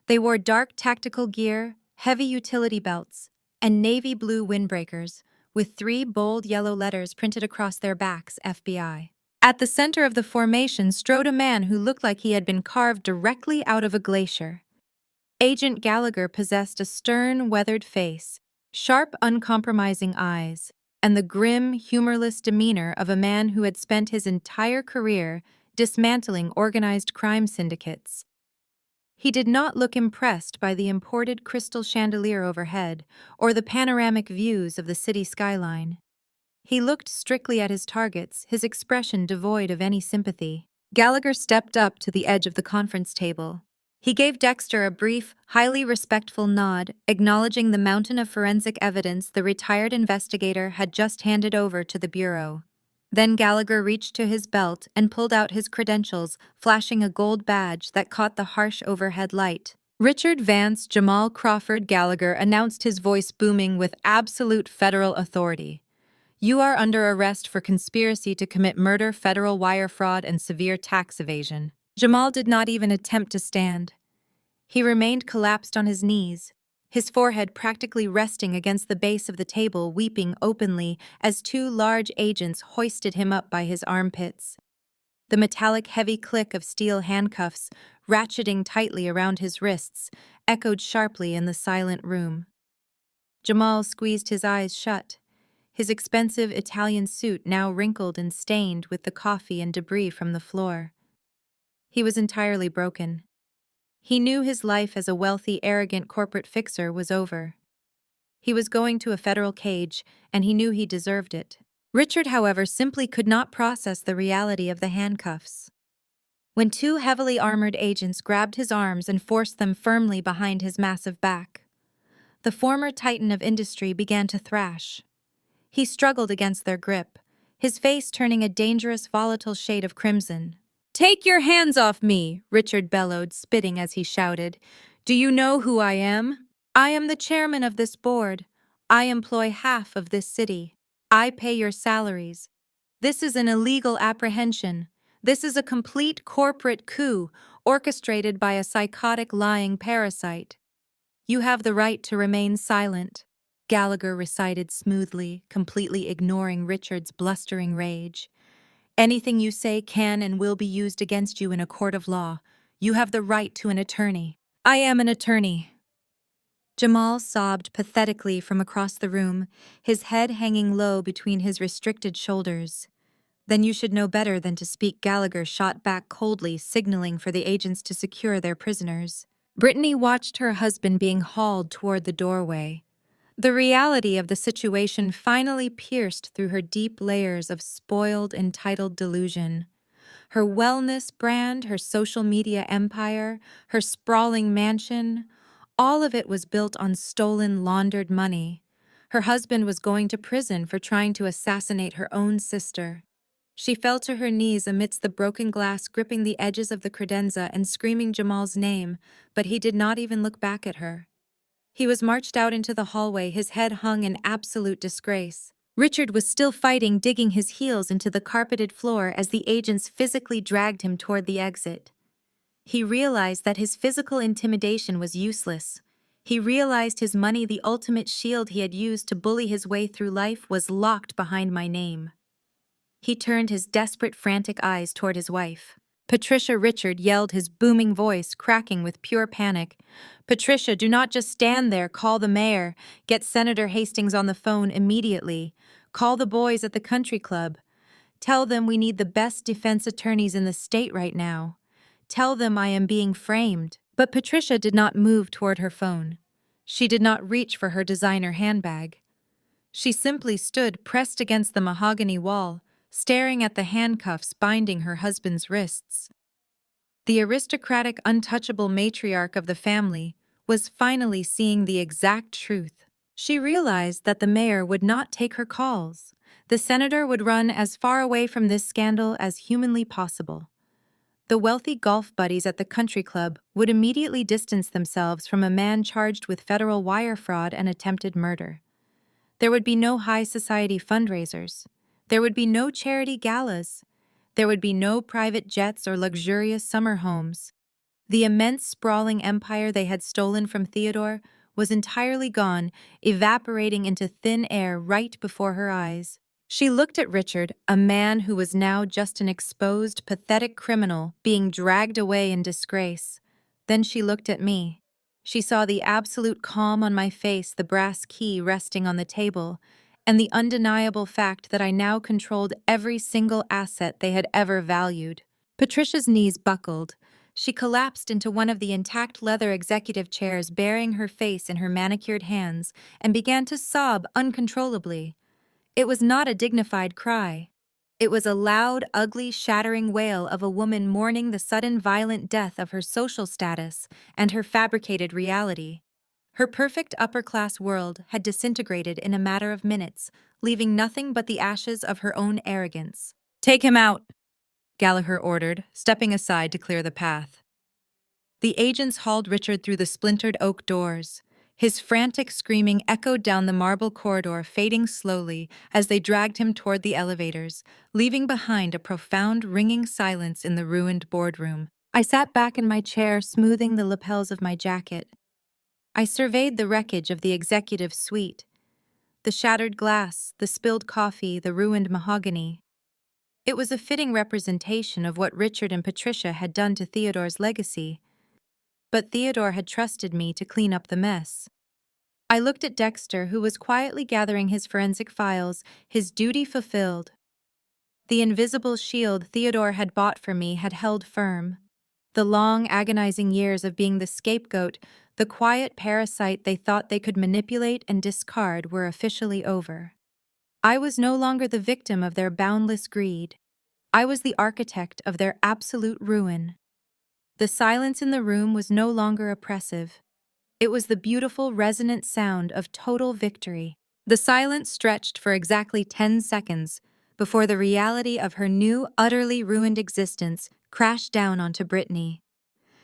Speaker 1: They wore dark tactical gear, heavy utility belts, and navy blue windbreakers, with 3 bold yellow letters printed across their backs, FBI. At the center of the formation strode a man who looked like he had been carved directly out of a glacier. Agent Gallagher possessed a stern, weathered face, sharp, uncompromising eyes, and the grim, humorless demeanor of a man who had spent his entire career dismantling organized crime syndicates. He did not look impressed by the imported crystal chandelier overhead or the panoramic views of the city skyline. He looked strictly at his targets, his expression devoid of any sympathy. Gallagher stepped up to the edge of the conference table. He gave Dexter a brief, highly respectful nod, acknowledging the mountain of forensic evidence the retired investigator had just handed over to the Bureau. Then Gallagher reached to his belt and pulled out his credentials, flashing a gold badge that caught the harsh overhead light. Richard Vance Jamal Crawford Gallagher announced, his voice booming with absolute federal authority. You are under arrest for conspiracy to commit murder, federal wire fraud, and severe tax evasion. Jamal did not even attempt to stand. He remained collapsed on his knees, his forehead practically resting against the base of the table, weeping openly as two large agents hoisted him up by his armpits. The metallic heavy click of steel handcuffs, ratcheting tightly around his wrists, echoed sharply in the silent room. Jamal squeezed his eyes shut, his expensive Italian suit now wrinkled and stained with the coffee and debris from the floor. He was entirely broken. He knew his life as a wealthy, arrogant corporate fixer was over. He was going to a federal cage, and he knew he deserved it. Richard, however, simply could not process the reality of the handcuffs. When two heavily armored agents grabbed his arms and forced them firmly behind his massive back, the former titan of industry began to thrash. He struggled against their grip, his face turning a dangerous, volatile shade of crimson. "Take your hands off me," Richard bellowed, spitting as he shouted. "Do you know who I am? I am the chairman of this board. I employ half of this city. I pay your salaries. This is an illegal apprehension. This is a complete corporate coup orchestrated by a psychotic lying parasite. You have the right to remain silent," Gallagher recited smoothly, completely ignoring Richard's blustering rage. "Anything you say can and will be used against you in a court of law. You have the right to an attorney." "I am an attorney." Jamal sobbed pathetically from across the room, his head hanging low between his restricted shoulders. "Then you should know better than to speak," Gallagher shot back coldly, signaling for the agents to secure their prisoners. Brittany watched her husband being hauled toward the doorway. The reality of the situation finally pierced through her deep layers of spoiled, entitled delusion. Her wellness brand, her social media empire, her sprawling mansion, all of it was built on stolen, laundered money. Her husband was going to prison for trying to assassinate her own sister. She fell to her knees amidst the broken glass, gripping the edges of the credenza and screaming Jamal's name, but he did not even look back at her. He was marched out into the hallway, his head hung in absolute disgrace. Richard was still fighting, digging his heels into the carpeted floor as the agents physically dragged him toward the exit. He realized that his physical intimidation was useless. He realized his money, the ultimate shield he had used to bully his way through life, was locked behind my name. He turned his desperate, frantic eyes toward his wife. "Patricia," Richard yelled, his booming voice cracking with pure panic. "Patricia, do not just stand there. Call the mayor. Get Senator Hastings on the phone immediately. Call the boys at the country club. Tell them we need the best defense attorneys in the state right now. Tell them I am being framed." But Patricia did not move toward her phone. She did not reach for her designer handbag. She simply stood pressed against the mahogany wall, staring at the handcuffs binding her husband's wrists. The aristocratic, untouchable matriarch of the family was finally seeing the exact truth. She realized that the mayor would not take her calls. The senator would run as far away from this scandal as humanly possible. The wealthy golf buddies at the country club would immediately distance themselves from a man charged with federal wire fraud and attempted murder. There would be no high society fundraisers. There would be no charity galas. There would be no private jets or luxurious summer homes. The immense, sprawling empire they had stolen from Theodore was entirely gone, evaporating into thin air right before her eyes. She looked at Richard, a man who was now just an exposed, pathetic criminal being dragged away in disgrace. Then she looked at me. She saw the absolute calm on my face, the brass key resting on the table, and the undeniable fact that I now controlled every single asset they had ever valued. Patricia's knees buckled. She collapsed into one of the intact leather executive chairs, burying her face in her manicured hands, and began to sob uncontrollably. It was not a dignified cry. It was a loud, ugly, shattering wail of a woman mourning the sudden violent death of her social status and her fabricated reality. Her perfect upper-class world had disintegrated in a matter of minutes, leaving nothing but the ashes of her own arrogance. "Take him out," Gallagher ordered, stepping aside to clear the path. The agents hauled Richard through the splintered oak doors. His frantic screaming echoed down the marble corridor, fading slowly as they dragged him toward the elevators, leaving behind a profound, ringing silence in the ruined boardroom. I sat back in my chair, smoothing the lapels of my jacket. I surveyed the wreckage of the executive suite. The shattered glass, the spilled coffee, the ruined mahogany. It was a fitting representation of what Richard and Patricia had done to Theodore's legacy. But Theodore had trusted me to clean up the mess. I looked at Dexter, who was quietly gathering his forensic files, his duty fulfilled. The invisible shield Theodore had bought for me had held firm. The long, agonizing years of being the scapegoat, the quiet parasite they thought they could manipulate and discard, were officially over. I was no longer the victim of their boundless greed. I was the architect of their absolute ruin. The silence in the room was no longer oppressive. It was the beautiful, resonant sound of total victory. The silence stretched for exactly 10 seconds before the reality of her new, utterly ruined existence crashed down onto Brittany.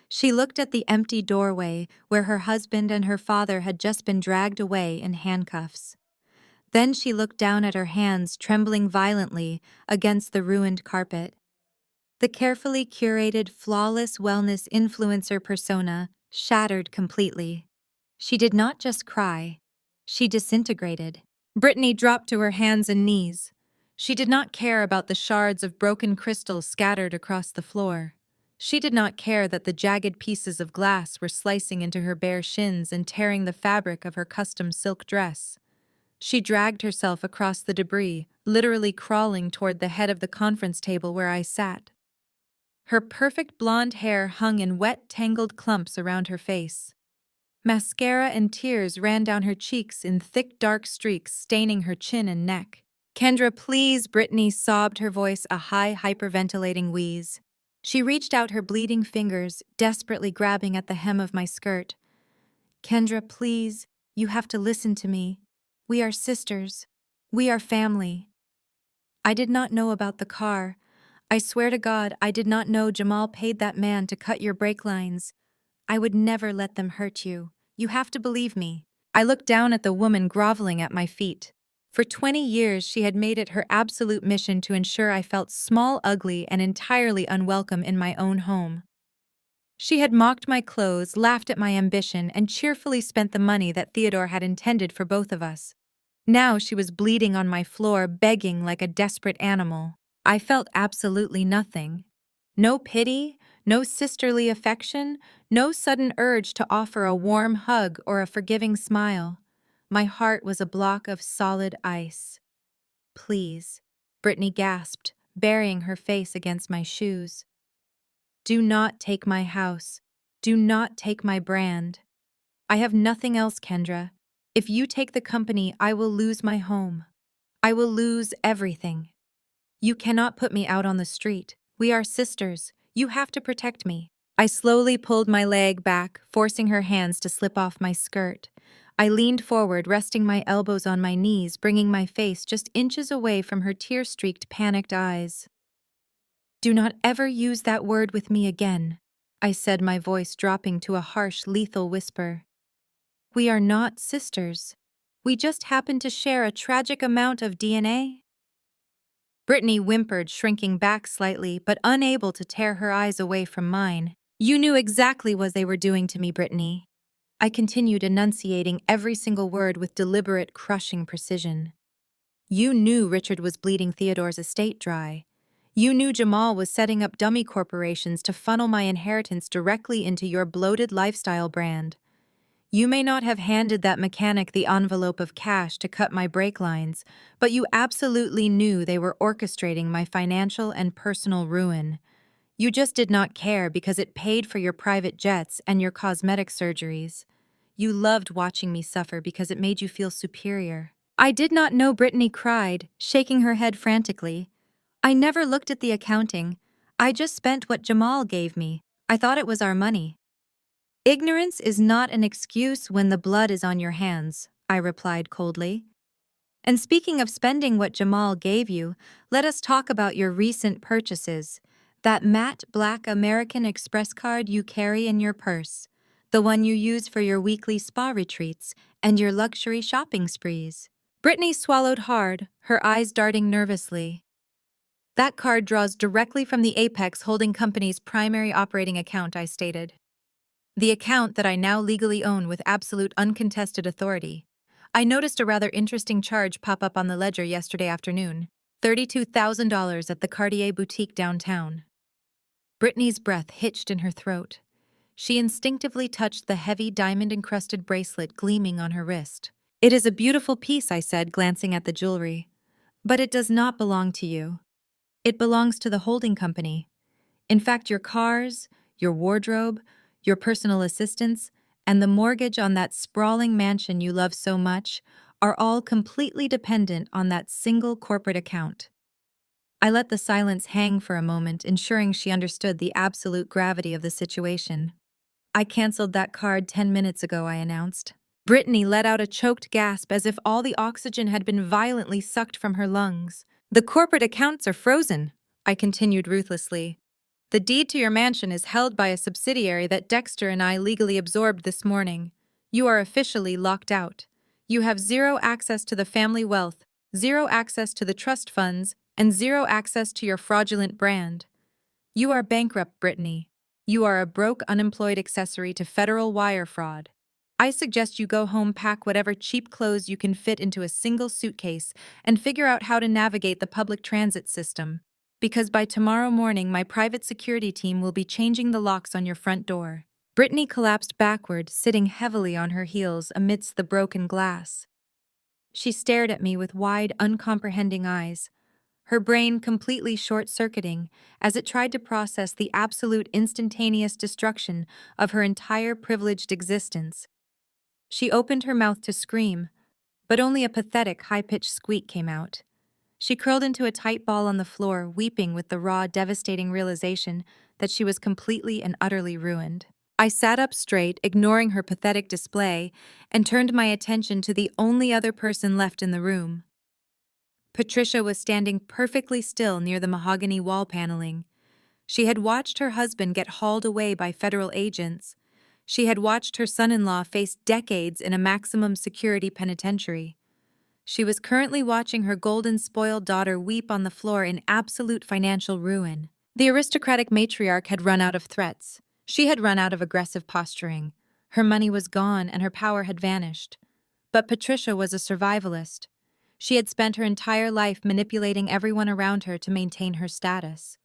Speaker 1: She looked at the empty doorway where her husband and her father had just been dragged away in handcuffs. Then she looked down at her hands trembling violently against the ruined carpet. The carefully curated, flawless wellness influencer persona shattered completely. She did not just cry, she disintegrated. Brittany dropped to her hands and knees. She did not care about the shards of broken crystal scattered across the floor. She did not care that the jagged pieces of glass were slicing into her bare shins and tearing the fabric of her custom silk dress. She dragged herself across the debris, literally crawling toward the head of the conference table where I sat. Her perfect blonde hair hung in wet, tangled clumps around her face. Mascara and tears ran down her cheeks in thick, dark streaks, staining her chin and neck. "Kendra, please," Brittany sobbed, her voice a high, hyperventilating wheeze. She reached out her bleeding fingers, desperately grabbing at the hem of my skirt. "Kendra, please, you have to listen to me. We are sisters. We are family." I did not know about the car. I swear to God, I did not know Jamal paid that man to cut your brake lines. I would never let them hurt you. You have to believe me. I looked down at the woman groveling at my feet. For 20 years, she had made it her absolute mission to ensure I felt small, ugly, and entirely unwelcome in my own home. She had mocked my clothes, laughed at my ambition, and cheerfully spent the money that Theodore had intended for both of us. Now she was bleeding on my floor, begging like a desperate animal. I felt absolutely nothing. No pity, no sisterly affection, no sudden urge to offer a warm hug or a forgiving smile. My heart was a block of solid ice. "Please," Brittany gasped, burying her face against my shoes. "Do not take my house. Do not take my brand. I have nothing else, Kendra. If you take the company, I will lose my home. I will lose everything. You cannot put me out on the street. We are sisters. You have to protect me." I slowly pulled my leg back, forcing her hands to slip off my skirt. I leaned forward, resting my elbows on my knees, bringing my face just inches away from her tear-streaked, panicked eyes. "Do not ever use that word with me again," I said, my voice dropping to a harsh, lethal whisper. "We are not sisters. We just happen to share a tragic amount of DNA." Brittany whimpered, shrinking back slightly, but unable to tear her eyes away from mine. "You knew exactly what they were doing to me, Brittany." I continued, enunciating every single word with deliberate, crushing precision. "You knew Richard was bleeding Theodore's estate dry. You knew Jamal was setting up dummy corporations to funnel my inheritance directly into your bloated lifestyle brand. You may not have handed that mechanic the envelope of cash to cut my brake lines, but you absolutely knew they were orchestrating my financial and personal ruin. You just did not care because it paid for your private jets and your cosmetic surgeries. You loved watching me suffer because it made you feel superior." I did not know. Brittany cried, shaking her head frantically. "I never looked at the accounting. I just spent what Jamal gave me. I thought it was our money." Ignorance is not an excuse when the blood is on your hands, I replied coldly. And speaking of spending what Jamal gave you, let us talk about your recent purchases. That matte black American Express card you carry in your purse, the one you use for your weekly spa retreats and your luxury shopping sprees. Brittany swallowed hard, her eyes darting nervously. That card draws directly from the Apex Holding Company's primary operating account, I stated. The account that I now legally own with absolute uncontested authority. I noticed a rather interesting charge pop up on the ledger yesterday afternoon. $32,000 at the Cartier boutique downtown. Brittany's breath hitched in her throat. She instinctively touched the heavy diamond-encrusted bracelet gleaming on her wrist. It is a beautiful piece, I said, glancing at the jewelry. But it does not belong to you. It belongs to the holding company. In fact, your cars, your wardrobe, your personal assistants, and the mortgage on that sprawling mansion you love so much are all completely dependent on that single corporate account. I let the silence hang for a moment, ensuring she understood the absolute gravity of the situation. I canceled that card 10 minutes ago, I announced. Brittany let out a choked gasp as if all the oxygen had been violently sucked from her lungs. The corporate accounts are frozen, I continued ruthlessly. The deed to your mansion is held by a subsidiary that Dexter and I legally absorbed this morning. You are officially locked out. You have zero access to the family wealth, zero access to the trust funds, and zero access to your fraudulent brand. You are bankrupt, Brittany. You are a broke, unemployed accessory to federal wire fraud. I suggest you go home, pack whatever cheap clothes you can fit into a single suitcase, and figure out how to navigate the public transit system. Because by tomorrow morning, my private security team will be changing the locks on your front door. Brittany collapsed backward, sitting heavily on her heels amidst the broken glass. She stared at me with wide, uncomprehending eyes, her brain completely short-circuiting as it tried to process the absolute instantaneous destruction of her entire privileged existence. She opened her mouth to scream, but only a pathetic, high-pitched squeak came out. She curled into a tight ball on the floor, weeping with the raw, devastating realization that she was completely and utterly ruined. I sat up straight, ignoring her pathetic display, and turned my attention to the only other person left in the room. Patricia was standing perfectly still near the mahogany wall paneling. She had watched her husband get hauled away by federal agents. She had watched her son-in-law face decades in a maximum security penitentiary. She was currently watching her golden spoiled daughter weep on the floor in absolute financial ruin. The aristocratic matriarch had run out of threats. She had run out of aggressive posturing. Her money was gone and her power had vanished. But Patricia was a survivalist. She had spent her entire life manipulating everyone around her to maintain her status.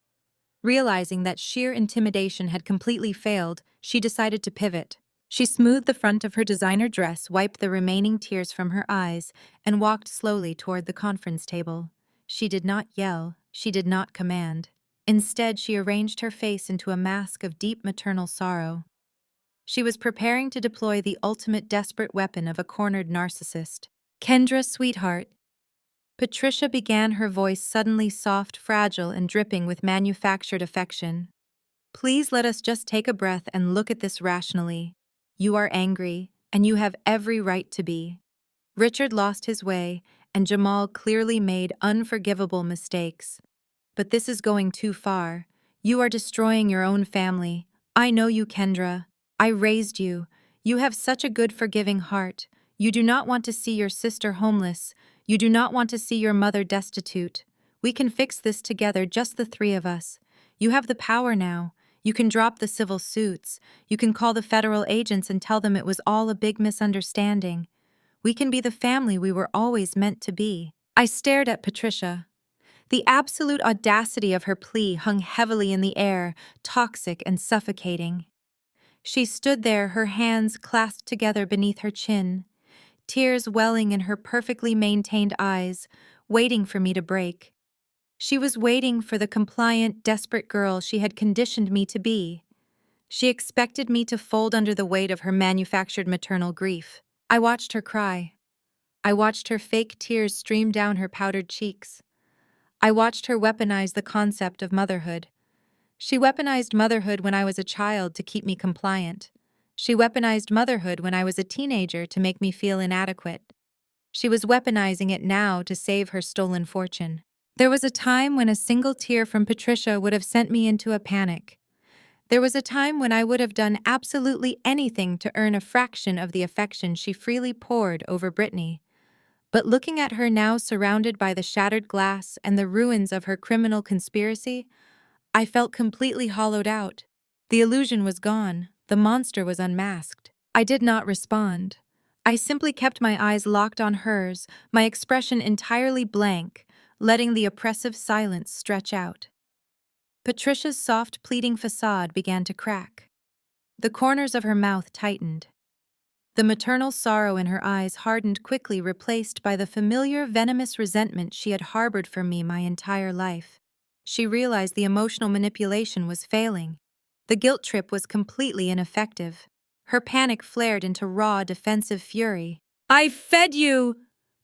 Speaker 1: Realizing that sheer intimidation had completely failed, she decided to pivot. She smoothed the front of her designer dress, wiped the remaining tears from her eyes, and walked slowly toward the conference table. She did not yell, she did not command. Instead, she arranged her face into a mask of deep maternal sorrow. She was preparing to deploy the ultimate desperate weapon of a cornered narcissist. "Kendra, sweetheart." Patricia began, her voice suddenly soft, fragile, and dripping with manufactured affection. "Please let us just take a breath and look at this rationally. You are angry, and you have every right to be. Richard lost his way, and Jamal clearly made unforgivable mistakes. But this is going too far. You are destroying your own family. I know you, Kendra. I raised you. You have such a good, forgiving heart. You do not want to see your sister homeless. You do not want to see your mother destitute. We can fix this together, just the three of us. You have the power now. You can drop the civil suits. You can call the federal agents and tell them it was all a big misunderstanding. We can be the family we were always meant to be." I stared at Patricia. The absolute audacity of her plea hung heavily in the air, toxic and suffocating. She stood there, her hands clasped together beneath her chin, tears welling in her perfectly maintained eyes, waiting for me to break. She was waiting for the compliant, desperate girl she had conditioned me to be. She expected me to fold under the weight of her manufactured maternal grief. I watched her cry. I watched her fake tears stream down her powdered cheeks. I watched her weaponize the concept of motherhood. She weaponized motherhood when I was a child to keep me compliant. She weaponized motherhood when I was a teenager to make me feel inadequate. She was weaponizing it now to save her stolen fortune. There was a time when a single tear from Patricia would have sent me into a panic. There was a time when I would have done absolutely anything to earn a fraction of the affection she freely poured over Brittany. But looking at her now surrounded by the shattered glass and the ruins of her criminal conspiracy, I felt completely hollowed out. The illusion was gone. The monster was unmasked. I did not respond. I simply kept my eyes locked on hers, my expression entirely blank, letting the oppressive silence stretch out. Patricia's soft, pleading facade began to crack. The corners of her mouth tightened. The maternal sorrow in her eyes hardened quickly, replaced by the familiar venomous resentment she had harbored for me my entire life. She realized the emotional manipulation was failing. The guilt trip was completely ineffective. Her panic flared into raw, defensive fury. "I fed you!"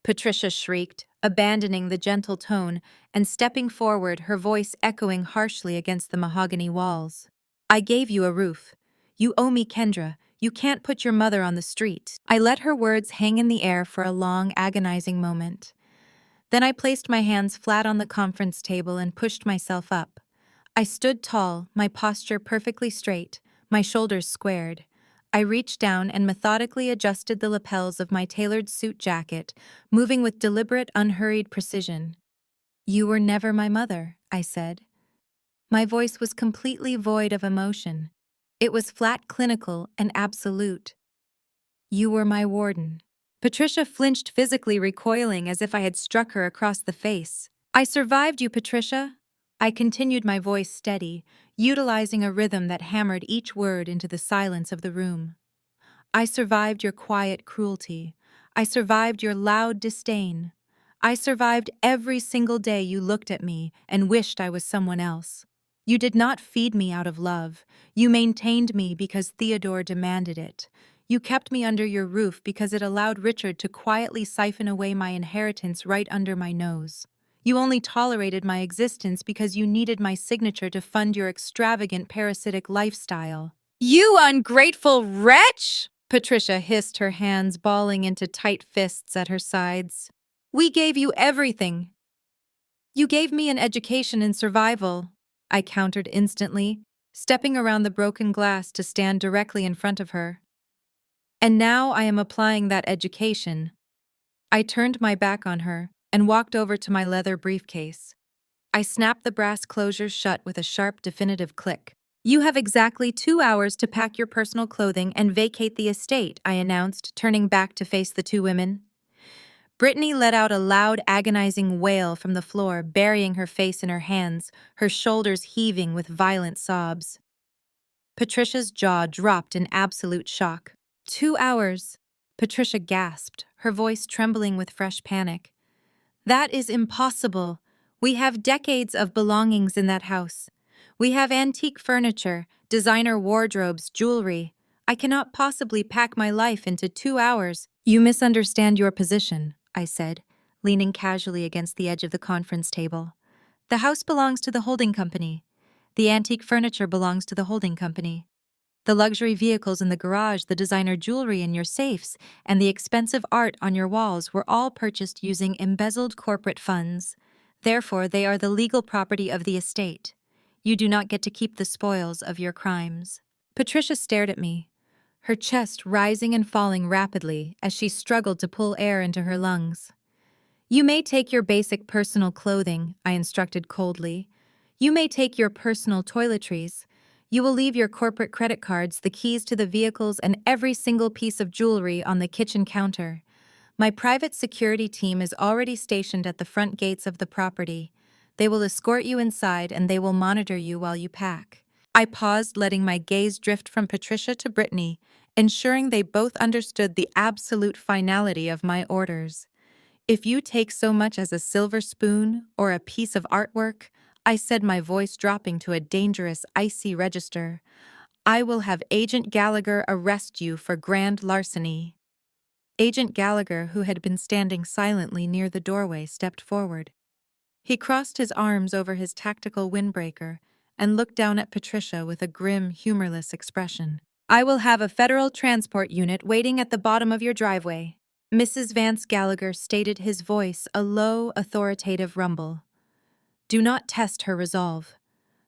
Speaker 1: Patricia shrieked, abandoning the gentle tone and stepping forward, her voice echoing harshly against the mahogany walls. "I gave you a roof. You owe me Kendra. You can't put your mother on the street." I let her words hang in the air for a long, agonizing moment. Then I placed my hands flat on the conference table and pushed myself up. I stood tall, my posture perfectly straight, my shoulders squared. I reached down and methodically adjusted the lapels of my tailored suit jacket, moving with deliberate, unhurried precision. "You were never my mother," I said. My voice was completely void of emotion. It was flat, clinical, and absolute. "You were my warden." Patricia flinched, physically recoiling as if I had struck her across the face. "I survived you, Patricia." I continued, my voice steady, utilizing a rhythm that hammered each word into the silence of the room. "I survived your quiet cruelty. I survived your loud disdain. I survived every single day you looked at me and wished I was someone else. You did not feed me out of love. You maintained me because Theodore demanded it. You kept me under your roof because it allowed Richard to quietly siphon away my inheritance right under my nose. You only tolerated my existence because you needed my signature to fund your extravagant parasitic lifestyle." "You ungrateful wretch!" Patricia hissed, her hands balling into tight fists at her sides. "We gave you everything." "You gave me an education in survival," I countered instantly, stepping around the broken glass to stand directly in front of her. "And now I am applying that education." I turned my back on her and walked over to my leather briefcase. I snapped the brass closures shut with a sharp, definitive click. "You have exactly 2 hours to pack your personal clothing and vacate the estate," I announced, turning back to face the two women. Brittany let out a loud, agonizing wail from the floor, burying her face in her hands, her shoulders heaving with violent sobs. Patricia's jaw dropped in absolute shock. 2 hours. Patricia gasped, her voice trembling with fresh panic. "That is impossible. We have decades of belongings in that house. We have antique furniture, designer wardrobes, jewelry. I cannot possibly pack my life into 2 hours." "You misunderstand your position," I said, leaning casually against the edge of the conference table. "The house belongs to the holding company. The antique furniture belongs to the holding company. The luxury vehicles in the garage, the designer jewelry in your safes, and the expensive art on your walls were all purchased using embezzled corporate funds. Therefore, they are the legal property of the estate. You do not get to keep the spoils of your crimes." Patricia stared at me, her chest rising and falling rapidly as she struggled to pull air into her lungs. "You may take your basic personal clothing," I instructed coldly. "You may take your personal toiletries. You will leave your corporate credit cards, the keys to the vehicles, and every single piece of jewelry on the kitchen counter. My private security team is already stationed at the front gates of the property. They will escort you inside and they will monitor you while you pack." I paused, letting my gaze drift from Patricia to Brittany, ensuring they both understood the absolute finality of my orders. "If you take so much as a silver spoon or a piece of artwork," I said, my voice dropping to a dangerous, icy register, "I will have Agent Gallagher arrest you for grand larceny." Agent Gallagher, who had been standing silently near the doorway, stepped forward. He crossed his arms over his tactical windbreaker and looked down at Patricia with a grim, humorless expression. I will have a federal transport unit waiting at the bottom of your driveway. Mrs. Vance Gallagher stated, his voice a low, authoritative rumble. Do not test her resolve.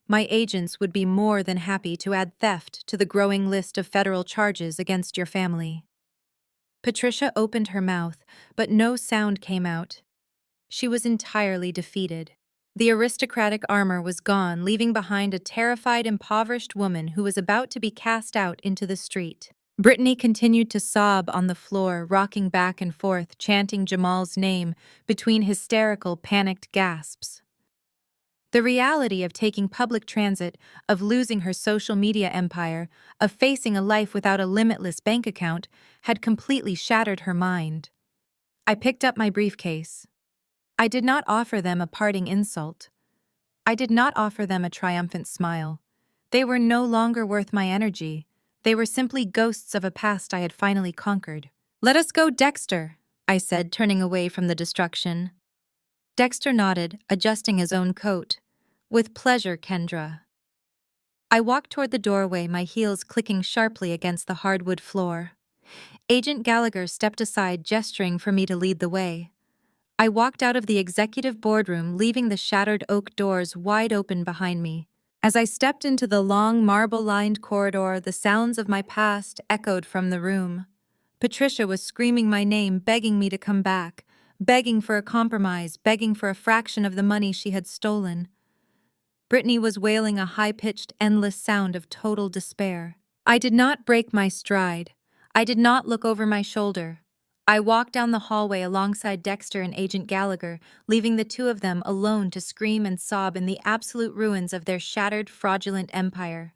Speaker 1: My agents would be more than happy to add theft to the growing list of federal charges against your family. Patricia opened her mouth, but no sound came out. She was entirely defeated. The aristocratic armor was gone, leaving behind a terrified, impoverished woman who was about to be cast out into the street. Brittany continued to sob on the floor, rocking back and forth, chanting Jamal's name between hysterical, panicked gasps. The reality of taking public transit, of losing her social media empire, of facing a life without a limitless bank account, had completely shattered her mind. I picked up my briefcase. I did not offer them a parting insult. I did not offer them a triumphant smile. They were no longer worth my energy. They were simply ghosts of a past I had finally conquered. Let us go, Dexter, I said, turning away from the destruction. Dexter nodded, adjusting his own coat. With pleasure, Kendra. I walked toward the doorway, my heels clicking sharply against the hardwood floor. Agent Gallagher stepped aside, gesturing for me to lead the way. I walked out of the executive boardroom, leaving the shattered oak doors wide open behind me. As I stepped into the long, marble-lined corridor, the sounds of my past echoed from the room. Patricia was screaming my name, begging me to come back, begging for a compromise, begging for a fraction of the money she had stolen. Brittany was wailing a high-pitched, endless sound of total despair. I did not break my stride. I did not look over my shoulder. I walked down the hallway alongside Dexter and Agent Gallagher, leaving the two of them alone to scream and sob in the absolute ruins of their shattered, fraudulent empire.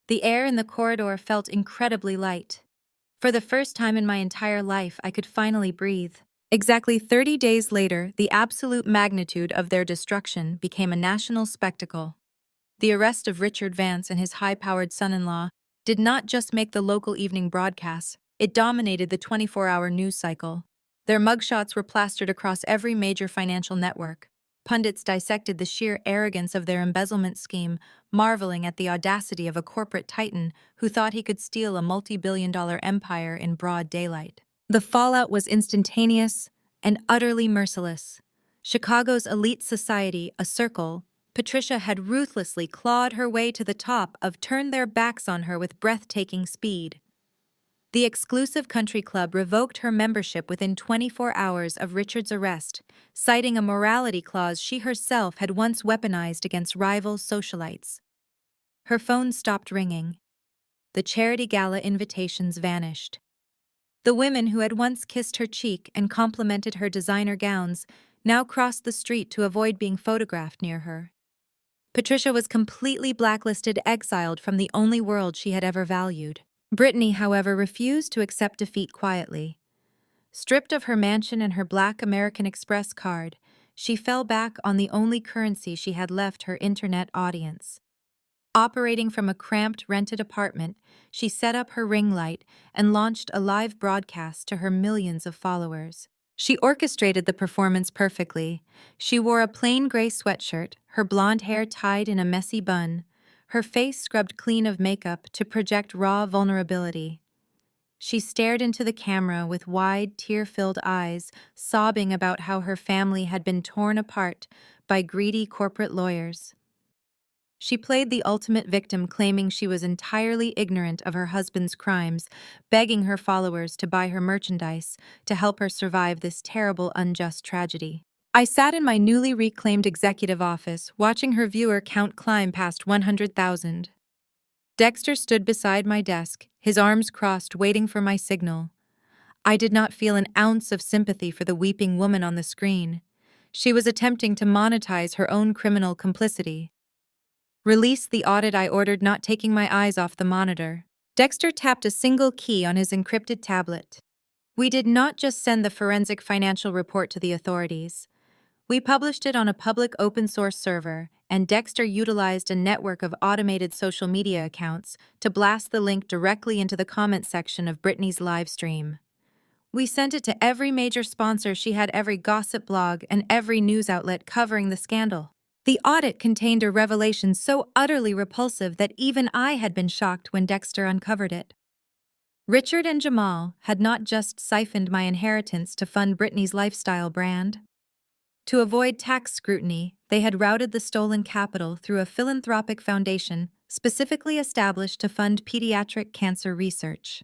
Speaker 1: The air in the corridor felt incredibly light. For the first time in my entire life, I could finally breathe. Exactly 30 days later, the absolute magnitude of their destruction became a national spectacle. The arrest of Richard Vance and his high-powered son-in-law did not just make the local evening broadcasts, it dominated the 24-hour news cycle. Their mugshots were plastered across every major financial network. Pundits dissected the sheer arrogance of their embezzlement scheme, marveling at the audacity of a corporate titan who thought he could steal a multi-billion-dollar empire in broad daylight. The fallout was instantaneous and utterly merciless. Chicago's elite society, a circle, Patricia had ruthlessly clawed her way to the top of, turned their backs on her with breathtaking speed. The exclusive country club revoked her membership within 24 hours of Richard's arrest, citing a morality clause she herself had once weaponized against rival socialites. Her phone stopped ringing. The charity gala invitations vanished. The women who had once kissed her cheek and complimented her designer gowns now crossed the street to avoid being photographed near her. Patricia was completely blacklisted, exiled from the only world she had ever valued. Brittany, however, refused to accept defeat quietly. Stripped of her mansion and her Black American Express card, she fell back on the only currency she had left, her internet audience. Operating from a cramped, rented apartment, she set up her ring light and launched a live broadcast to her millions of followers. She orchestrated the performance perfectly. She wore a plain gray sweatshirt, her blonde hair tied in a messy bun, her face scrubbed clean of makeup to project raw vulnerability. She stared into the camera with wide, tear-filled eyes, sobbing about how her family had been torn apart by greedy corporate lawyers. She played the ultimate victim, claiming she was entirely ignorant of her husband's crimes, begging her followers to buy her merchandise to help her survive this terrible, unjust tragedy. I sat in my newly reclaimed executive office, watching her viewer count climb past 100,000. Dexter stood beside my desk, his arms crossed, waiting for my signal. I did not feel an ounce of sympathy for the weeping woman on the screen. She was attempting to monetize her own criminal complicity. Release the audit, I ordered, not taking my eyes off the monitor. Dexter tapped a single key on his encrypted tablet. We did not just send the forensic financial report to the authorities. We published it on a public open-source server, and Dexter utilized a network of automated social media accounts to blast the link directly into the comment section of Brittany's live stream. We sent it to every major sponsor she had, every gossip blog, and every news outlet covering the scandal. The audit contained a revelation so utterly repulsive that even I had been shocked when Dexter uncovered it. Richard and Jamal had not just siphoned my inheritance to fund Britney's lifestyle brand. To avoid tax scrutiny, they had routed the stolen capital through a philanthropic foundation specifically established to fund pediatric cancer research.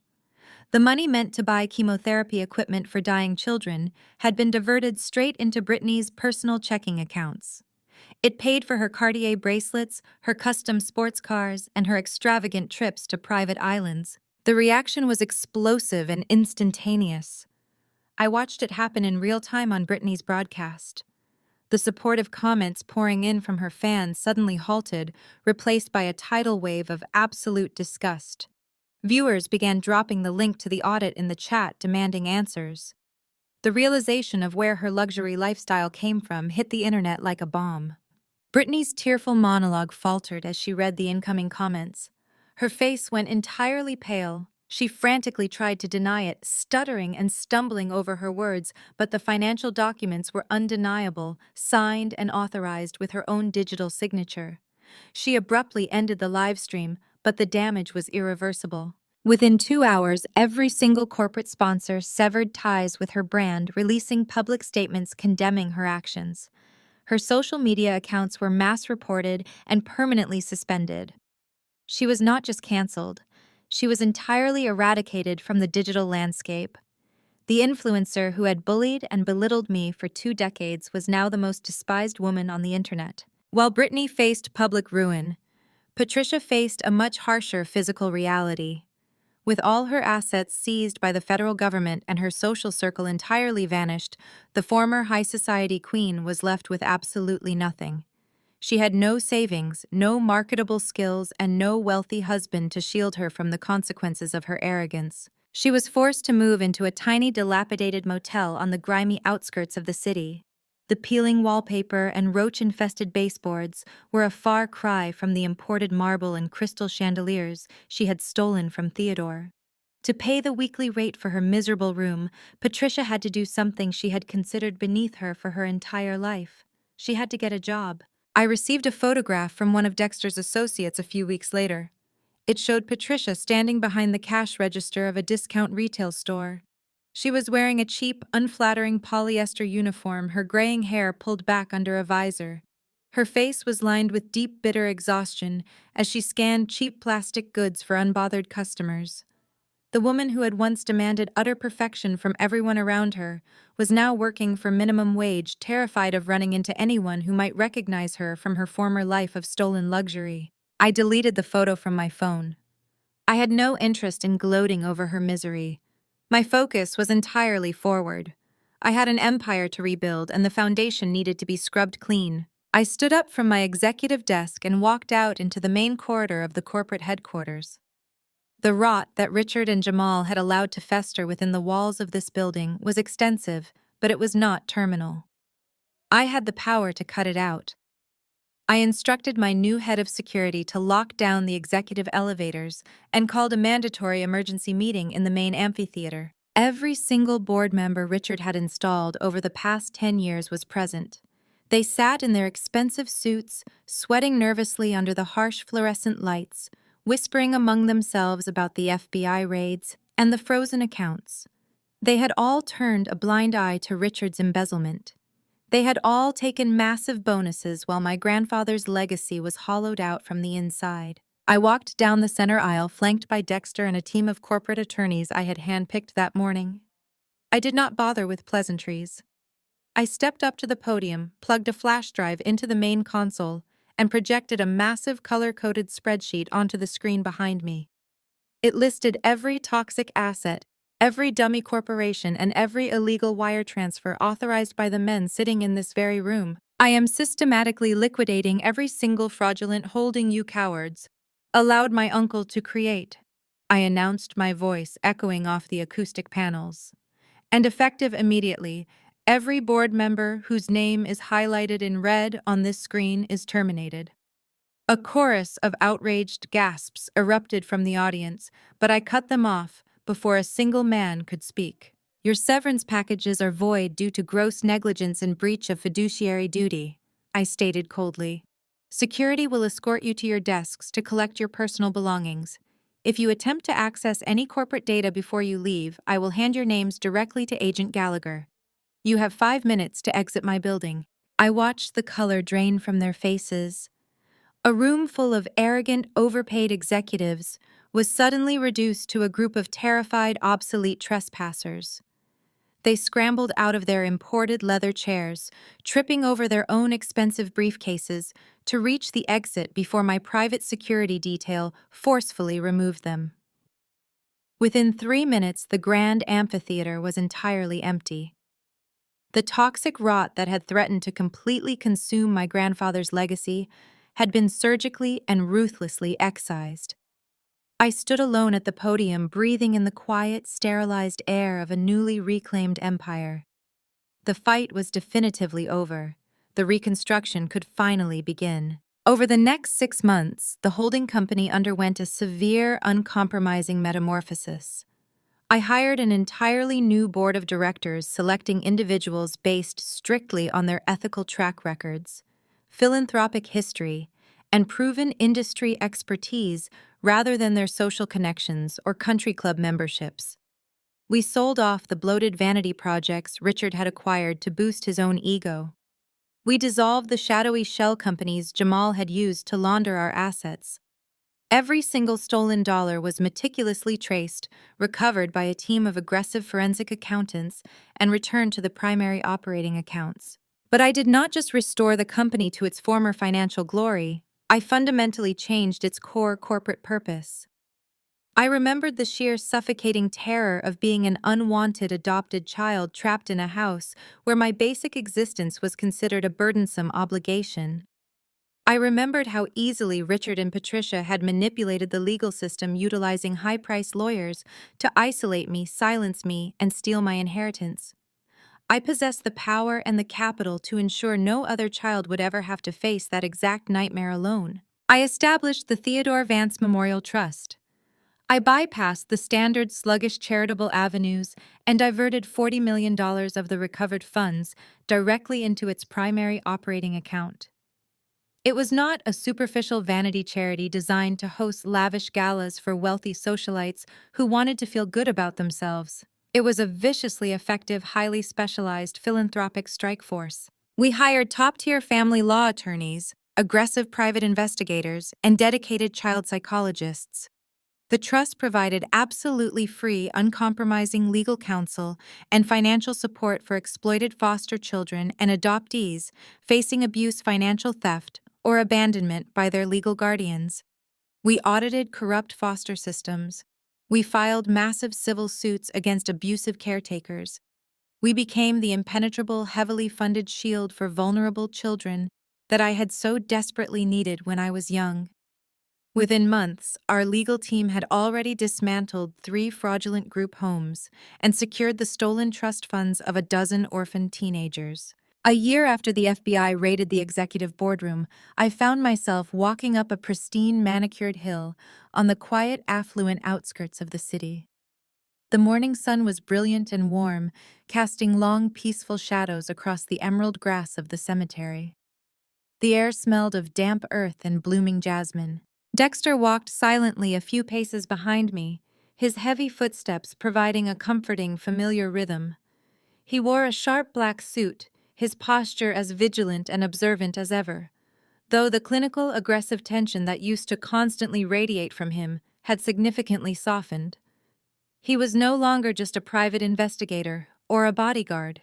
Speaker 1: The money meant to buy chemotherapy equipment for dying children had been diverted straight into Britney's personal checking accounts. It paid for her Cartier bracelets, her custom sports cars, and her extravagant trips to private islands. The reaction was explosive and instantaneous. I watched it happen in real time on Britney's broadcast. The supportive comments pouring in from her fans suddenly halted, replaced by a tidal wave of absolute disgust. Viewers began dropping the link to the audit in the chat, demanding answers. The realization of where her luxury lifestyle came from hit the internet like a bomb. Britney's tearful monologue faltered as she read the incoming comments. Her face went entirely pale. She frantically tried to deny it, stuttering and stumbling over her words, but the financial documents were undeniable, signed and authorized with her own digital signature. She abruptly ended the live stream, but the damage was irreversible. Within 2 hours, every single corporate sponsor severed ties with her brand, releasing public statements condemning her actions. Her social media accounts were mass-reported and permanently suspended. She was not just canceled, she was entirely eradicated from the digital landscape. The influencer who had bullied and belittled me for 2 decades was now the most despised woman on the internet. While Britney faced public ruin, Patricia faced a much harsher physical reality. With all her assets seized by the federal government and her social circle entirely vanished, the former high society queen was left with absolutely nothing. She had no savings, no marketable skills, and no wealthy husband to shield her from the consequences of her arrogance. She was forced to move into a tiny, dilapidated motel on the grimy outskirts of the city. The peeling wallpaper and roach-infested baseboards were a far cry from the imported marble and crystal chandeliers she had stolen from Theodore. To pay the weekly rate for her miserable room, Patricia had to do something she had considered beneath her for her entire life. She had to get a job. I received a photograph from one of Dexter's associates a few weeks later. It showed Patricia standing behind the cash register of a discount retail store. She was wearing a cheap, unflattering polyester uniform, her graying hair pulled back under a visor. Her face was lined with deep, bitter exhaustion as she scanned cheap plastic goods for unbothered customers. The woman who had once demanded utter perfection from everyone around her was now working for minimum wage, terrified of running into anyone who might recognize her from her former life of stolen luxury. I deleted the photo from my phone. I had no interest in gloating over her misery. My focus was entirely forward. I had an empire to rebuild, and the foundation needed to be scrubbed clean. I stood up from my executive desk and walked out into the main corridor of the corporate headquarters. The rot that Richard and Jamal had allowed to fester within the walls of this building was extensive, but it was not terminal. I had the power to cut it out. I instructed my new head of security to lock down the executive elevators and called a mandatory emergency meeting in the main amphitheater. Every single board member Richard had installed over the past 10 years was present. They sat in their expensive suits, sweating nervously under the harsh fluorescent lights, whispering among themselves about the FBI raids and the frozen accounts. They had all turned a blind eye to Richard's embezzlement. They had all taken massive bonuses while my grandfather's legacy was hollowed out from the inside. I walked down the center aisle, flanked by Dexter and a team of corporate attorneys I had handpicked that morning. I did not bother with pleasantries. I stepped up to the podium, plugged a flash drive into the main console, and projected a massive color-coded spreadsheet onto the screen behind me. It listed every toxic asset, every dummy corporation, and every illegal wire transfer authorized by the men sitting in this very room. I am systematically liquidating every single fraudulent holding you cowards allowed my uncle to create. I announced, my voice echoing off the acoustic panels. And effective immediately, every board member whose name is highlighted in red on this screen is terminated. A chorus of outraged gasps erupted from the audience, but I cut them off before a single man could speak. Your severance packages are void due to gross negligence and breach of fiduciary duty, I stated coldly. Security will escort you to your desks to collect your personal belongings. If you attempt to access any corporate data before you leave, I will hand your names directly to Agent Gallagher. You have 5 minutes to exit my building." I watched the color drain from their faces. A room full of arrogant, overpaid executives was suddenly reduced to a group of terrified, obsolete trespassers. They scrambled out of their imported leather chairs, tripping over their own expensive briefcases to reach the exit before my private security detail forcefully removed them. Within 3 minutes, the grand amphitheater was entirely empty. The toxic rot that had threatened to completely consume my grandfather's legacy had been surgically and ruthlessly excised. I stood alone at the podium, breathing in the quiet, sterilized air of a newly reclaimed empire. The fight was definitively over. The reconstruction could finally begin. Over the next 6 months, the holding company underwent a severe, uncompromising metamorphosis. I hired an entirely new board of directors, selecting individuals based strictly on their ethical track records, philanthropic history, and proven industry expertise rather than their social connections or country club memberships. We sold off the bloated vanity projects Richard had acquired to boost his own ego. We dissolved the shadowy shell companies Jamal had used to launder our assets. Every single stolen dollar was meticulously traced, recovered by a team of aggressive forensic accountants, and returned to the primary operating accounts. But I did not just restore the company to its former financial glory, I fundamentally changed its core corporate purpose. I remembered the sheer suffocating terror of being an unwanted adopted child trapped in a house where my basic existence was considered a burdensome obligation. I remembered how easily Richard and Patricia had manipulated the legal system, utilizing high-priced lawyers to isolate me, silence me, and steal my inheritance. I possessed the power and the capital to ensure no other child would ever have to face that exact nightmare alone. I established the Theodore Vance Memorial Trust. I bypassed the standard sluggish charitable avenues and diverted $40 million of the recovered funds directly into its primary operating account. It was not a superficial vanity charity designed to host lavish galas for wealthy socialites who wanted to feel good about themselves. It was a viciously effective, highly specialized philanthropic strike force. We hired top-tier family law attorneys, aggressive private investigators, and dedicated child psychologists. The trust provided absolutely free, uncompromising legal counsel and financial support for exploited foster children and adoptees facing abuse, financial theft, or abandonment by their legal guardians. We audited corrupt foster systems. We filed massive civil suits against abusive caretakers. We became the impenetrable, heavily funded shield for vulnerable children that I had so desperately needed when I was young. Within months, our legal team had already dismantled 3 fraudulent group homes and secured the stolen trust funds of a dozen orphaned teenagers. A year after the FBI raided the executive boardroom, I found myself walking up a pristine, manicured hill on the quiet, affluent outskirts of the city. The morning sun was brilliant and warm, casting long, peaceful shadows across the emerald grass of the cemetery. The air smelled of damp earth and blooming jasmine. Dexter walked silently a few paces behind me, his heavy footsteps providing a comforting, familiar rhythm. He wore a sharp black suit, his posture as vigilant and observant as ever, though the clinical, aggressive tension that used to constantly radiate from him had significantly softened. He was no longer just a private investigator or a bodyguard.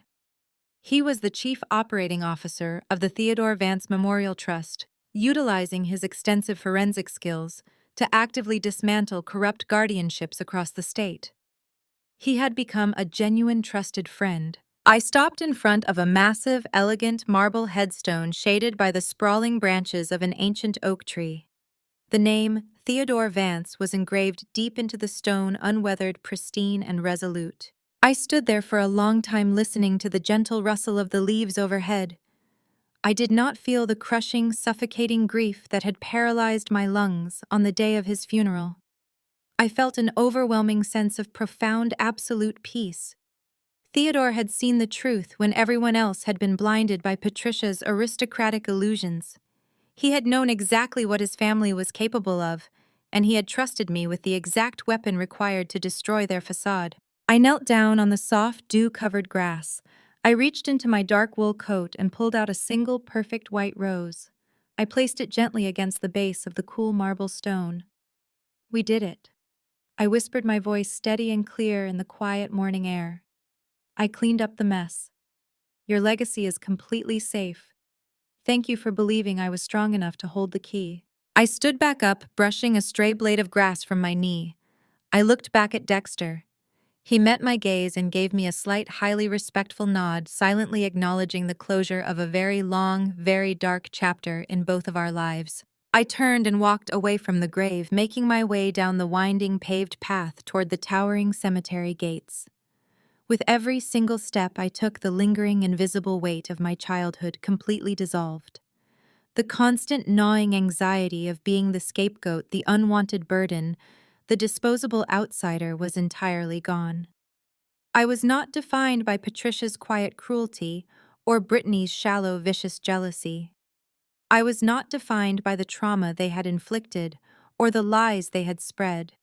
Speaker 1: He was the chief operating officer of the Theodore Vance Memorial Trust, utilizing his extensive forensic skills to actively dismantle corrupt guardianships across the state. He had become a genuine trusted friend. I stopped in front of a massive, elegant marble headstone shaded by the sprawling branches of an ancient oak tree. The name Theodore Vance was engraved deep into the stone, unweathered, pristine, and resolute. I stood there for a long time, listening to the gentle rustle of the leaves overhead. I did not feel the crushing, suffocating grief that had paralyzed my lungs on the day of his funeral. I felt an overwhelming sense of profound, absolute peace. Theodore had seen the truth when everyone else had been blinded by Patricia's aristocratic illusions. He had known exactly what his family was capable of, and he had trusted me with the exact weapon required to destroy their facade. I knelt down on the soft, dew-covered grass. I reached into my dark wool coat and pulled out a single perfect white rose. I placed it gently against the base of the cool marble stone. We did it. I whispered, my voice steady and clear in the quiet morning air. I cleaned up the mess. Your legacy is completely safe. Thank you for believing I was strong enough to hold the key. I stood back up, brushing a stray blade of grass from my knee. I looked back at Dexter. He met my gaze and gave me a slight, highly respectful nod, silently acknowledging the closure of a very long, very dark chapter in both of our lives. I turned and walked away from the grave, making my way down the winding paved path toward the towering cemetery gates. With every single step I took, the lingering, invisible weight of my childhood completely dissolved. The constant gnawing anxiety of being the scapegoat, the unwanted burden, the disposable outsider was entirely gone. I was not defined by Patricia's quiet cruelty or Brittany's shallow, vicious jealousy. I was not defined by the trauma they had inflicted or the lies they had spread.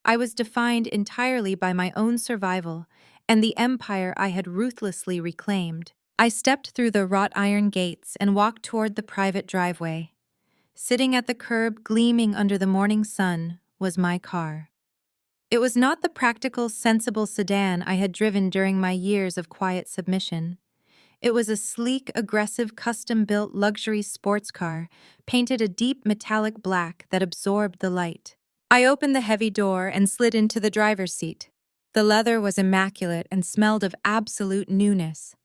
Speaker 1: I was defined entirely by my own survival and the empire I had ruthlessly reclaimed. I stepped through the wrought iron gates and walked toward the private driveway. Sitting at the curb, gleaming under the morning sun, was my car. It was not the practical, sensible sedan I had driven during my years of quiet submission. It was a sleek, aggressive, custom-built luxury sports car, painted a deep metallic black that absorbed the light. I opened the heavy door and slid into the driver's seat. The leather was immaculate and smelled of absolute newness.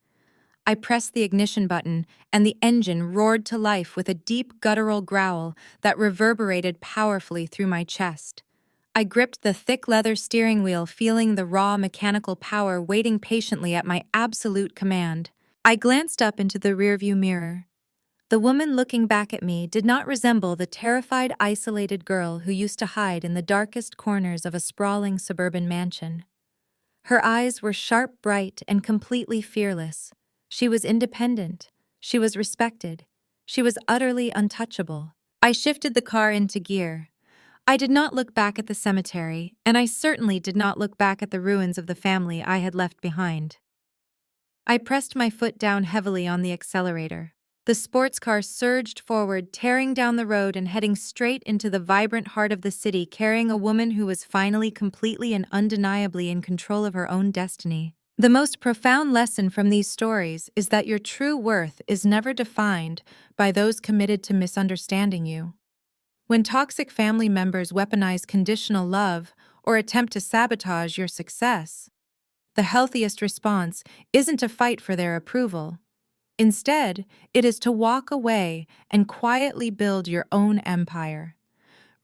Speaker 1: I pressed the ignition button, and the engine roared to life with a deep guttural growl that reverberated powerfully through my chest. I gripped the thick leather steering wheel, feeling the raw mechanical power waiting patiently at my absolute command. I glanced up into the rearview mirror. The woman looking back at me did not resemble the terrified, isolated girl who used to hide in the darkest corners of a sprawling suburban mansion. Her eyes were sharp, bright, and completely fearless. She was independent. She was respected. She was utterly untouchable. I shifted the car into gear. I did not look back at the cemetery, and I certainly did not look back at the ruins of the family I had left behind. I pressed my foot down heavily on the accelerator. The sports car surged forward, tearing down the road and heading straight into the vibrant heart of the city, carrying a woman who was finally completely and undeniably in control of her own destiny. The most profound lesson from these stories is that your true worth is never defined by those committed to misunderstanding you. When toxic family members weaponize conditional love or attempt to sabotage your success, the healthiest response isn't to fight for their approval. Instead, it is to walk away and quietly build your own empire.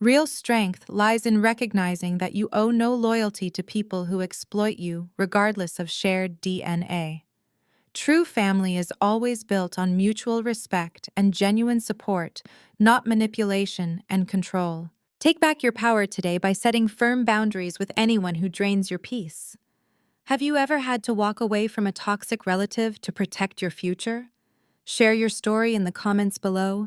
Speaker 1: Real strength lies in recognizing that you owe no loyalty to people who exploit you, regardless of shared DNA. True family is always built on mutual respect and genuine support, not manipulation and control. Take back your power today by setting firm boundaries with anyone who drains your peace. Have you ever had to walk away from a toxic relative to protect your future? Share your story in the comments below.